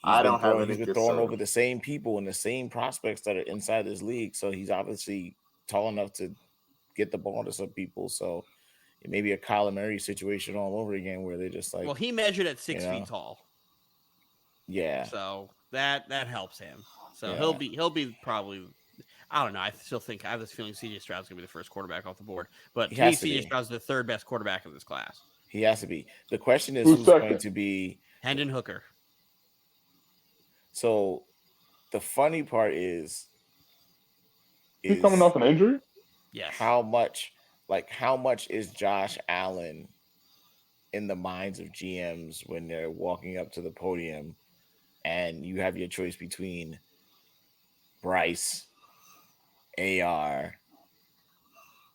Speaker 1: I don't have any
Speaker 3: He's been throwing over the same people and the same prospects that are inside this league. So he's obviously tall enough to get the ball to some people. So it may be a Kyler Murray situation all over again where they're just like.
Speaker 2: Well, he measured at 6 feet tall.
Speaker 3: Yeah.
Speaker 2: So that helps him. So he'll be probably. I don't know. I have this feeling CJ Stroud's gonna be the first quarterback off the board. But to me, CJ Stroud's the third best quarterback in this class.
Speaker 3: He has to be. The question is who's going to be
Speaker 2: Hendon Hooker.
Speaker 3: So the funny part is
Speaker 4: he's coming off an injury?
Speaker 2: Yes.
Speaker 3: How much is Josh Allen in the minds of GMs when they're walking up to the podium and you have your choice between Bryce, AR,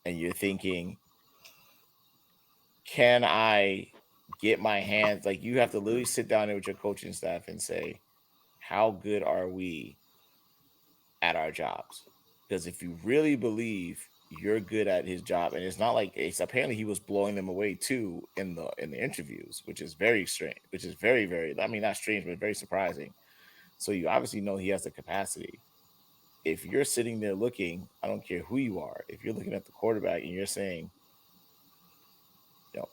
Speaker 3: and you're thinking, can I get my hands? Like, you have to literally sit down there with your coaching staff and say, how good are we at our jobs? Because if you really believe you're good at his job, and it's not like apparently he was blowing them away too in the interviews, which is very strange, which is very, very, I mean, not strange, but very surprising. So you obviously know he has the capacity. If you're sitting there looking, I don't care who you are, if you're looking at the quarterback and you're saying,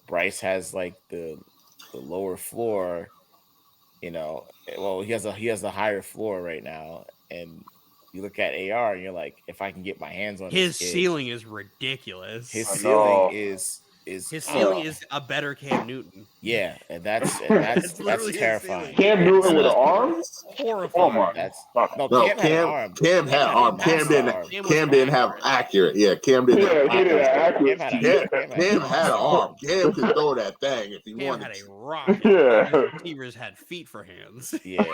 Speaker 3: Bryce has like the lower floor, well, he has the higher floor right now, and you look at AR and you're like, if I can get my hands on
Speaker 2: His
Speaker 3: this kid,
Speaker 2: ceiling is ridiculous.
Speaker 3: his
Speaker 4: I
Speaker 3: ceiling
Speaker 4: know.
Speaker 3: is
Speaker 2: His ceiling is a better Cam Newton.
Speaker 3: yeah, and that's
Speaker 2: It's literally his
Speaker 3: terrifying.
Speaker 2: ceiling.
Speaker 4: Cam Newton with an arm?
Speaker 2: Horrifying.
Speaker 4: Oh my
Speaker 3: That's
Speaker 4: God.
Speaker 3: no,
Speaker 1: No,
Speaker 3: Cam had an arm.
Speaker 1: Cam had arm. Cam didn't have accurate. Yeah, Cam didn't have
Speaker 4: Yeah, he didn't have
Speaker 1: accurate.
Speaker 4: accuracy.
Speaker 1: Cam had an arm. Cam could throw that thing if he
Speaker 2: Cam
Speaker 1: wanted
Speaker 2: had a
Speaker 1: to.
Speaker 2: rocket.
Speaker 4: Yeah.
Speaker 2: His receivers had feet for hands.
Speaker 3: Yeah.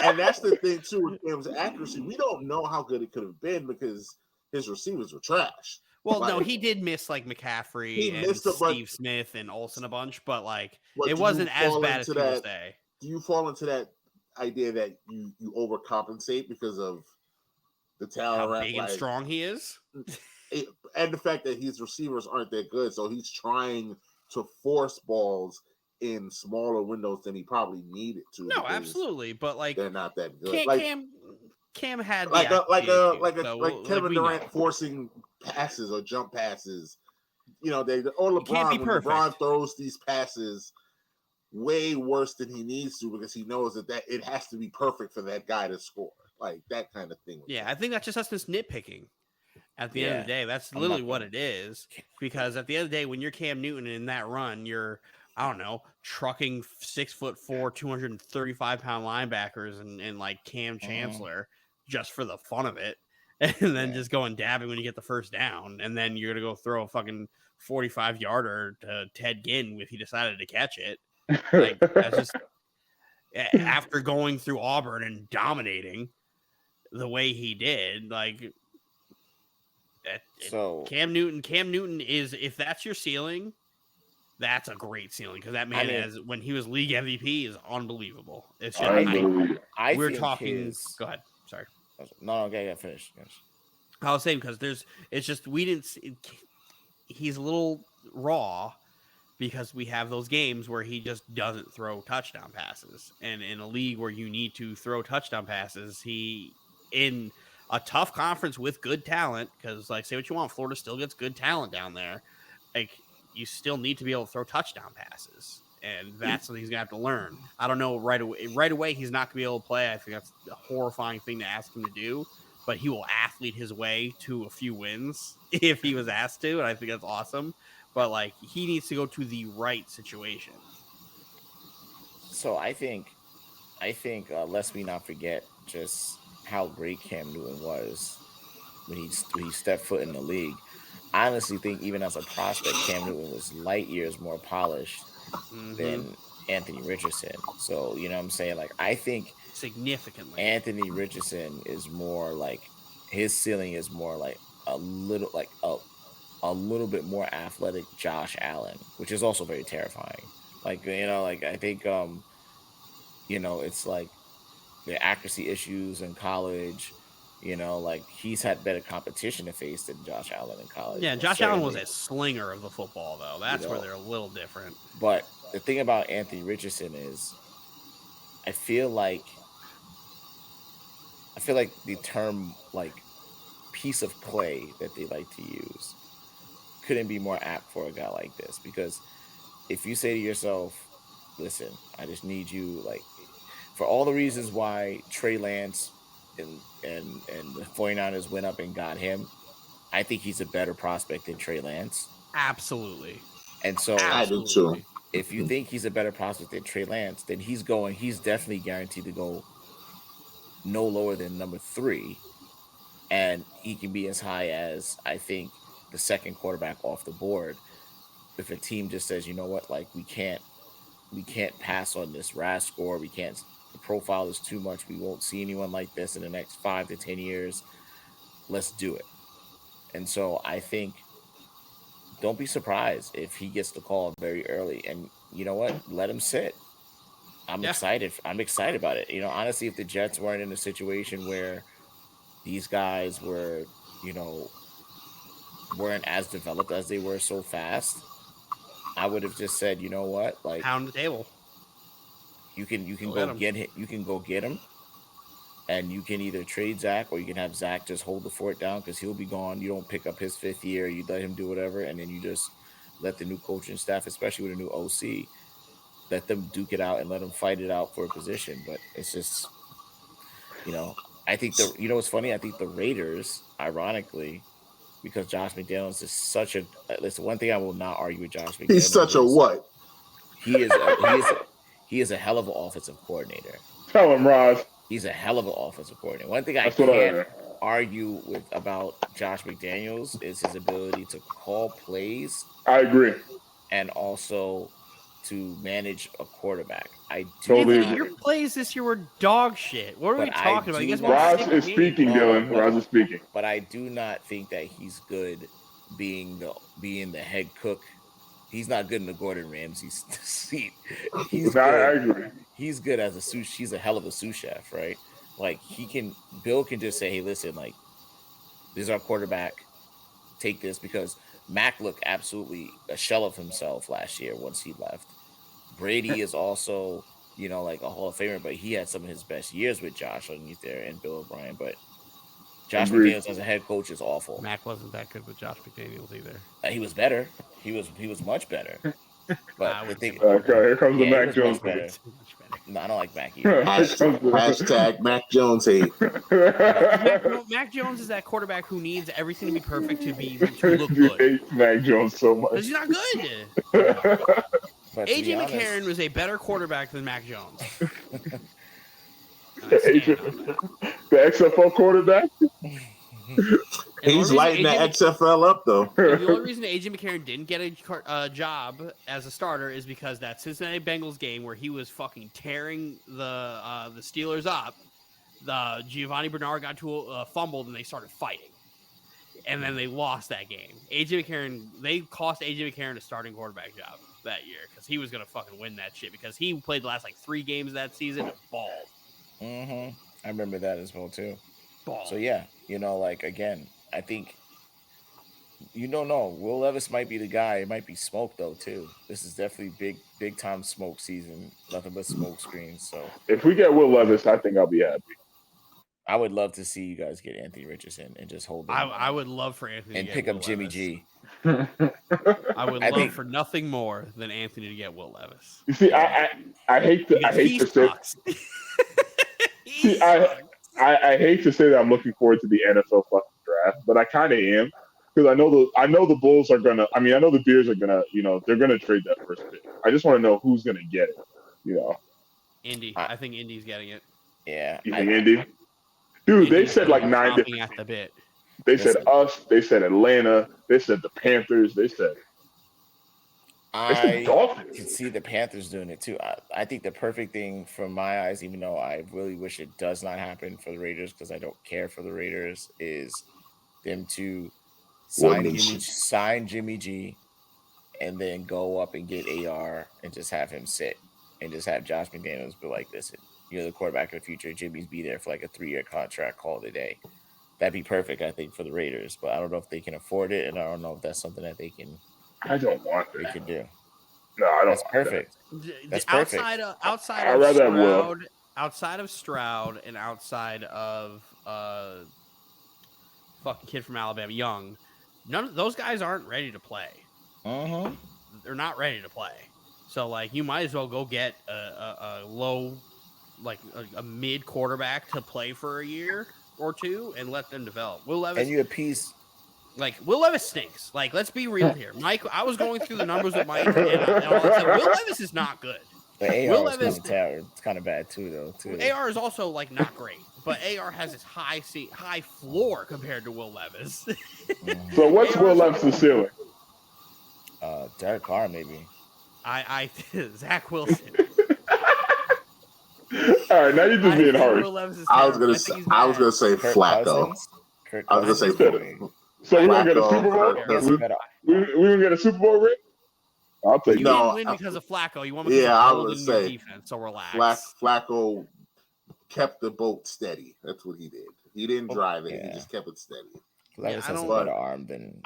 Speaker 1: And that's the thing too with Cam's accuracy. We don't know how good it could have been because his receivers were trash.
Speaker 2: Well,
Speaker 1: Like,
Speaker 2: no, he did miss like McCaffrey and Steve Smith and Olsen a bunch, but like it wasn't as bad as people say.
Speaker 1: Do you fall into that idea that you overcompensate because of the talent,
Speaker 2: how big and strong he is,
Speaker 1: and the fact that his receivers aren't that good, so he's trying to force balls in smaller windows than he probably needed to?
Speaker 2: No, absolutely, but like
Speaker 1: they're not that good.
Speaker 2: Cam had
Speaker 1: like Kevin Durant
Speaker 2: know.
Speaker 1: forcing passes or jump passes. LeBron, when LeBron throws these passes way worse than he needs to because he knows that it has to be perfect for that guy to score. Like that kind of thing.
Speaker 2: Yeah, I think that's just us nitpicking. At the end of the day, that's literally what it is. Because at the end of the day, when you're Cam Newton in that run, you're, I don't know, trucking 6'4", 235-pound linebackers and like Cam Chancellor just for the fun of it. And then just going dabbing when you get the first down. And then you're going to go throw a fucking 45-yarder to Ted Ginn if he decided to catch it. Like, that's just after going through Auburn and dominating the way he did, like,
Speaker 3: so
Speaker 2: Cam Newton is, if that's your ceiling, that's a great ceiling because that man when he was league MVP is unbelievable. It's just we're talking. Go ahead. Sorry.
Speaker 3: No, okay, finish.
Speaker 2: I was saying because it's just we didn't see, he's a little raw because we have those games where he just doesn't throw touchdown passes, and in a league where you need to throw touchdown passes, he in a tough conference with good talent, because like say what you want, Florida still gets good talent down there. Like you still need to be able to throw touchdown passes, and that's something he's gonna have to learn. I don't know right away he's not gonna be able to play. I think that's a horrifying thing to ask him to do, but he will athlete his way to a few wins if he was asked to, and I think that's awesome. But like he needs to go to the right situation.
Speaker 3: So I think lest we not forget just how great Cam Newton was when he stepped foot in the league. I honestly think even as a prospect, Cam Newton was light years more polished than Anthony Richardson. So, you know what I'm saying? Like, I think
Speaker 2: significantly
Speaker 3: Anthony Richardson is more like, his ceiling is more like a little bit more athletic Josh Allen, which is also very terrifying. Like, I think, it's like the accuracy issues in college, like he's had better competition to face than Josh Allen in college.
Speaker 2: Yeah, Josh Allen was a slinger of the football, though. That's where they're a little different.
Speaker 3: But the thing about Anthony Richardson is, I feel like the term like piece of clay that they like to use couldn't be more apt for a guy like this, because if you say to yourself, listen, I just need you, like, for all the reasons why Trey Lance and the 49ers went up and got him, I think he's a better prospect than Trey Lance.
Speaker 2: Absolutely.
Speaker 3: And so
Speaker 1: I do too.
Speaker 3: If you think he's a better prospect than Trey Lance, then he's definitely guaranteed to go no lower than number 3. And he can be as high as, I think, the second quarterback off the board if a team just says, you know what, like we can't pass on this RAS score. The profile is too much. We won't see anyone like this in the next 5 to 10 years. Let's do it. And so I think don't be surprised if he gets the call very early. And you know what? Let him sit. I'm excited. I'm excited about it. Honestly, if the Jets weren't in a situation where these guys were, weren't as developed as they were so fast, I would have just said, you know what, like
Speaker 2: pound the table.
Speaker 3: You can go get him. You can go get him, and you can either trade Zach or you can have Zach just hold the fort down because he'll be gone. You don't pick up his 5th year. You let him do whatever, and then you just let the new coaching staff, especially with a new OC, let them duke it out and let them fight it out for a position. But it's just, I think what's funny? I think the Raiders, ironically, because Josh McDaniels is such a. Listen, one thing I will not argue with Josh McDaniels.
Speaker 1: He's such a what?
Speaker 3: He is a hell of an offensive coordinator.
Speaker 4: Tell him, Roz.
Speaker 3: He's a hell of an offensive coordinator. One thing I can't argue with about Josh McDaniels is his ability to call plays.
Speaker 4: I agree.
Speaker 3: And also to manage a quarterback. I do.
Speaker 4: Totally
Speaker 2: your plays this year were dog shit. What are we talking about? You guys
Speaker 4: Roz is speaking, Dylan. Roz is speaking.
Speaker 3: But I do not think that he's good being the head cook. He's not good in the Gordon Ramsay seat. He's good.
Speaker 4: I agree.
Speaker 3: He's good as a sous. He's a hell of a sous chef, right? Like Bill can just say, "Hey, listen, like this is our quarterback. Take this," because Mac looked absolutely a shell of himself last year once he left. Brady is also, like a Hall of Famer, but he had some of his best years with Josh underneath there and Bill O'Brien. But Josh McDaniels as a head coach is awful.
Speaker 2: Mac wasn't that good with Josh McDaniels either.
Speaker 3: He was better. He was much better. But the thing,
Speaker 4: okay, here comes the Mac Jones.
Speaker 3: Better. No, I don't like Mac either.
Speaker 1: Hashtag Mac Jones hate.
Speaker 2: Mac Jones is that quarterback who needs everything to be perfect to look good.
Speaker 4: Hate Mac Jones so much.
Speaker 2: Because he's not good. AJ
Speaker 3: honest,
Speaker 2: McCarron was a better quarterback than Mac Jones.
Speaker 4: The XFL quarterback?
Speaker 1: He's lighting the XFL up, though.
Speaker 2: The only reason AJ McCarron didn't get a job as a starter is because that Cincinnati Bengals game where he was fucking tearing the Steelers up, the Giovanni Bernard got fumbled and they started fighting. And then they lost that game. They cost AJ McCarron a starting quarterback job that year because he was going to fucking win that shit because he played the last 3 games of that season and balled.
Speaker 3: Mm-hmm. I remember that as well, too.
Speaker 2: Ball.
Speaker 3: So, yeah, again, I think, Will Levis might be the guy. It might be smoke, though, too. This is definitely big time smoke season. Nothing but smoke screens. So
Speaker 4: if we get Will Levis, I think I'll be happy.
Speaker 3: I would love to see you guys get Anthony Richardson and just hold him.
Speaker 2: I would love for Anthony
Speaker 3: and
Speaker 2: to
Speaker 3: pick
Speaker 2: get
Speaker 3: up
Speaker 2: Will
Speaker 3: Jimmy
Speaker 2: Levis.
Speaker 3: G.
Speaker 2: I would love for nothing more than Anthony to get Will Levis.
Speaker 4: You see, I hate to say. See, I hate to say that I'm looking forward to the NFL fucking draft, but I kind of am because I know the Bulls are gonna. I mean, I know the Bears are gonna. They're gonna trade that first pick. I just want to know who's gonna get it.
Speaker 2: Indy. I think Indy's getting it.
Speaker 3: Yeah.
Speaker 4: You think Indy? Dude, they said 9 different
Speaker 2: at the bit.
Speaker 4: They said us. They said Atlanta. They said the Panthers. They said.
Speaker 3: I can see the Panthers doing it too. I think the perfect thing from my eyes, even though I really wish it does not happen for the Raiders because I don't care for the Raiders, is them to sign Jimmy G and then go up and get AR and just have him sit and just have Josh McDaniels be like, listen, you're the quarterback of the future. Jimmy's be there for a 3-year contract, call it a day. That'd be perfect, I think, for the Raiders. But I don't know if they can afford it, and I don't know if that's something that they can.
Speaker 4: I don't want it.
Speaker 3: They can do.
Speaker 4: No, I don't.
Speaker 3: That's perfect. That's perfect.
Speaker 2: Outside of Stroud and outside of fucking kid from Alabama, Young, none of those guys aren't ready to play.
Speaker 3: Uh-huh.
Speaker 2: They're not ready to play. So you might as well go get a low, a mid quarterback to play for a year or two and let them develop. Will Levis,
Speaker 3: and you appease.
Speaker 2: Will Levis stinks. Let's be real here, Mike. I was going through the numbers with Mike, and I said Will Levis is not good.
Speaker 3: But AR is it's kind of bad too, though.
Speaker 2: AR is also not great, but AR has this high floor compared to Will Levis.
Speaker 4: So what's Will Levis' ceiling?
Speaker 3: Derek Carr, maybe.
Speaker 2: Zach Wilson.
Speaker 4: All right, now you're just being harsh.
Speaker 1: I was gonna say Flacco. I was gonna say.
Speaker 4: So we're gonna get a Super Bowl. We're gonna get a Super Bowl ring. I'll take.
Speaker 2: You didn't win because of Flacco. You won because
Speaker 1: I
Speaker 2: of
Speaker 1: was gonna say
Speaker 2: defense. So relax.
Speaker 1: Flacco kept the boat steady. That's what he did. He didn't drive it. He just kept it steady.
Speaker 3: Levis has a better arm than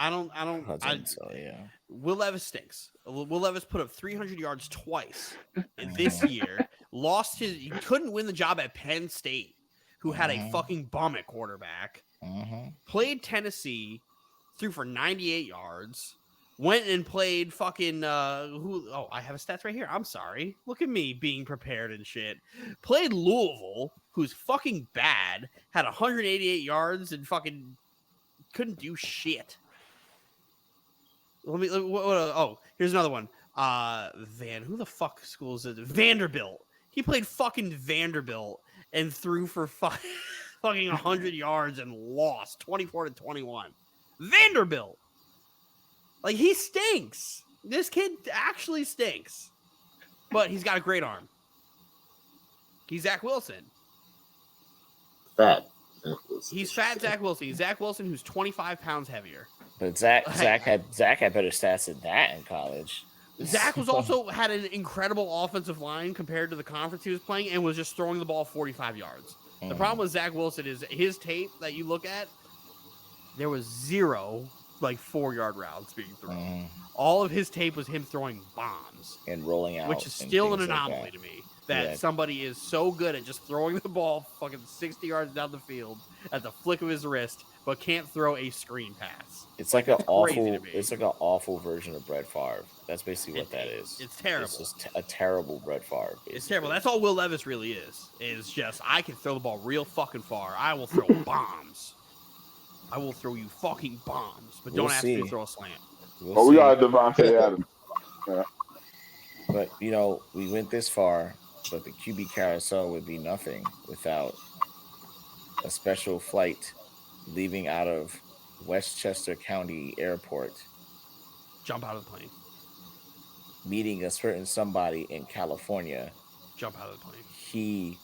Speaker 2: Will Levis stinks. Will Levis put up 300 yards twice this year. He couldn't win the job at Penn State, who had a fucking bum at quarterback, played Tennessee, threw for 98 yards, went and played fucking I have a stats right here. I'm sorry. Look at me being prepared and shit. Played Louisville, who's fucking bad, had 188 yards and fucking couldn't do shit. Here's another one. Who the fuck school is it? Vanderbilt. He played fucking Vanderbilt and threw for fucking 100 yards and lost 24-21. Vanderbilt. Like, he stinks. This kid actually stinks. But he's got a great arm. He's Zach Wilson.
Speaker 1: Fat.
Speaker 2: He's fat Zach Wilson. He's Zach Wilson, who's 25 pounds heavier.
Speaker 3: But Zach had better stats than that in college.
Speaker 2: Zach was also had an incredible offensive line compared to the conference he was playing and was just throwing the ball 45 yards. The problem with Zach Wilson is his tape that you look at, there was 0 4-yard routes being thrown. All of his tape was him throwing bombs
Speaker 3: and rolling out,
Speaker 2: which is still an anomaly to me. That somebody is so good at just throwing the ball fucking 60 yards down the field at the flick of his wrist, but can't throw a screen pass.
Speaker 3: It's like an awful version of Brett Favre. That's basically what that is.
Speaker 2: It's terrible.
Speaker 3: It's just a terrible Brett Favre. Basically.
Speaker 2: It's terrible. That's all Will Levis really is. Is just, I can throw the ball real fucking far. I will throw bombs. I will throw you fucking bombs, but don't ask me to throw a slant.
Speaker 4: We got Devontae Adams. Yeah.
Speaker 3: But we went this far. But the QB carousel would be nothing without a special flight leaving out of Westchester County Airport.
Speaker 2: Jump out of the plane.
Speaker 3: Meeting a certain somebody in California.
Speaker 2: Jump out of the plane.
Speaker 3: He,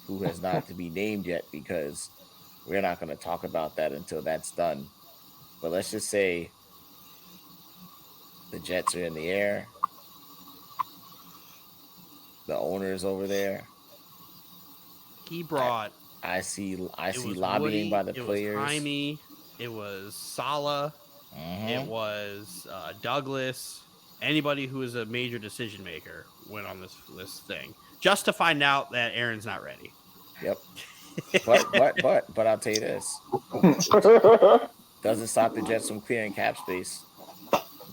Speaker 3: who has not to be named yet because we're not going to talk about that until that's done. But let's just say the Jets are in the air. The owners over there.
Speaker 2: He brought.
Speaker 3: I see lobbying
Speaker 2: Woody,
Speaker 3: by the players.
Speaker 2: It was Jaime. It was Saleh. It was Douglas. Anybody who is a major decision maker went on this thing just to find out that Aaron's not ready.
Speaker 3: Yep. But I'll tell you this. Doesn't stop the Jets from clearing cap space.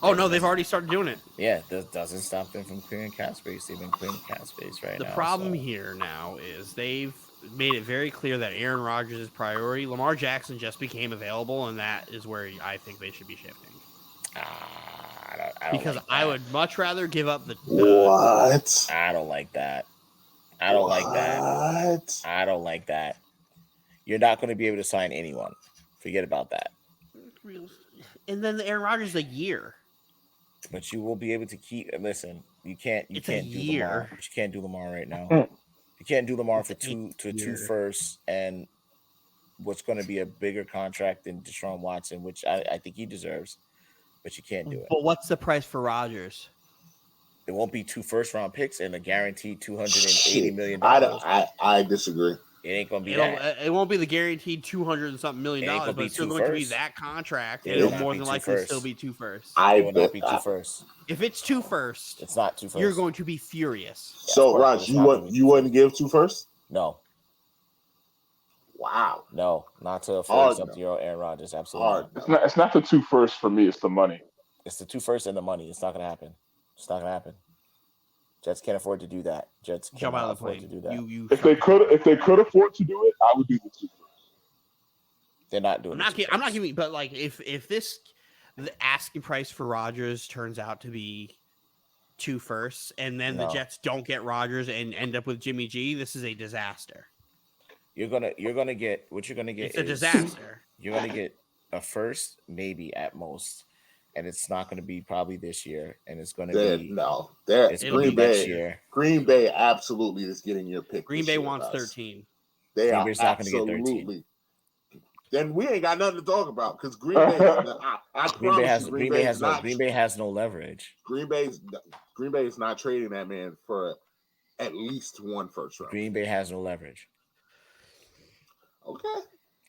Speaker 2: Oh, no, they've already started doing it.
Speaker 3: Yeah, that doesn't stop them from clearing cap space. They've been clearing cap space right now.
Speaker 2: The problem here now is they've made it very clear that Aaron Rodgers is priority. Lamar Jackson just became available, and that is where I think they should be shifting. Because I would much rather give up the...
Speaker 1: What?
Speaker 3: I don't like that. I don't like that. You're not going to be able to sign anyone. Forget about that.
Speaker 2: And then the Aaron Rodgers a year.
Speaker 3: But you will be able to keep. Listen, you can't do
Speaker 2: year.
Speaker 3: Lamar. You can't do Lamar right now. You can't do Lamar for two firsts and what's going to be a bigger contract than Deshaun Watson, which I think he deserves. But you can't do it.
Speaker 2: But what's the price for Rodgers?
Speaker 3: It won't be 2 first-round picks and a guaranteed $280 million.
Speaker 1: I disagree.
Speaker 3: It ain't gonna be that.
Speaker 2: It won't be the guaranteed $200 and something million, but it's still going to be that contract. And it'll more than likely still be 2 firsts.
Speaker 3: It will not be 2 firsts.
Speaker 2: If it's 2 firsts,
Speaker 3: it's not 2 firsts.
Speaker 2: You're going to be furious.
Speaker 1: So, Raj, you wouldn't give 2 firsts?
Speaker 3: No.
Speaker 1: Wow.
Speaker 3: No, not to a 40-something-year-old Aaron Rodgers. Absolutely.
Speaker 4: It's not the 2 firsts for me. It's the money.
Speaker 3: It's the 2 firsts and the money. It's not going to happen. It's not going to happen. Jets can't afford to do that. Jets can't afford to do that.
Speaker 4: If they could afford to do it, I would do the 2 firsts.
Speaker 3: They're not doing it.
Speaker 2: I'm not giving, but like if the asking price for Rodgers turns out to be 2 firsts, and then the Jets don't get Rodgers and end up with Jimmy G, this is a disaster.
Speaker 3: You're gonna get what you're gonna get.
Speaker 2: It's a disaster.
Speaker 3: You're gonna get a first, maybe at most. And it's not going to be probably this year, and it's going to be
Speaker 1: Green Bay next year. Green Bay absolutely is getting your pick.
Speaker 2: Green Bay wants 13.
Speaker 1: They are absolutely. Then we ain't got nothing to talk about because Green Bay.
Speaker 3: Green Bay has no leverage.
Speaker 1: Green Bay is not trading that man for at least 1 first round.
Speaker 3: Green Bay has no leverage.
Speaker 1: Okay.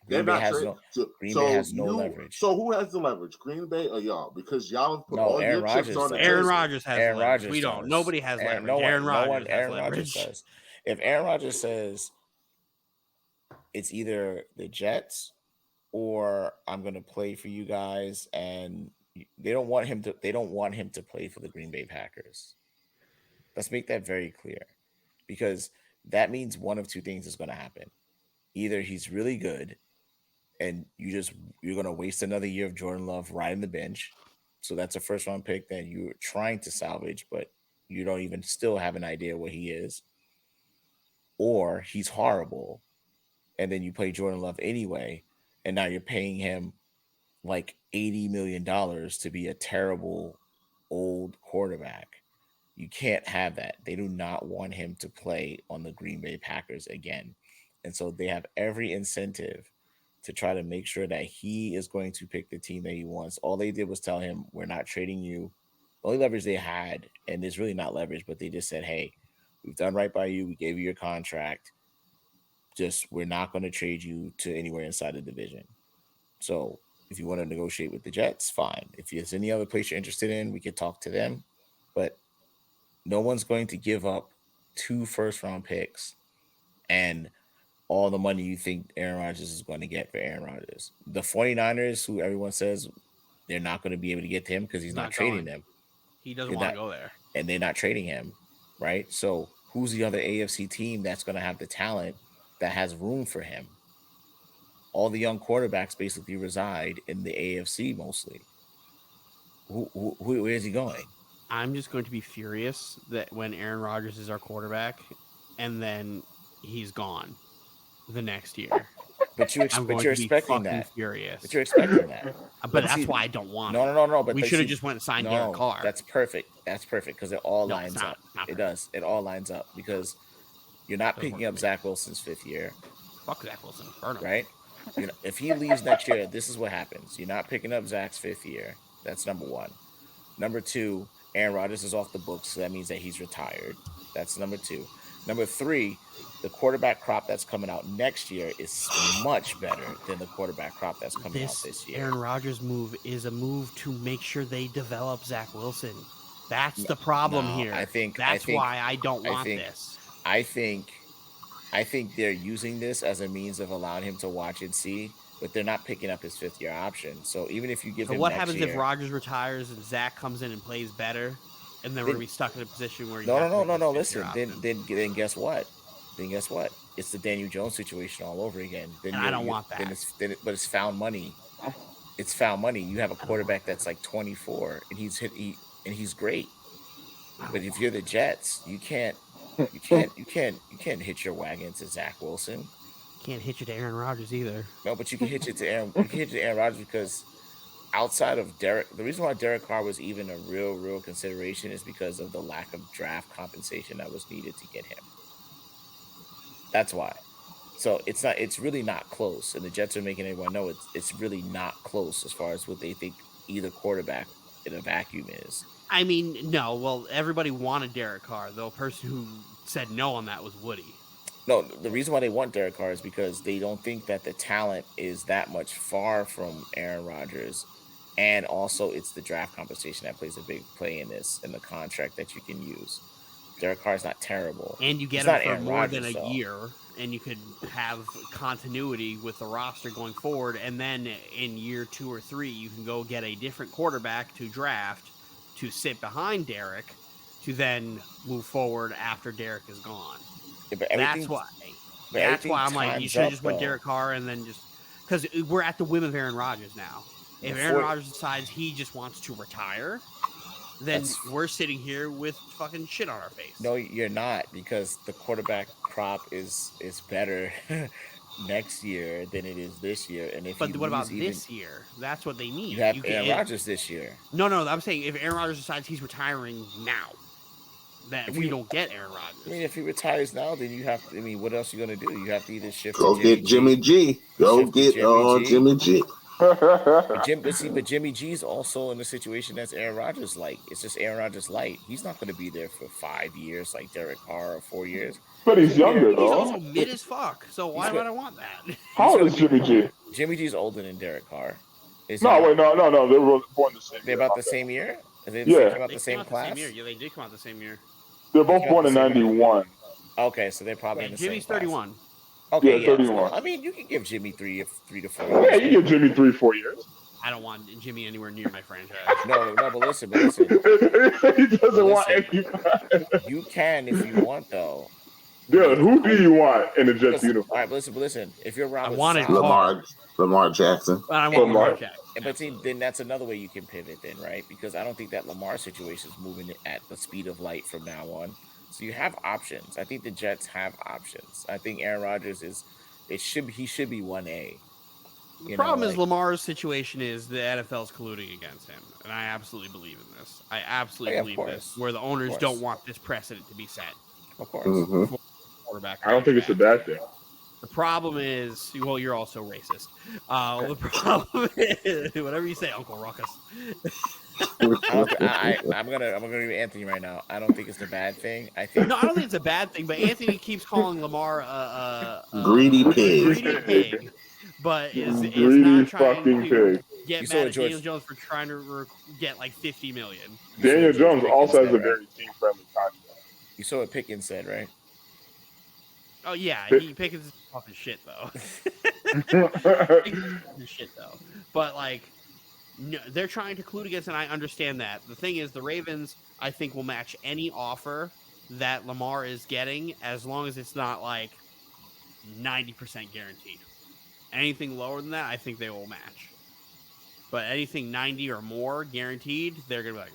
Speaker 3: Green Bay has no leverage.
Speaker 1: So who has the leverage? Green Bay or y'all? Because y'all have put all your chips on it.
Speaker 2: Aaron Rodgers has leverage. We don't. Nobody has leverage. Aaron Rodgers has leverage.
Speaker 3: If Aaron Rodgers says, it's either the Jets or I'm going to play for you guys, and they don't want him to. They don't want him to play for the Green Bay Packers. Let's make that very clear, because that means one of two things is going to happen. Either he's really good, and you're going to waste another year of Jordan Love riding the bench. So that's a first round pick that you're trying to salvage, but you don't even still have an idea what he is. Or he's horrible, and then you play Jordan Love anyway, and now you're paying him like $80 million to be a terrible old quarterback. You can't have that. They do not want him to play on the Green Bay Packers again. And so they have every incentive to try to make sure that he is going to pick the team that he wants. All they did was tell him, we're not trading you. The only leverage they had, and it's really not leverage, but they just said, hey, we've done right by you. We gave you your contract. Just, we're not going to trade you to anywhere inside the division. So if you want to negotiate with the Jets, fine. If there's any other place you're interested in, we could talk to them. But no one's going to give up 2 first-round picks and all the money you think Aaron Rodgers is going to get for Aaron Rodgers. The 49ers, who everyone says they're not going to be able to get to him because he's not trading them.
Speaker 2: He doesn't want to go there.
Speaker 3: And they're not trading him, right? So who's the other AFC team that's going to have the talent that has room for him? All the young quarterbacks basically reside in the AFC mostly. Where is he going?
Speaker 2: I'm just going to be furious that when Aaron Rodgers is our quarterback and then he's gone the next year.
Speaker 3: But you're expecting that.
Speaker 2: Furious.
Speaker 3: But you're expecting that.
Speaker 2: But that's why I don't want
Speaker 3: it. No. But
Speaker 2: we should have just went and signed Derek Carr.
Speaker 3: That's perfect. That's perfect because it all lines up. It does. It all lines up because you're not picking up Zach Wilson's 5th year.
Speaker 2: Fuck Zach Wilson. Burn him.
Speaker 3: Right? You know, if he leaves next year, this is what happens. You're not picking up Zach's 5th year. That's number 1. Number 2, Aaron Rodgers is off the books, so that means that he's retired. That's number 2. Number 3, the quarterback crop that's coming out next year is much better than the quarterback crop that's coming out this year.
Speaker 2: Aaron Rodgers move is a move to make sure they develop Zach Wilson. That's the problem here.
Speaker 3: I think
Speaker 2: why I don't want this.
Speaker 3: I think they're using this as a means of allowing him to watch and see, but they're not picking up his 5th year option. So even if you give him
Speaker 2: what happens if Rodgers retires and Zach comes in and plays better, and then we're gonna be stuck in a position where
Speaker 3: no. Listen, then guess what? It's the Daniel Jones situation all over again. Then
Speaker 2: I don't want that.
Speaker 3: But it's found money. It's found money. You have a quarterback that's like 24, and he's great. But if you're the Jets, you can't hitch your wagon to Zach Wilson.
Speaker 2: Can't hitch it to Aaron Rodgers either.
Speaker 3: No, but you can hitch it to Aaron. You can hitch it to Aaron Rodgers because outside of Derek, the reason why Derek Carr was even a real consideration is because of the lack of draft compensation that was needed to get him. That's why. So it's really not close, and the Jets are making everyone know it's really not close as far as what they think either quarterback in a vacuum is.
Speaker 2: I mean, no. Well, everybody wanted Derek Carr. The person who said no on that was Woody.
Speaker 3: No, the reason why they want Derek Carr is because they don't think that the talent is that much far from Aaron Rodgers. And also, it's the draft compensation that plays a big play in this, and the contract that you can use. Derek Carr is not terrible.
Speaker 2: And you get him for more than a year, and you could have continuity with the roster going forward. And then in year 2 or 3, you can go get a different quarterback to draft to sit behind Derek to then move forward after Derek is gone.
Speaker 3: Yeah,
Speaker 2: that's why I'm like, you should have just went Derek Carr and then just because we're at the whim of Aaron Rodgers now. If Aaron Rodgers decides he just wants to retire, then we're sitting here with fucking shit on our face.
Speaker 3: No, you're not, because the quarterback crop is better next year than it is this year. And
Speaker 2: what about this year? That's what they need.
Speaker 3: You have Aaron Rodgers this year.
Speaker 2: No, I'm saying if Aaron Rodgers decides he's retiring now, that we don't get Aaron Rodgers.
Speaker 3: I mean, if he retires now, then you have to. I mean, what else are you going to do? You have to either shift.
Speaker 1: Go get Jimmy G. Go get Jimmy G.
Speaker 3: But Jimmy G's also in the situation that's Aaron Rodgers like. It's just Aaron Rodgers light. He's not going to be there for 5 years like Derek Carr or 4 years.
Speaker 4: But he's younger,
Speaker 2: he's
Speaker 4: though.
Speaker 2: also mid as fuck. So why would I want that?
Speaker 4: How old is Jimmy G?
Speaker 3: Jimmy G's older than Derek Carr.
Speaker 4: No. They were born the same year.
Speaker 3: They're about the same year?
Speaker 4: They
Speaker 3: came out the same class?
Speaker 2: Yeah, they did come out the same year.
Speaker 4: They're both born in 91.
Speaker 3: Okay, so they're probably in the
Speaker 2: Jimmy's
Speaker 3: same
Speaker 2: 31.
Speaker 3: Class. Okay,
Speaker 4: Yeah, 31.
Speaker 3: So, I mean, you can give Jimmy 3 to 4
Speaker 4: Yeah,
Speaker 3: years.
Speaker 4: you give Jimmy 3-4 years.
Speaker 2: I don't want Jimmy anywhere near my franchise.
Speaker 3: No, but listen.
Speaker 4: He doesn't want
Speaker 3: Listen.
Speaker 4: anybody.
Speaker 3: You can if you want, though.
Speaker 4: Dude, who do you want in the Jets
Speaker 3: All
Speaker 4: uniform?
Speaker 3: right, but listen. If you're Robert
Speaker 2: wanted
Speaker 3: Saleh,
Speaker 1: Lamar Jackson.
Speaker 2: But I want Lamar
Speaker 4: Lamar.
Speaker 2: Jackson.
Speaker 3: but see, then that's another way you can pivot, then, right? Because I don't think that Lamar situation is moving at the speed of light from now on. So you have options. I think the Jets have options. I think Aaron Rodgers he should be 1A.
Speaker 2: The problem is Lamar's situation is the NFL's colluding against him, and I absolutely believe in this. I absolutely believe this, where the owners don't want this precedent to be set.
Speaker 3: Of course.
Speaker 1: Mm-hmm.
Speaker 2: Quarterback.
Speaker 4: I don't think it's a bad thing.
Speaker 2: The problem is, well, you're also racist. The problem is, whatever you say, Uncle Ruckus.
Speaker 3: I'm gonna give Anthony right now. I don't think it's a bad thing. I don't
Speaker 2: think it's a bad thing, but Anthony keeps calling Lamar a
Speaker 1: greedy pig.
Speaker 2: Greedy pig. But is
Speaker 4: greedy
Speaker 2: not trying
Speaker 4: fucking
Speaker 2: to
Speaker 4: pig.
Speaker 2: get mad at Daniel Jones for trying to get like $50 million.
Speaker 4: Daniel Jones also has a very team-friendly contract.
Speaker 3: You saw what Pickens said, right?
Speaker 2: Oh yeah, Pickens is fucking shit though. But like, no, they're trying to collude against, and I understand that. The thing is, the Ravens, I think, will match any offer that Lamar is getting, as long as it's not like 90% guaranteed. Anything lower than that, I think they will match. But anything 90 or more guaranteed, they're gonna be like,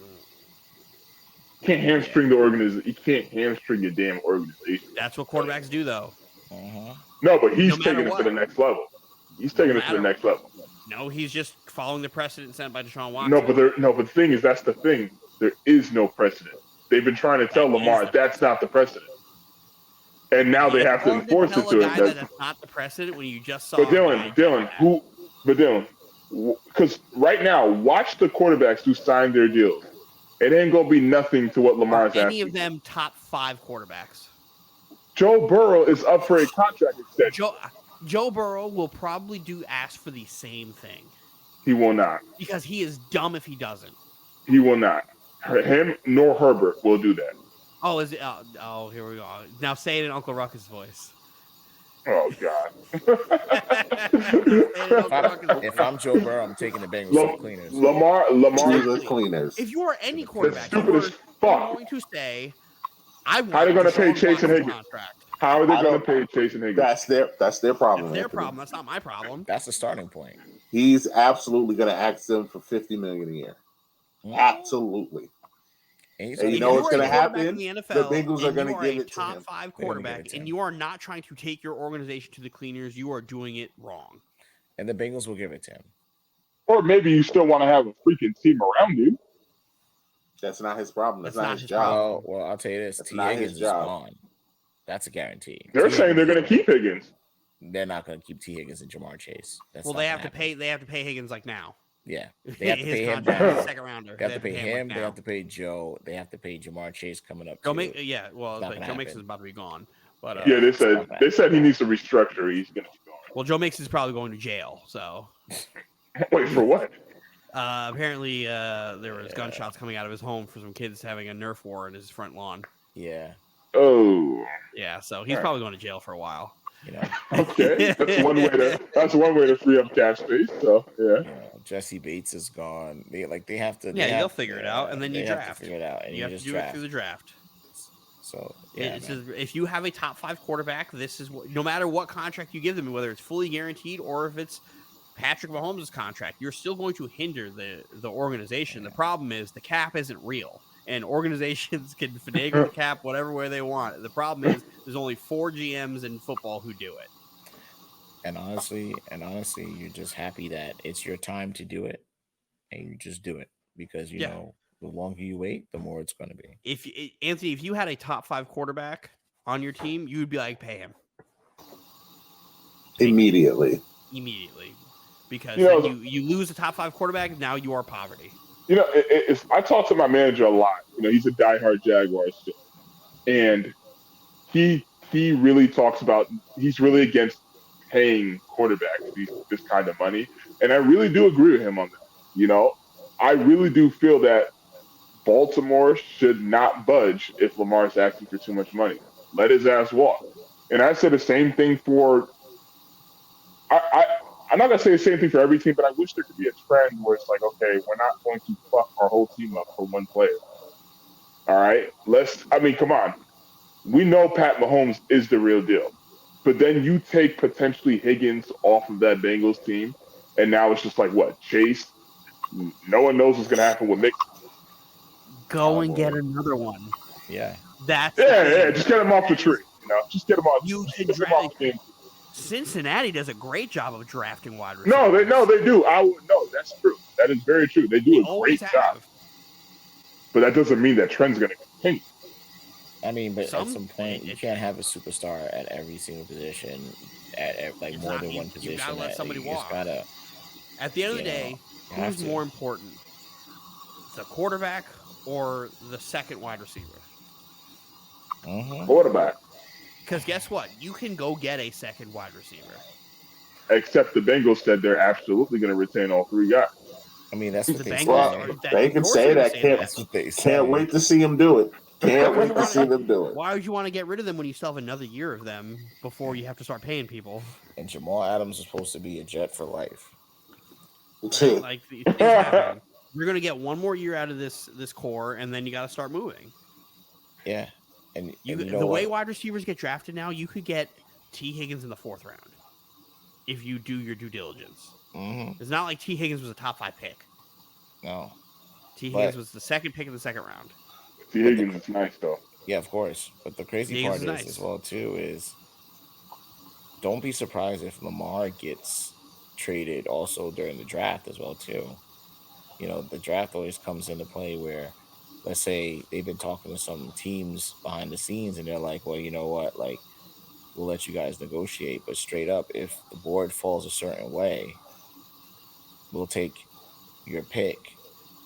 Speaker 4: You can't hamstring the organization. You can't hamstring your damn organization.
Speaker 2: That's what quarterbacks do, though.
Speaker 4: No, but he's taking it to the next level. He's taking it to the next level.
Speaker 2: No, he's just following the precedent set by Deshaun Watson.
Speaker 4: No, but the thing is, that's the thing. There is no precedent. They've been trying to tell Lamar that's not the precedent, and now they have to enforce it to him.
Speaker 2: That's not the precedent when you just saw.
Speaker 4: But Dylan, because right now, watch the quarterbacks who signed their deals. It ain't gonna be nothing to what Lamar's asking.
Speaker 2: Any of them top 5 quarterbacks?
Speaker 4: Joe Burrow is up for a contract extension.
Speaker 2: Joe Burrow will probably ask for the same thing.
Speaker 4: He will not.
Speaker 2: Because he is dumb if he doesn't.
Speaker 4: He will not. Him nor Herbert will do that.
Speaker 2: Oh, is it? Oh, here we go. Now say it in Uncle Ruckus' voice.
Speaker 4: Oh God!
Speaker 3: If I'm Joe Burrow, I'm taking the Bengals to the cleaners.
Speaker 4: Lamar
Speaker 1: the cleaners.
Speaker 2: If you are any quarterback,
Speaker 4: you're
Speaker 2: going to say, "I want."
Speaker 4: How are they going to pay Chase and Higgins?
Speaker 2: Contract.
Speaker 4: How are they going to pay Chase and Higgins?
Speaker 1: That's their problem.
Speaker 2: That's their problem. That's not my problem.
Speaker 3: That's the starting point.
Speaker 1: He's absolutely going to ask them for $50 million a year. Absolutely. And you know what's going to happen?
Speaker 2: In the NFL,
Speaker 1: the Bengals are going to give it to him.
Speaker 2: Top 5 quarterback, and you are not trying to take your organization to the cleaners. You are doing it wrong.
Speaker 3: And the Bengals will give it to him.
Speaker 4: Or maybe you still want to have a freaking team around you.
Speaker 1: That's not his problem. That's not his job.
Speaker 3: Well, I'll tell you this: T. Higgins is gone. That's a guarantee.
Speaker 4: They're saying they're going to keep Higgins.
Speaker 3: They're not going to keep T. Higgins and Jamar Chase.
Speaker 2: They have to pay. They have to pay Higgins like now.
Speaker 3: Yeah, they have to pay him.
Speaker 2: Second rounder.
Speaker 3: They have to pay him. They have to pay Joe. They have to pay Jamar Chase coming up.
Speaker 2: Joe Mixon is about to be gone. But
Speaker 4: yeah, they said he needs to restructure. He's going to be gone.
Speaker 2: Well, Joe Mixon is probably going to jail. So
Speaker 4: wait for what?
Speaker 2: Apparently, there was gunshots coming out of his home for some kids having a Nerf war in his front lawn.
Speaker 3: Yeah.
Speaker 4: Oh.
Speaker 2: Yeah, so he's probably going to jail for a while.
Speaker 3: You know.
Speaker 4: Okay, that's one way to free up cap space. So yeah.
Speaker 3: Jesse Bates is gone. They have to.
Speaker 2: Yeah, they'll figure it out, and then you draft.
Speaker 3: Figure it out, and
Speaker 2: you have to do it through the draft.
Speaker 3: So
Speaker 2: if you have a top 5 quarterback, this is no matter what contract you give them, whether it's fully guaranteed or if it's Patrick Mahomes' contract, you're still going to hinder the organization. The problem is the cap isn't real. And organizations can finagle the cap whatever way they want. The problem is there's only 4 GMs in football who do it.
Speaker 3: And honestly, you're just happy that it's your time to do it, and you just do it because you know the longer you wait, the more it's going to be.
Speaker 2: Anthony, if you had a top 5 quarterback on your team, you would be like, pay him
Speaker 1: immediately,
Speaker 2: because you lose a top 5 quarterback. Now you are poverty.
Speaker 4: You know, I talk to my manager a lot. You know, he's a diehard Jaguars fan, and he really talks about he's really against paying quarterbacks this kind of money, and I really do agree with him on that. You know, I really do feel that Baltimore should not budge if Lamar's asking for too much money. Let his ass walk. And I said the same thing for. I'm not gonna say the same thing for every team, but I wish there could be a trend where it's like, okay, we're not going to fuck our whole team up for one player. All right, I mean, come on. We know Pat Mahomes is the real deal, but then you take potentially Higgins off of that Bengals team, and now it's just like what Chase. No one knows what's gonna happen with Mixon.
Speaker 2: Go and get another one.
Speaker 3: Yeah.
Speaker 2: That's
Speaker 4: Yeah. Just get him off the tree. Just get him off.
Speaker 2: You
Speaker 4: Just
Speaker 2: can
Speaker 4: get him off the game.
Speaker 2: Cincinnati does a great job of drafting wide receivers.
Speaker 4: No, they do. No, that's true. That is very true. They do a great job. But that doesn't mean that trend's going to continue.
Speaker 3: I mean, but at some point, you can't have a superstar at every single position, at more than one position.
Speaker 2: You gotta let somebody walk.
Speaker 3: Gotta,
Speaker 2: at the end of the day, who's more important, the quarterback or the second wide receiver?
Speaker 4: Quarterback.
Speaker 2: Because guess what? You can go get a second wide receiver.
Speaker 4: Except the Bengals said they're absolutely going to retain all three guys.
Speaker 3: I mean, that's what they
Speaker 1: say. They can say that.
Speaker 3: That's what they say.
Speaker 1: Can't wait to see them do it. Can't wait to see them do it.
Speaker 2: Why would you want to get rid of them when you still have another year of them before you have to start paying people?
Speaker 3: And Jamal Adams is supposed to be a Jet for life.
Speaker 2: Like you're going to get one more year out of this core, and then you got to start moving.
Speaker 3: Yeah. And
Speaker 2: the way wide receivers get drafted now, you could get T. Higgins in the 4th round if you do your due diligence. It's not like T. Higgins was a top 5 pick.
Speaker 3: No.
Speaker 2: T. Higgins was the 2nd pick of the 2nd round.
Speaker 4: T. Higgins is nice, though.
Speaker 3: Yeah, of course. But the crazy part is as well, too, is don't be surprised if Lamar gets traded also during the draft as well, too. The draft always comes into play where, let's say they've been talking to some teams behind the scenes and they're like, well, you know what, like, we'll let you guys negotiate, but straight up, if the board falls a certain way, we'll take your pick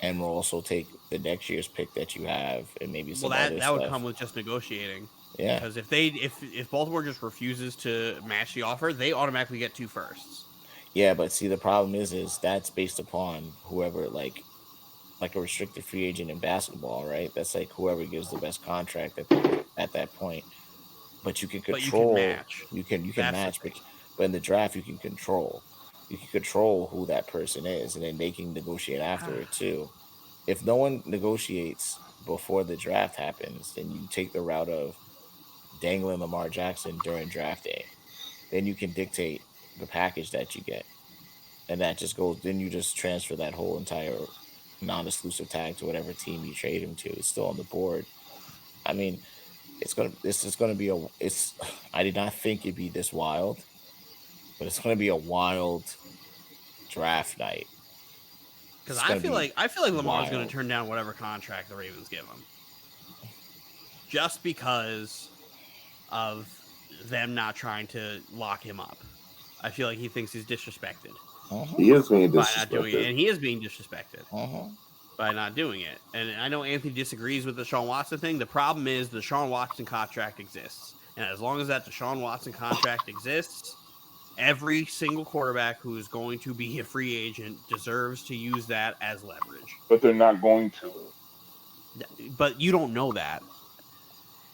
Speaker 3: and we'll also take the next year's pick that you have and maybe some other
Speaker 2: that would come with just negotiating.
Speaker 3: Yeah.
Speaker 2: Because if Baltimore just refuses to match the offer, they automatically get 2 firsts.
Speaker 3: Yeah, but see, the problem is that's based upon whoever, like a restricted free agent in basketball, right? That's like whoever gives the best contract at that point. But you can control. You can match. But in the draft, you can control. You can control who that person is, and then they can negotiate after it too. If no one negotiates before the draft happens, then you take the route of dangling Lamar Jackson during draft day. Then you can dictate the package that you get, and that just goes. Then you just transfer that whole entire non-exclusive tag to whatever team you trade him to. It's still on the board. I mean, this is gonna be I did not think it'd be this wild, but it's gonna be a wild draft night.
Speaker 2: Because I feel like Lamar's gonna turn down whatever contract the Ravens give him, just because of them not trying to lock him up. I feel like he thinks he's disrespected.
Speaker 1: He is being disrespected.
Speaker 2: By not doing it, and he is being disrespected by not doing it. And I know Anthony disagrees with the Deshaun Watson thing. The problem is the Deshaun Watson contract exists. And as long as that Deshaun Watson contract exists, every single quarterback who is going to be a free agent deserves to use that as leverage.
Speaker 4: But they're not going to.
Speaker 2: But you don't know that.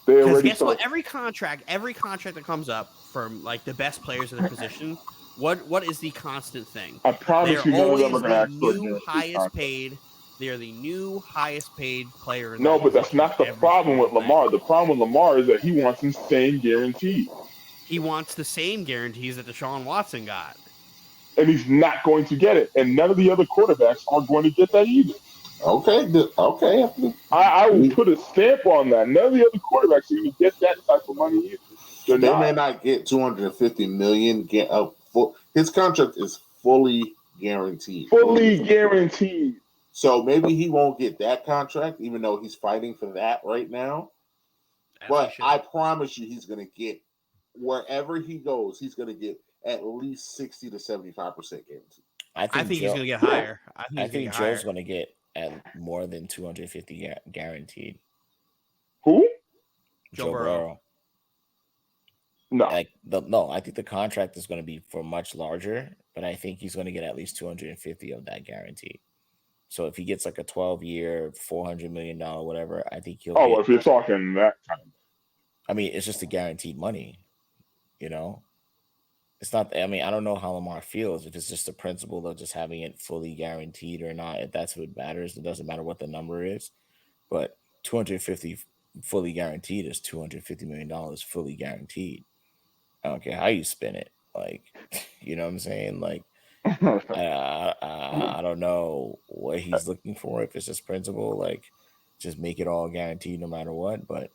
Speaker 4: Because
Speaker 2: guess what? Every contract that comes up from like the best players in their position, what is the constant thing?
Speaker 4: I promise you, none of them are going to ask for
Speaker 2: new highest paid. They are the new highest paid player.
Speaker 4: No, but that's not the problem with Lamar. The problem with Lamar is that he wants insane guarantees.
Speaker 2: He wants the same guarantees that Deshaun Watson got.
Speaker 4: And he's not going to get it. And none of the other quarterbacks are going to get that either.
Speaker 1: Okay.
Speaker 4: I will put a stamp on that. None of the other quarterbacks are going to get that type of money either.
Speaker 1: They may not get $250 million. His contract is fully guaranteed.
Speaker 4: Fully guaranteed.
Speaker 1: So maybe he won't get that contract, even though he's fighting for that right now. But I promise you, he's going to get, wherever he goes, he's going to get at least 60 to 75% guaranteed.
Speaker 2: I think he's going to get higher.
Speaker 3: I think Joe's going to get at more than 250 guaranteed.
Speaker 4: Who?
Speaker 2: Joe Burrow.
Speaker 4: No.
Speaker 3: I think the contract is going to be for much larger, but I think he's going to get at least 250 of that guaranteed. So if he gets like a 12-year, $400 million, whatever, I think he'll.
Speaker 4: If you're talking that time.
Speaker 3: I mean, it's just the guaranteed money. You know, it's not. I mean, I don't know how Lamar feels. If it's just the principle of just having it fully guaranteed or not. If that's what matters, it doesn't matter what the number is. But 250 fully guaranteed is $250 million fully guaranteed. I don't care how you spin it. Like, you know what I'm saying? Like, I don't know what he's looking for. If it's just principle, like, just make it all guaranteed no matter what. But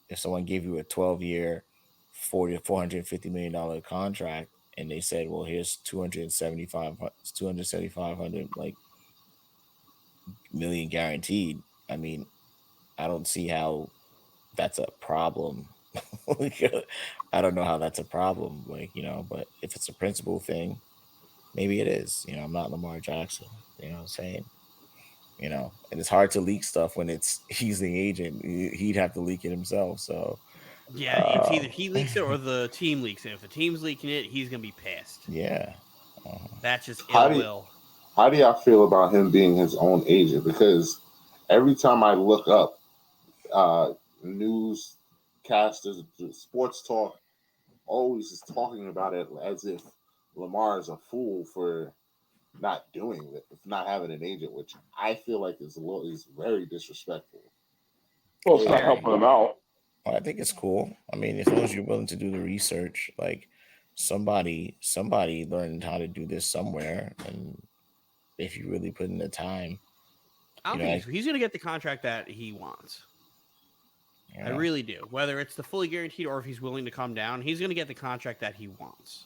Speaker 3: if someone gave you a 12-year, 450 million dollar contract, and they said, "Well, here's 275 like million guaranteed," I mean, I don't see how that's a problem. I don't know how that's a problem. Like, but if it's a principle thing, maybe it is. I'm not Lamar Jackson. You know what I'm saying? And it's hard to leak stuff when it's he's the agent. He'd have to leak it himself. So
Speaker 2: Yeah, it's either he leaks it or the team leaks it. If the team's leaking it, he's gonna be pissed.
Speaker 3: Yeah.
Speaker 2: That's just
Speaker 1: How
Speaker 2: ill
Speaker 1: do you-
Speaker 2: will.
Speaker 1: How do y'all feel about him being his own agent? Because every time I look up newscasters, sports talk, always is talking about it as if Lamar is a fool for not doing it, not having an agent, which I feel like is very disrespectful.
Speaker 4: Well, it's not helping him out.
Speaker 3: Well, I think it's cool. I mean, as long as you're willing to do the research, like somebody learned how to do this somewhere, and if you really put in the time,
Speaker 2: I don't think he's going to get the contract that he wants. I really do. Whether it's the fully guaranteed or if he's willing to come down, he's going to get the contract that he wants.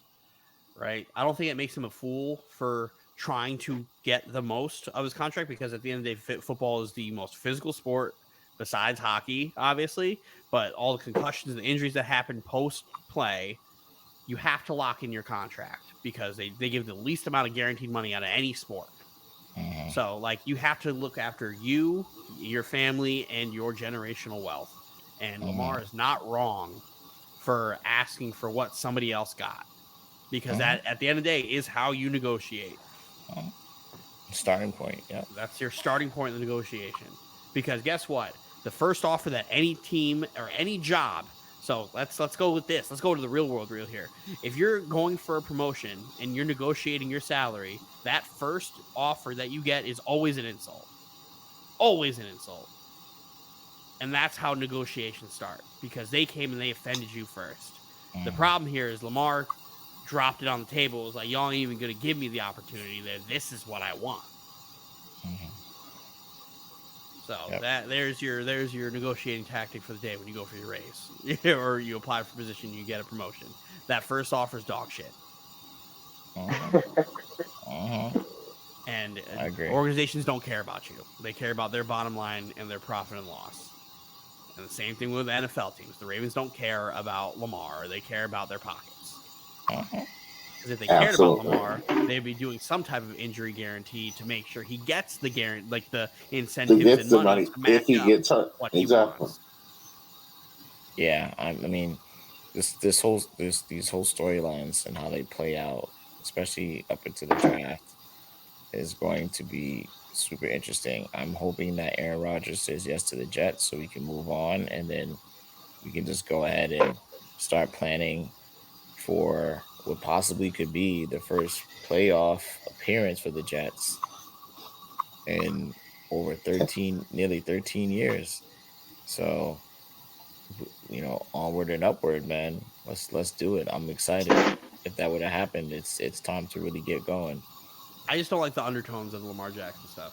Speaker 2: Right? I don't think it makes him a fool for trying to get the most of his contract, because at the end of the day, football is the most physical sport besides hockey, obviously. But all the concussions and injuries that happen post-play, you have to lock in your contract because they give the least amount of guaranteed money out of any sport.
Speaker 3: Mm-hmm.
Speaker 2: So, like, you have to look after you, your family, and your generational wealth. And Lamar is not wrong for asking for what somebody else got, because that, at the end of the day, is how you negotiate.
Speaker 3: Starting point, yeah.
Speaker 2: That's your starting point in the negotiation. Because guess what? The first offer that any team or any job. So let's go with this. Let's go to the real world here. If you're going for a promotion and you're negotiating your salary, that first offer that you get is always an insult. Always an insult. And that's how negotiations start, because they came and they offended you first. The problem here is Lamar dropped it on the table. It was like, y'all ain't even going to give me the opportunity. This is what I want. So there's your negotiating tactic for the day when you go for your raise or you apply for a position, you get a promotion. That first offer is dog shit. And
Speaker 3: I agree.
Speaker 2: Organizations don't care about you. They care about their bottom line and their profit and loss. And the same thing with NFL teams. The Ravens don't care about Lamar. They care about their pockets. Because if they cared about Lamar, they'd be doing some type of injury guarantee to make sure he gets the guarantee, like the incentives and money to match
Speaker 1: if he gets hurt.
Speaker 2: What he wants.
Speaker 3: Yeah, I mean, these whole storylines and how they play out, especially up into the draft, is going to be super interesting. I'm hoping that Aaron Rodgers says yes to the Jets so we can move on, and then we can just go ahead and start planning for what possibly could be the first playoff appearance for the Jets in over nearly 13 years. So, onward and upward, man. Let's do it. I'm excited. If that would have happened, it's time to really get going.
Speaker 2: I just don't like the undertones of the Lamar Jackson stuff.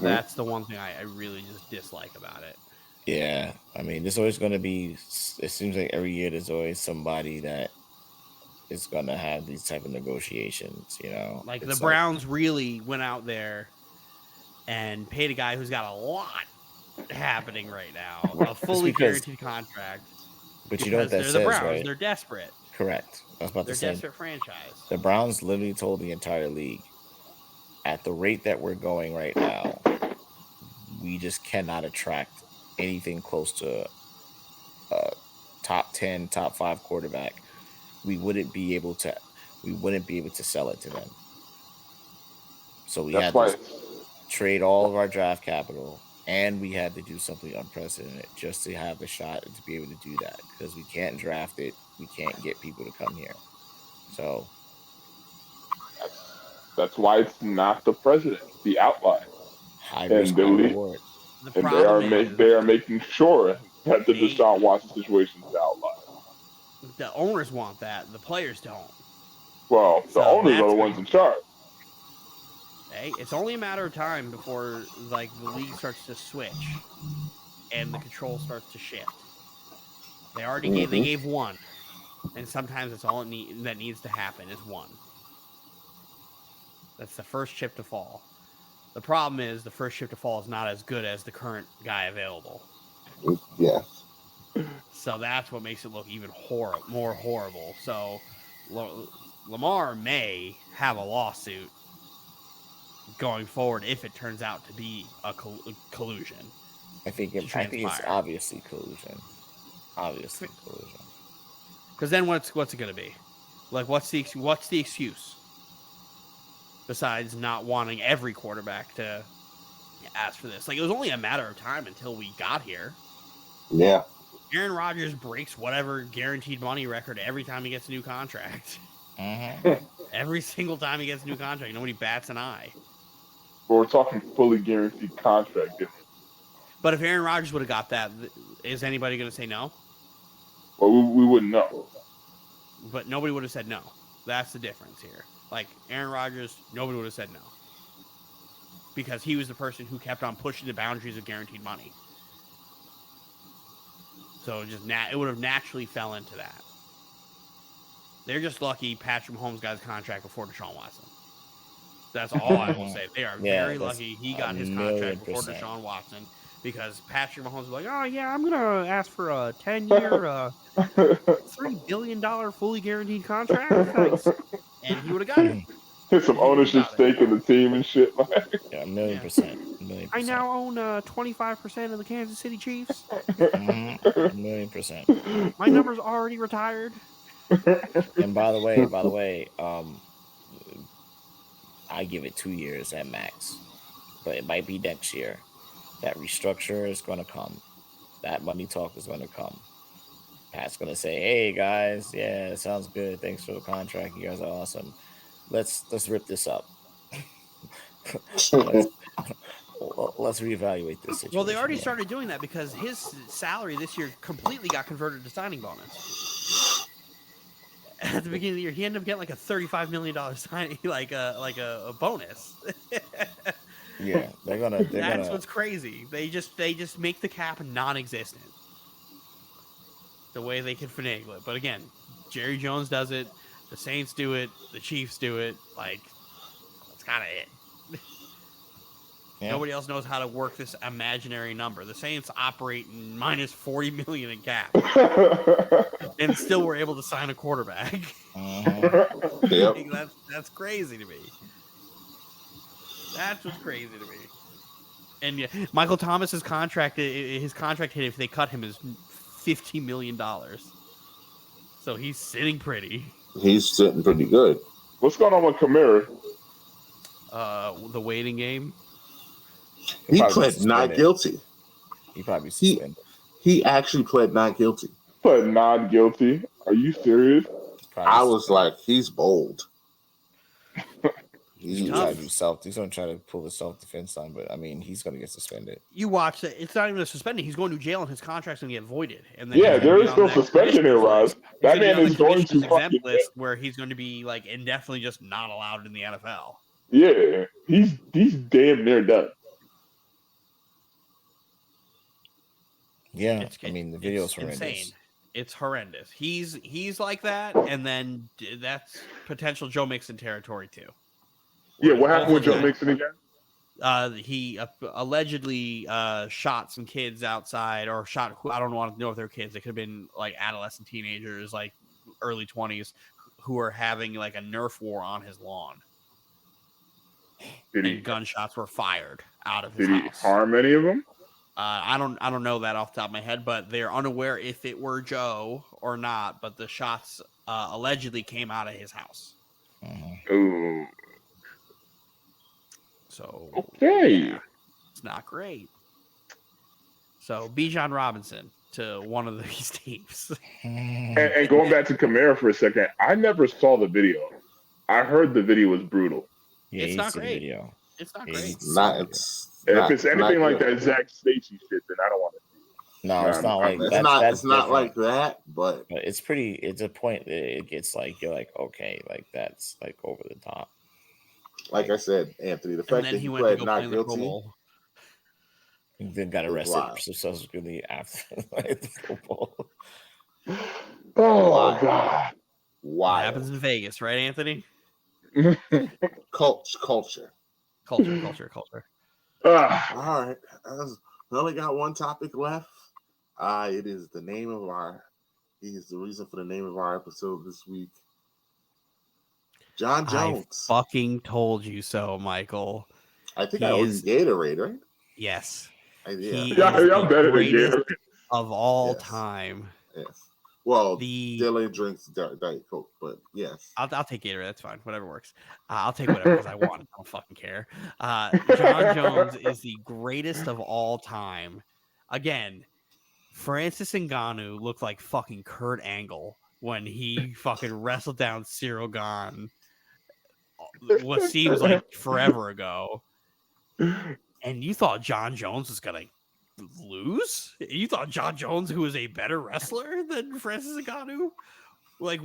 Speaker 2: That's the one thing I really just dislike about it.
Speaker 3: Yeah, I mean, there's always going to be. It seems like every year there's always somebody that is going to have these type of negotiations.
Speaker 2: Like the Browns really went out there and paid a guy who's got a lot happening right now, a fully guaranteed contract.
Speaker 3: But you know what that says,
Speaker 2: the Browns,
Speaker 3: right?
Speaker 2: They're desperate.
Speaker 3: Correct. I was about to say,
Speaker 2: they're desperate franchise.
Speaker 3: The Browns literally told the entire league, at the rate that we're going right now, we just cannot attract anything close to a top 10, top 5 quarterback. We wouldn't be able to sell it to them. So we had to trade all of our draft capital And we had to do something unprecedented just to have a shot to be able to do that because we can't draft it. We can't get people to come here. So
Speaker 4: that's why it's not the president, it's the outline.
Speaker 3: high
Speaker 4: And
Speaker 3: risk,
Speaker 4: the
Speaker 3: high
Speaker 4: league,
Speaker 3: reward.
Speaker 2: The
Speaker 4: and
Speaker 2: problem is
Speaker 4: they are making sure that the
Speaker 2: They-
Speaker 4: Deshaun Watson situation is outlined.
Speaker 2: the owners want that. The players don't.
Speaker 4: Well, the
Speaker 2: So
Speaker 4: owners are
Speaker 2: that's
Speaker 4: the ones in charge.
Speaker 2: Hey, it's only a matter of time before like the league starts to switch and the control starts to shift. They already gave one, and sometimes it's all that needs to happen is one. That's the first chip to fall. The problem is the first chip to fall is not as good as the current guy available.
Speaker 1: Yes.
Speaker 2: So that's what makes it look even more horrible. So Lamar may have a lawsuit going forward if it turns out to be a collusion.
Speaker 3: I think it's obviously collusion. Obviously collusion.
Speaker 2: Because then what's it going to be? Like what's the excuse? Besides not wanting every quarterback to ask for this. Like it was only a matter of time until we got here.
Speaker 1: Yeah.
Speaker 2: Aaron Rodgers breaks whatever guaranteed money record every time he gets a new contract.
Speaker 3: Mm-hmm.
Speaker 2: Every single time he gets a new contract, nobody bats an eye.
Speaker 4: But we're talking fully guaranteed contract difference.
Speaker 2: But if Aaron Rodgers would have got that, is anybody going to say no?
Speaker 4: Well, we wouldn't know.
Speaker 2: But nobody would have said no. That's the difference here. Like Aaron Rodgers, nobody would have said no. Because he was the person who kept on pushing the boundaries of guaranteed money. So it would have naturally fell into that. They're just lucky Patrick Mahomes got his contract before Deshaun Watson. That's all I will say. They are very lucky he got his contract before Deshaun Watson because Patrick Mahomes was like, oh, yeah, I'm going to ask for a 10-year, $3 billion fully guaranteed contract. Thanks. And he would have got it.
Speaker 4: There's some ownership stake in the team and shit.
Speaker 3: Yeah, 1,000,000%.
Speaker 2: I now own 25% of the Kansas City Chiefs.
Speaker 3: 1,000,000%.
Speaker 2: My number's already retired.
Speaker 3: And by the way, I give it 2 years at max, but it might be next year. That restructure is going to come. That money talk is going to come. Pat's going to say, "Hey guys, yeah, it sounds good. Thanks for the contract. You guys are awesome. Let's rip this up. let's reevaluate this situation."
Speaker 2: Well, they already started doing that because his salary this year completely got converted to signing bonus. At the beginning of the year, he ended up getting like a $35 million signing, like a bonus.
Speaker 3: Yeah,
Speaker 2: That's what's crazy. They just make the cap non-existent. The way they can finagle it, but again, Jerry Jones does it. The Saints do it. The Chiefs do it. Like that's kind of it. Yeah. Nobody else knows how to work this imaginary number. The Saints operate in minus $40 million in cap, and still were able to sign a quarterback.
Speaker 1: Yep.
Speaker 2: That's crazy to me. That's what's crazy to me. And yeah, Michael Thomas's contract, his contract hit if they cut him is $50 million. So he's sitting pretty.
Speaker 1: He's sitting pretty good.
Speaker 4: What's going on with Kamara?
Speaker 2: The waiting game.
Speaker 1: He pled not guilty.
Speaker 3: He probably suspended.
Speaker 1: He actually pled not guilty.
Speaker 4: Pled not guilty? Are you serious?
Speaker 1: I was like, he's bold.
Speaker 3: He's going to try to pull the self-defense on, but I mean, he's going to get suspended.
Speaker 2: You watch it. It's not even a suspending. He's going to jail and his contract's going to get voided. And then
Speaker 4: there is no suspension here, Roz. That man is going to fucking
Speaker 2: list where he's going to be like indefinitely just not allowed in the NFL.
Speaker 4: Yeah, he's damn near done.
Speaker 3: Yeah, I mean the video's horrendous.
Speaker 2: Insane. It's horrendous. He's like that, and then that's potential Joe Mixon territory too.
Speaker 4: Yeah, what happened with Joe Mixon again?
Speaker 2: He allegedly shot some kids outside, or shot. I don't want to know if they're kids. They could have been like adolescent teenagers, like early 20s, who were having like a Nerf war on his lawn. And gunshots were fired out of his house. Did he
Speaker 4: harm any of them?
Speaker 2: I don't know that off the top of my head, but they're unaware if it were Joe or not. But the shots allegedly came out of his house.
Speaker 4: Ooh.
Speaker 2: So
Speaker 4: okay,
Speaker 2: yeah, it's not great. So Bijan Robinson to one of these teams.
Speaker 4: And going back to Kamara for a second, I never saw the video. I heard the video was brutal.
Speaker 3: Yeah,
Speaker 2: It's
Speaker 3: you
Speaker 2: not
Speaker 3: see the
Speaker 2: great.
Speaker 3: video.
Speaker 2: It's not
Speaker 3: Yeah,
Speaker 2: great.
Speaker 3: you see the
Speaker 1: Not
Speaker 3: video.
Speaker 1: it's
Speaker 4: And
Speaker 1: not,
Speaker 4: if it's anything
Speaker 1: not
Speaker 4: like
Speaker 1: good.
Speaker 4: that Zach Stacy shit, then I don't want to see it.
Speaker 3: No, it's not like
Speaker 1: It's
Speaker 3: that's
Speaker 1: not.
Speaker 3: that's
Speaker 1: It's not
Speaker 3: different.
Speaker 1: like that, but
Speaker 3: But it's pretty. It's a point that it gets like you're like okay, like that's like over the top.
Speaker 1: like I said, Anthony, the
Speaker 2: And
Speaker 1: fact
Speaker 2: then
Speaker 1: that
Speaker 2: he
Speaker 1: he
Speaker 2: went to
Speaker 1: pled
Speaker 2: go play
Speaker 1: not
Speaker 2: in the Pro
Speaker 1: guilty.
Speaker 2: Bowl.
Speaker 3: And then got
Speaker 1: It's
Speaker 3: arrested
Speaker 1: wild.
Speaker 3: subsequently after the football.
Speaker 4: Oh
Speaker 1: Wild.
Speaker 4: God.
Speaker 2: What happens
Speaker 1: Wild.
Speaker 2: in Vegas, right, Anthony?
Speaker 1: Culture.
Speaker 2: Culture.
Speaker 4: Ah,
Speaker 1: All right. We only got one topic left. It is the name of our. He is the reason for the name of our episode this week. Jon Jones.
Speaker 2: I fucking told you so, Michael.
Speaker 1: I think
Speaker 2: he
Speaker 1: I owe you
Speaker 2: is-
Speaker 1: Gatorade, right?
Speaker 2: Yes.
Speaker 1: Yeah.
Speaker 2: He
Speaker 4: y'all
Speaker 2: is
Speaker 4: y'all
Speaker 2: the
Speaker 4: better than
Speaker 2: greatest
Speaker 4: Gatorade.
Speaker 2: of all
Speaker 1: Yes.
Speaker 2: time.
Speaker 1: Yes. Well,
Speaker 2: The
Speaker 1: Dylan drinks Diet Coke, but yes.
Speaker 2: I'll take Gatorade. That's fine. Whatever works. I'll take whatever because I want it. I don't fucking care. Jon Jones is the greatest of all time. Again, Francis Ngannou looked like fucking Kurt Angle when he fucking wrestled down Cyril Gane. What seems like forever ago. And you thought Jon Jones was gonna lose? You thought Jon Jones, who is a better wrestler than Francis Ngannou? Like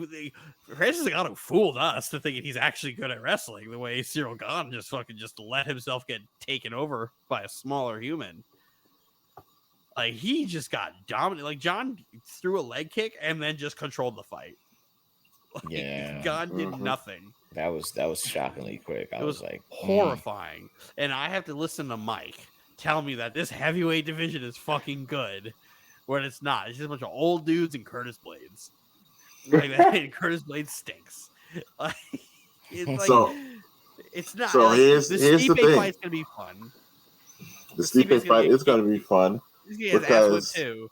Speaker 2: Francis Ngannou fooled us to thinking he's actually good at wrestling, the way Cyril Gane just let himself get taken over by a smaller human. Like he just got dominant. Like Jon threw a leg kick and then just controlled the fight. Like,
Speaker 3: Yeah.
Speaker 2: Gane did
Speaker 1: Mhm.
Speaker 2: nothing.
Speaker 3: That was shockingly quick. I
Speaker 2: It was
Speaker 3: like
Speaker 2: horrifying. And I have to listen to Mike tell me that this heavyweight division is fucking good when it's not. It's just a bunch of old dudes and Curtis Blades. Like that, and Curtis Blades stinks. Like, it's like
Speaker 1: So-
Speaker 2: it's not.
Speaker 1: so
Speaker 2: like,
Speaker 1: here's
Speaker 2: the
Speaker 1: the
Speaker 2: Stipe
Speaker 1: thing.
Speaker 2: fight's gonna be fun.
Speaker 1: The
Speaker 2: Stipe's
Speaker 1: Stipe fight is going to be fun.
Speaker 2: He's gonna get his ass whipped
Speaker 1: Because-
Speaker 2: too.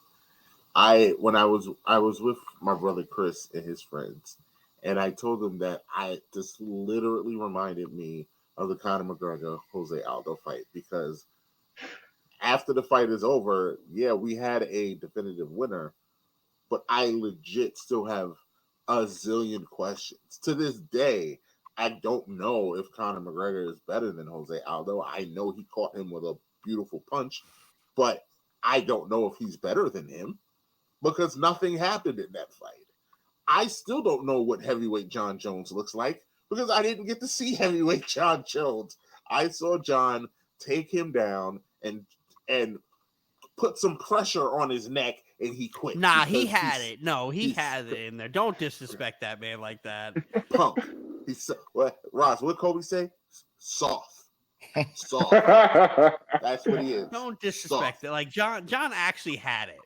Speaker 1: When I was with my brother Chris and his friends, and I told them that this literally reminded me of the Conor McGregor Jose Aldo fight, because after the fight is over, yeah, we had a definitive winner, but I legit still have a zillion questions. To this day, I don't know if Conor McGregor is better than Jose Aldo. I know he caught him with a beautiful punch, but I don't know if he's better than him because nothing happened in that fight. I still don't know what heavyweight Jon Jones looks like because I didn't get to see heavyweight Jon Jones. I saw Jon take him down and put some pressure on his neck, and he quit.
Speaker 2: Nah, he
Speaker 1: because
Speaker 2: had
Speaker 1: he's
Speaker 2: it. No, he
Speaker 1: he's-
Speaker 2: had it in there. Don't disrespect that man like that.
Speaker 1: Punk. He's what Ross? What Kobe say? Soft. Soft. That's what he is.
Speaker 2: Don't disrespect it. Like John actually had it.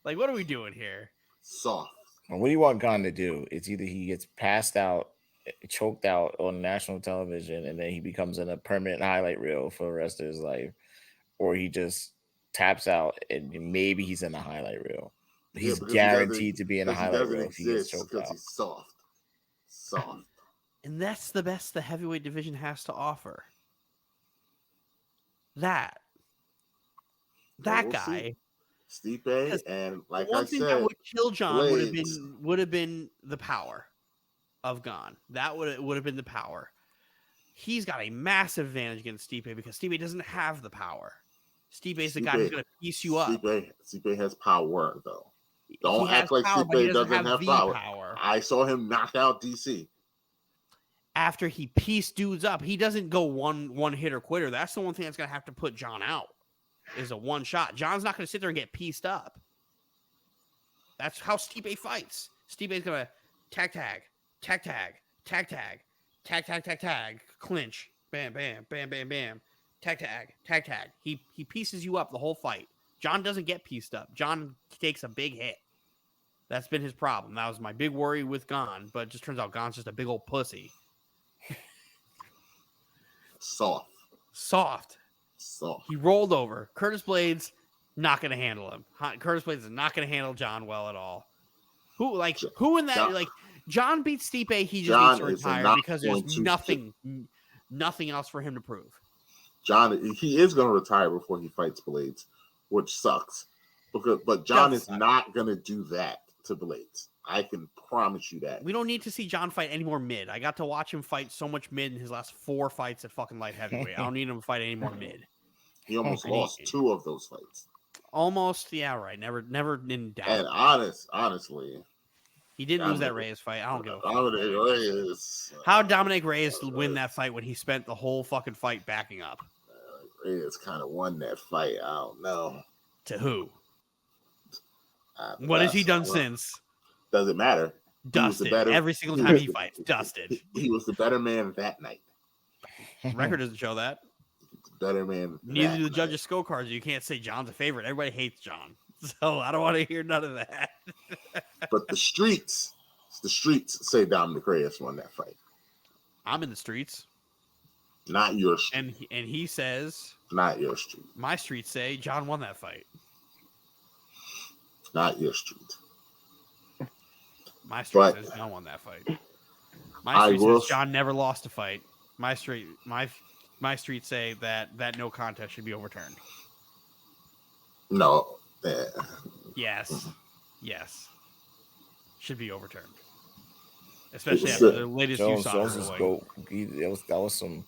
Speaker 2: Like, what are we doing here?
Speaker 1: Soft.
Speaker 3: what do you want Gane to do? It's either he gets passed out, choked out on national television, and then he becomes in a permanent highlight reel for the rest of his life, or he just taps out and maybe he's in a highlight reel. He's
Speaker 1: because
Speaker 3: guaranteed to be in a
Speaker 1: because he
Speaker 3: highlight
Speaker 1: doesn't
Speaker 3: reel if he gets
Speaker 1: exist
Speaker 3: choked
Speaker 1: because
Speaker 3: out.
Speaker 1: he's soft. Soft.
Speaker 2: And that's the best the heavyweight division has to offer. That
Speaker 1: we'll
Speaker 2: guy.
Speaker 1: see. Stipe,
Speaker 2: Because
Speaker 1: and like
Speaker 2: One
Speaker 1: I
Speaker 2: thing
Speaker 1: said,
Speaker 2: that would kill John
Speaker 1: Blades.
Speaker 2: would have been the power of Gane. That would have been the power. He's got a massive advantage against Stipe because Stipe doesn't have the power. Stipe's the guy who's going to piece you up.
Speaker 1: Stipe has power though.
Speaker 2: He
Speaker 1: Don't
Speaker 2: has
Speaker 1: act like
Speaker 2: power, but he
Speaker 1: Stipe doesn't have
Speaker 2: the
Speaker 1: power. I saw him knock out DC.
Speaker 2: After he pieced dudes up, he doesn't go one hitter quitter. That's the one thing that's going to have to put John out. Is a one shot. John's not going to sit there and get pieced up. That's how Stipe fights. Stipe's going to tag, clinch, bam, bam, bam, bam, bam, tag. He pieces you up the whole fight. John doesn't get pieced up. John takes a big hit. That's been his problem. That was my big worry with Gane, but it just turns out Gane's just a big old pussy. Soft. He rolled over. Curtis Blades not going to handle him. Curtis Blades is not going to handle John well at all. Who in that
Speaker 1: John,
Speaker 2: like John beats Stipe? He just
Speaker 1: John
Speaker 2: needs to retire because there's nothing else for him to prove.
Speaker 1: John, he is going to retire before he fights Blades, which sucks. But Jon is not gonna do that to Blades. I can promise you that.
Speaker 2: We don't need to see Jon fight any more mid. I got to watch him fight so much mid in his last 4 fights at fucking light heavyweight. I don't need him to fight any more mid.
Speaker 1: He almost lost 2 of those fights.
Speaker 2: Almost, yeah, right. Never in doubt.
Speaker 1: And honestly,
Speaker 2: he didn't lose that Reyes fight. I don't give a fuck.
Speaker 1: Reyes.
Speaker 2: How Dominic Reyes win that fight when he spent the whole fucking fight backing up?
Speaker 1: Reyes kind of won that fight. I don't know.
Speaker 2: To who? What has he done since?
Speaker 1: Doesn't matter.
Speaker 2: Dusted. Every single time he fights, dusted.
Speaker 1: He was the better man that night.
Speaker 2: Record doesn't show that.
Speaker 1: Better man.
Speaker 2: Neither do the judges' scorecards. You can't say Jon's a favorite. Everybody hates Jon. So I don't want to hear none of that.
Speaker 1: But the streets say Dominic Reyes won that fight.
Speaker 2: I'm in the streets.
Speaker 1: Not your street.
Speaker 2: And he says,
Speaker 1: not your street.
Speaker 2: My streets say Jon won that fight.
Speaker 1: Not your street.
Speaker 2: My street says Jon won that fight. My street says Jon never lost a fight. My street say that no contest should be overturned.
Speaker 1: No.
Speaker 2: Yes. Should be overturned. Especially after the latest USADA ruling.
Speaker 3: That was some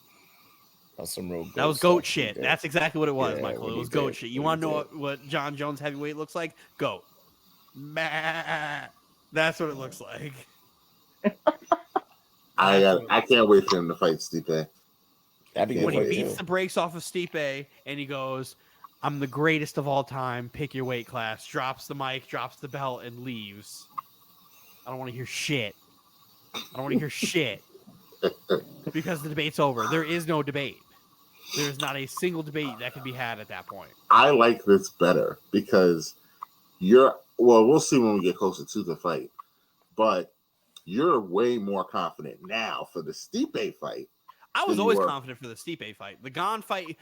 Speaker 3: real goat.
Speaker 2: That was goat shit. That's exactly what it was, Michael. It was goat shit. You want to know what Jon Jones heavyweight looks like? Goat. That's what it looks like.
Speaker 1: I can't wait for him to fight Stipe.
Speaker 2: When he beats the brakes off of Stipe and he goes, I'm the greatest of all time, pick your weight class, drops the mic, drops the belt, and leaves. I don't want to hear shit. Because the debate's over. There is no debate. There's not a single debate that can be had at that point.
Speaker 1: I like this better because we'll see when we get closer to the fight, but you're way more confident now for the Stipe fight.
Speaker 2: I was always confident for the Stipe fight. The Gane fight,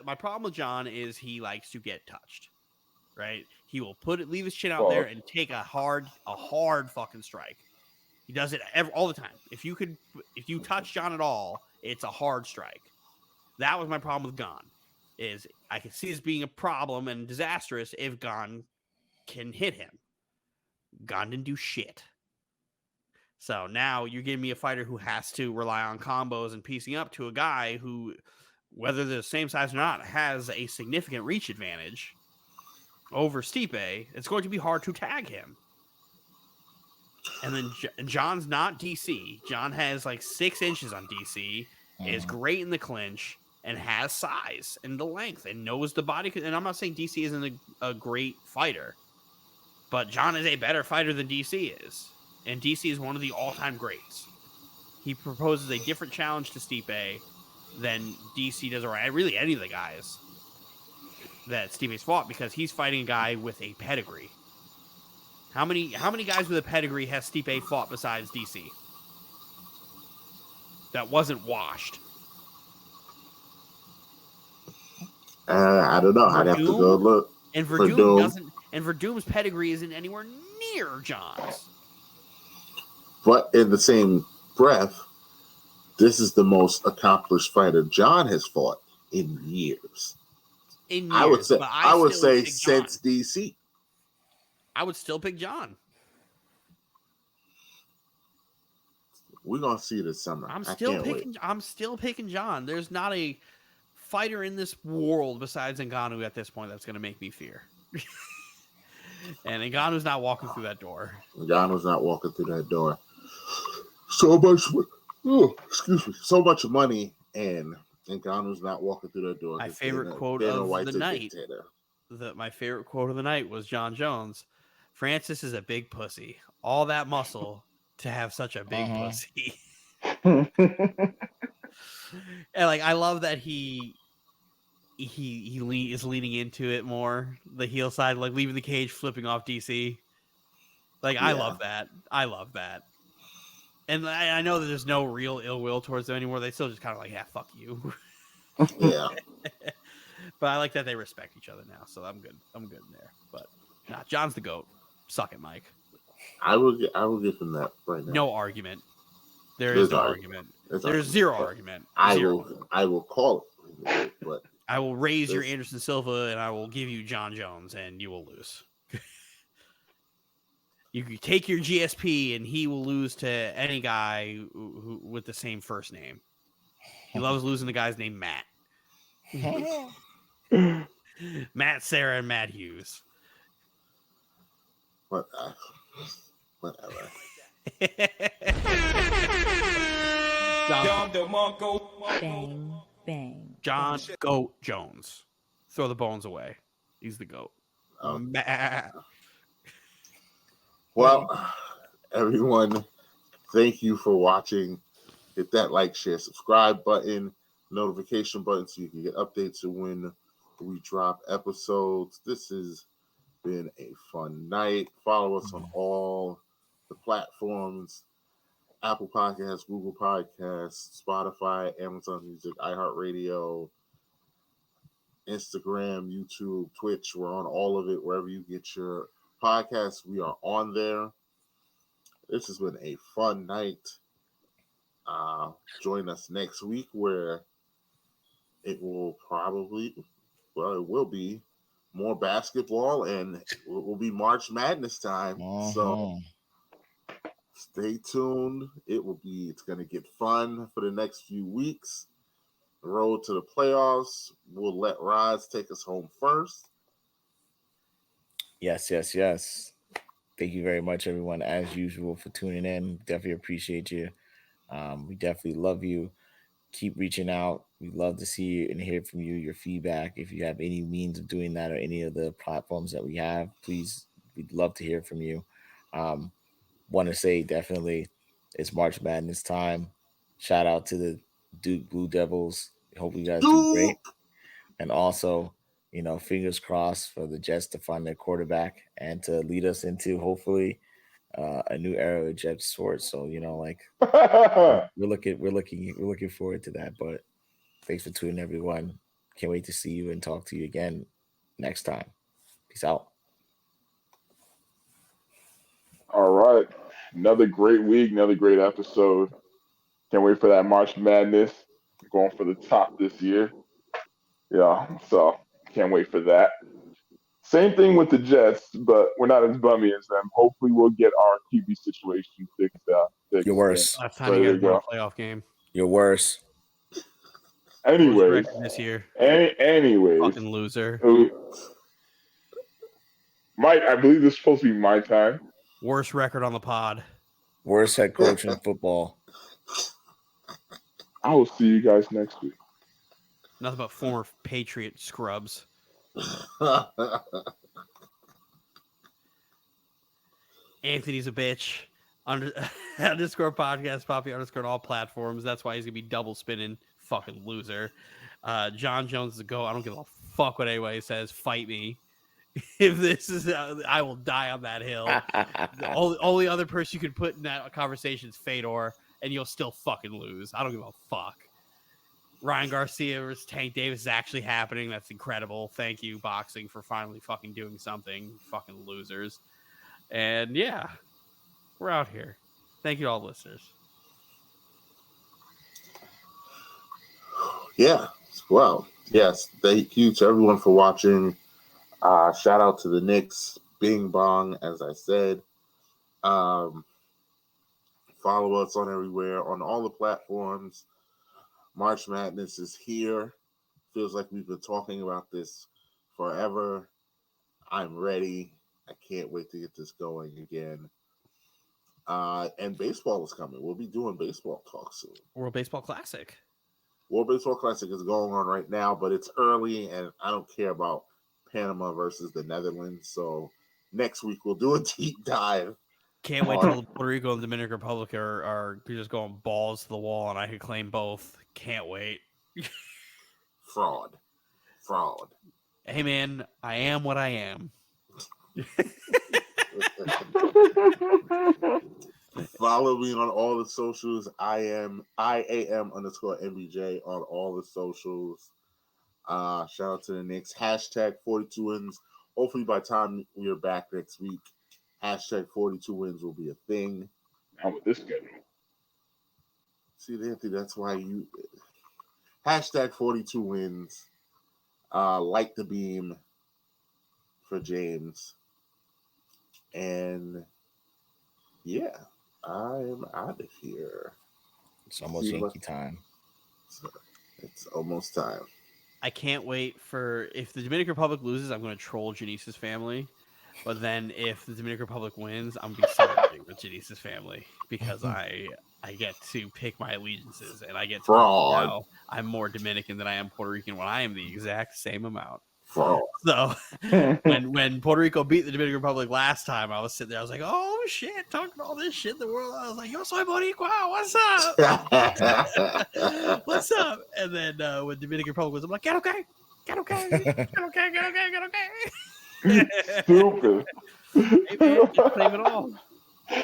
Speaker 2: my problem with Jon is he likes to get touched, right? He will leave his chin out there and take a hard fucking strike. He does it all the time. If you touch Jon at all, it's a hard strike. That was my problem with Gane. Is I can see this being a problem and disastrous if Gane can hit him. Gane didn't do shit. So now you're giving me a fighter who has to rely on combos and piecing up to a guy who, whether they're the same size or not, has a significant reach advantage over Stipe. It's going to be hard to tag him. And then Jon's not DC. Jon has like 6 inches on DC, is great in the clinch, and has size and the length and knows the body. And I'm not saying DC isn't a great fighter, but Jon is a better fighter than DC is. And DC is one of the all-time greats. He proposes a different challenge to Stipe than DC does, or really any of the guys that Stipe's fought, because he's fighting a guy with a pedigree. How many guys with a pedigree has Stipe fought besides DC? That wasn't washed.
Speaker 1: I don't know. I'd have to go look.
Speaker 2: And Verdum's pedigree isn't anywhere near Jon's.
Speaker 1: But in the same breath, this is the most accomplished fighter Jon has fought in years. I would say since DC.
Speaker 2: I would still pick Jon.
Speaker 1: We're gonna see this summer.
Speaker 2: I'm still picking Jon. There's not a fighter in this world besides Ngannou at this point that's gonna make me fear. And Ngannou's not walking through that door.
Speaker 1: So much money, and Ngannou's not walking through that door.
Speaker 2: My favorite quote of the night. My favorite quote of the night was Jon Jones. Francis is a big pussy. All that muscle to have such a big pussy. And I love that he is leaning into it more, the heel side, leaving the cage, flipping off DC. I love that. And I know that there's no real ill will towards them anymore. They still just kind of yeah, fuck you.
Speaker 1: Yeah.
Speaker 2: But I like that they respect each other now, so I'm good in there. But Jon's the GOAT. Suck it, Mike.
Speaker 1: I will give him that right now.
Speaker 2: No argument. There is no argument. There's zero argument.
Speaker 1: I will call it, but
Speaker 2: I will raise your Anderson Silva and I will give you Jon Jones and you will lose. You can take your GSP and he will lose to any guy who with the same first name. He loves losing to guys named Matt. Matt, Sarah, and Matt Hughes.
Speaker 1: Whatever.
Speaker 6: Bang, bang.
Speaker 2: Jon Goat Jones. Throw the bones away. He's the GOAT.
Speaker 1: Well, everyone, thank you for watching. Hit that like, share, subscribe button, notification button so you can get updates of when we drop episodes. This has been a fun night. Follow us on all the platforms: Apple Podcasts, Google Podcasts, Spotify, Amazon Music, iHeartRadio, Instagram, YouTube, Twitch. We're on all of it. Wherever you get your podcasts, we are on there. This has been a fun night. Join us next week where it will be more basketball and it will be March Madness time. So stay tuned. It's going to get fun for the next few weeks. The road to the playoffs. We'll let Roz take us home first.
Speaker 3: Yes. Thank you very much, everyone, as usual, for tuning in. Definitely appreciate you. We definitely love you. Keep reaching out. We'd love to see you and hear from you, your feedback. If you have any means of doing that or any of the platforms that we have, please, we'd love to hear from you. Want to say definitely it's March Madness time. Shout out to the Duke Blue Devils. Hope you guys do great. And also, fingers crossed for the Jets to find their quarterback and to lead us into hopefully a new era of Jets sports. So we're looking forward to that. But thanks for tuning, everyone. Can't wait to see you and talk to you again next time. Peace out.
Speaker 4: All right, another great week, another great episode. Can't wait for that March Madness. Going for the top this year. Yeah, so can't wait for that. Same thing with the Jets, but we're not as bummy as them. Hopefully, we'll get our QB situation fixed.
Speaker 3: You're worse.
Speaker 2: Last time you guys won a playoff game.
Speaker 3: You're worse.
Speaker 4: Anyways,
Speaker 2: this year.
Speaker 4: Anyways,
Speaker 2: fucking loser.
Speaker 4: Mike, I believe this is supposed to be my time.
Speaker 2: Worst record on the pod.
Speaker 3: Worst head coach in football.
Speaker 4: I will see you guys next week.
Speaker 2: Nothing but former Patriot scrubs. Anthony's a bitch. Underscore podcast, Poppy underscore on all platforms. That's why he's gonna be double spinning. Fucking loser. Jon Jones is a go. I don't give a fuck what anybody says. Fight me. If this is, I will die on that hill. The only other person you could put in that conversation is Fedor, and you'll still fucking lose. I don't give a fuck. Ryan Garcia versus Tank Davis is actually happening. That's incredible. Thank you, boxing, for finally fucking doing something. Fucking losers. And yeah, we're out here. Thank you to all the listeners.
Speaker 1: Yeah. Well, yes. Thank you to everyone for watching. Shout out to the Knicks. Bing bong, as I said. Follow us on everywhere, on all the platforms. March Madness is here. Feels like we've been talking about this forever. I'm ready. I can't wait to get this going again. And baseball is coming. We'll be doing baseball talk soon.
Speaker 2: World Baseball Classic.
Speaker 1: World Baseball Classic is going on right now, but it's early, and I don't care about Panama versus the Netherlands. So next week we'll do a deep dive.
Speaker 2: Can't wait till Puerto Rico and Dominican Republic are just going balls to the wall, and I could claim both. Can't wait.
Speaker 1: Fraud.
Speaker 2: Hey, man, I am what I am.
Speaker 1: Follow me on all the socials. IAM underscore MBJ on all the socials. Shout out to the Knicks. Hashtag 42 wins. Hopefully by the time we're back next week, hashtag 42 wins will be a thing.
Speaker 4: Now with this schedule.
Speaker 1: See, Anthony, that's why you hashtag 42 wins. light the beam for James. And yeah, I'm out of here.
Speaker 3: It's almost Yankee time.
Speaker 1: It's almost time.
Speaker 2: I can't wait for if the Dominican Republic loses, I'm going to troll Janice's family. But then if the Dominican Republic wins, I'm going to be celebrating with Janice's family because I get to pick my allegiances and I get to know I'm more Dominican than I am Puerto Rican when I am the exact same amount.
Speaker 1: Fraud.
Speaker 2: So when Puerto Rico beat the Dominican Republic last time, I was sitting there, I was like, oh shit, talking all this shit in the world. I was like, yo soy Boricua, what's up? What's up? And then when Dominican Republic was, I'm like, get okay.
Speaker 4: Stupid.
Speaker 2: Hey man, just claim it all.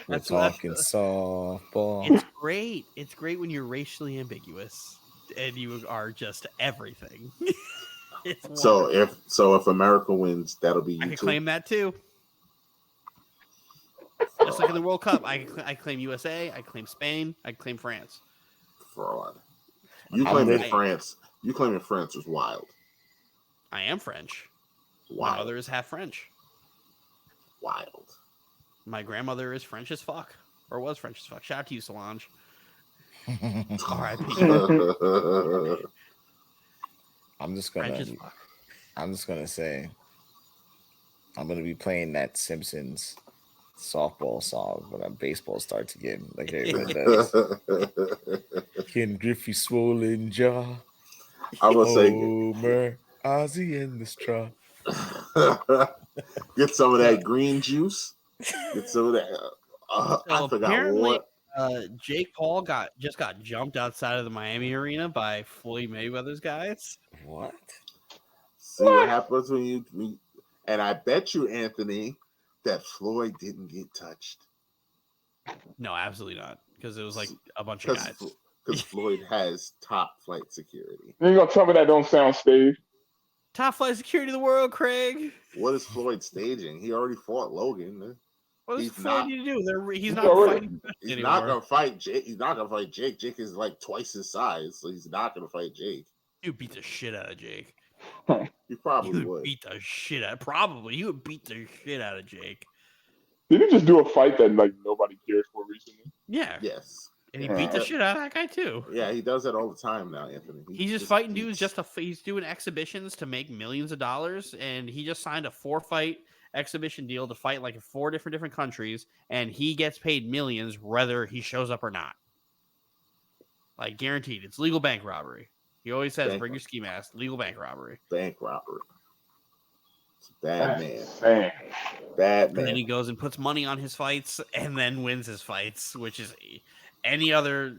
Speaker 3: We're talking softball.
Speaker 2: It's great. It's great when you're racially ambiguous and you are just everything.
Speaker 1: So if America wins, that'll be you.
Speaker 2: I can claim that too. Just like in the World Cup, I claim USA, I claim Spain, I claim France.
Speaker 1: Fraud. You claiming France? You claiming France was wild.
Speaker 2: I am French.
Speaker 1: Wild.
Speaker 2: My mother is half French.
Speaker 1: Wild.
Speaker 2: My grandmother is French as fuck, or was French as fuck. Shout out to you, Solange. R.I.P.
Speaker 3: I'm just gonna say I'm gonna be playing that Simpsons softball song when baseball starts again, like everyone does. Ken Griffey swollen jaw.
Speaker 1: I was saying,
Speaker 3: Homer, Ozzy in the straw.
Speaker 1: Get some of that green juice. Get some of that. I forgot what.
Speaker 2: Jake Paul just got jumped outside of the Miami arena by Floyd Mayweather's guys.
Speaker 3: What?
Speaker 1: See what happens when you and I bet you, Anthony, that Floyd didn't get touched.
Speaker 2: No, absolutely not. Because it was like a bunch of guys.
Speaker 1: Because Floyd has top flight security.
Speaker 4: You ain't gonna tell me that don't sound staged?
Speaker 2: Top flight security in the world, Craig.
Speaker 1: What is Floyd staging? He already fought Logan.
Speaker 2: What does Floyd need to do? He's not fighting.
Speaker 1: He's not gonna fight Jake. He's not gonna fight Jake. Jake is like twice his size, so he's not gonna fight Jake.
Speaker 2: You beat the shit out of Jake.
Speaker 1: You probably would.
Speaker 2: Beat the shit out. Probably you would beat the shit out of Jake.
Speaker 4: Did he just do a fight that like nobody cared for recently?
Speaker 2: Yeah.
Speaker 1: Yes.
Speaker 2: And he beat the shit out of that guy too.
Speaker 1: Yeah, he does that all the time now, Anthony.
Speaker 2: He's just fighting dudes. He's doing exhibitions to make millions of dollars, and he just signed a 4-fight exhibition deal to fight like in 4 different countries, and he gets paid millions whether he shows up or not. Like guaranteed, it's legal bank robbery. He always says, "Bring your ski mask." Legal bank robbery.
Speaker 1: Bank robbery. It's bad man.
Speaker 4: Bad man.
Speaker 2: And then he goes and puts money on his fights, and then wins his fights, which is any other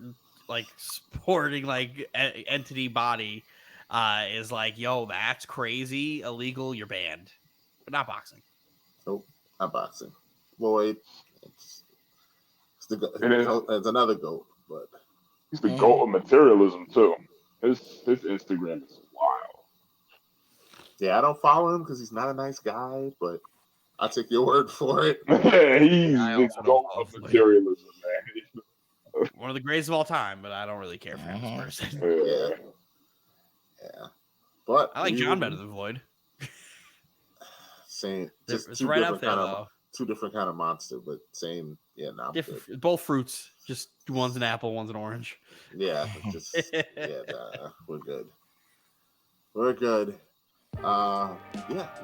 Speaker 2: like sporting like entity body is like, yo, that's crazy, illegal, you're banned, but not boxing.
Speaker 1: Nope, not boxing. Floyd, it's another GOAT, but
Speaker 4: he's the GOAT of materialism too. His Instagram is wild.
Speaker 1: Yeah, I don't follow him because he's not a nice guy, but I'll take your word for it.
Speaker 4: He's the GOAT of materialism, man.
Speaker 2: One of the greatest of all time, but I don't really care for him as a person.
Speaker 1: Yeah. But
Speaker 2: I like John better than Floyd.
Speaker 1: Same.
Speaker 2: It's
Speaker 1: Just
Speaker 2: right up there, though.
Speaker 1: Two different kind of monster, but same. Yeah, no,
Speaker 2: different. Both fruits. Just one's an apple, one's an orange.
Speaker 1: Yeah, we're good. We're good. Yeah,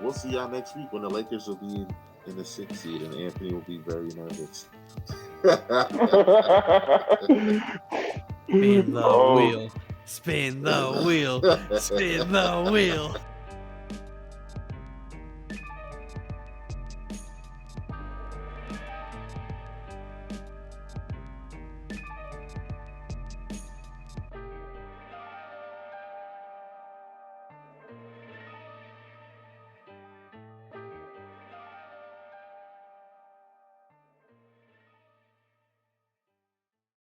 Speaker 1: we'll see y'all next week when the Lakers will be in the 6th seed, and Anthony will be very nervous.
Speaker 2: Spin the wheel. Spin the wheel. Spin the wheel.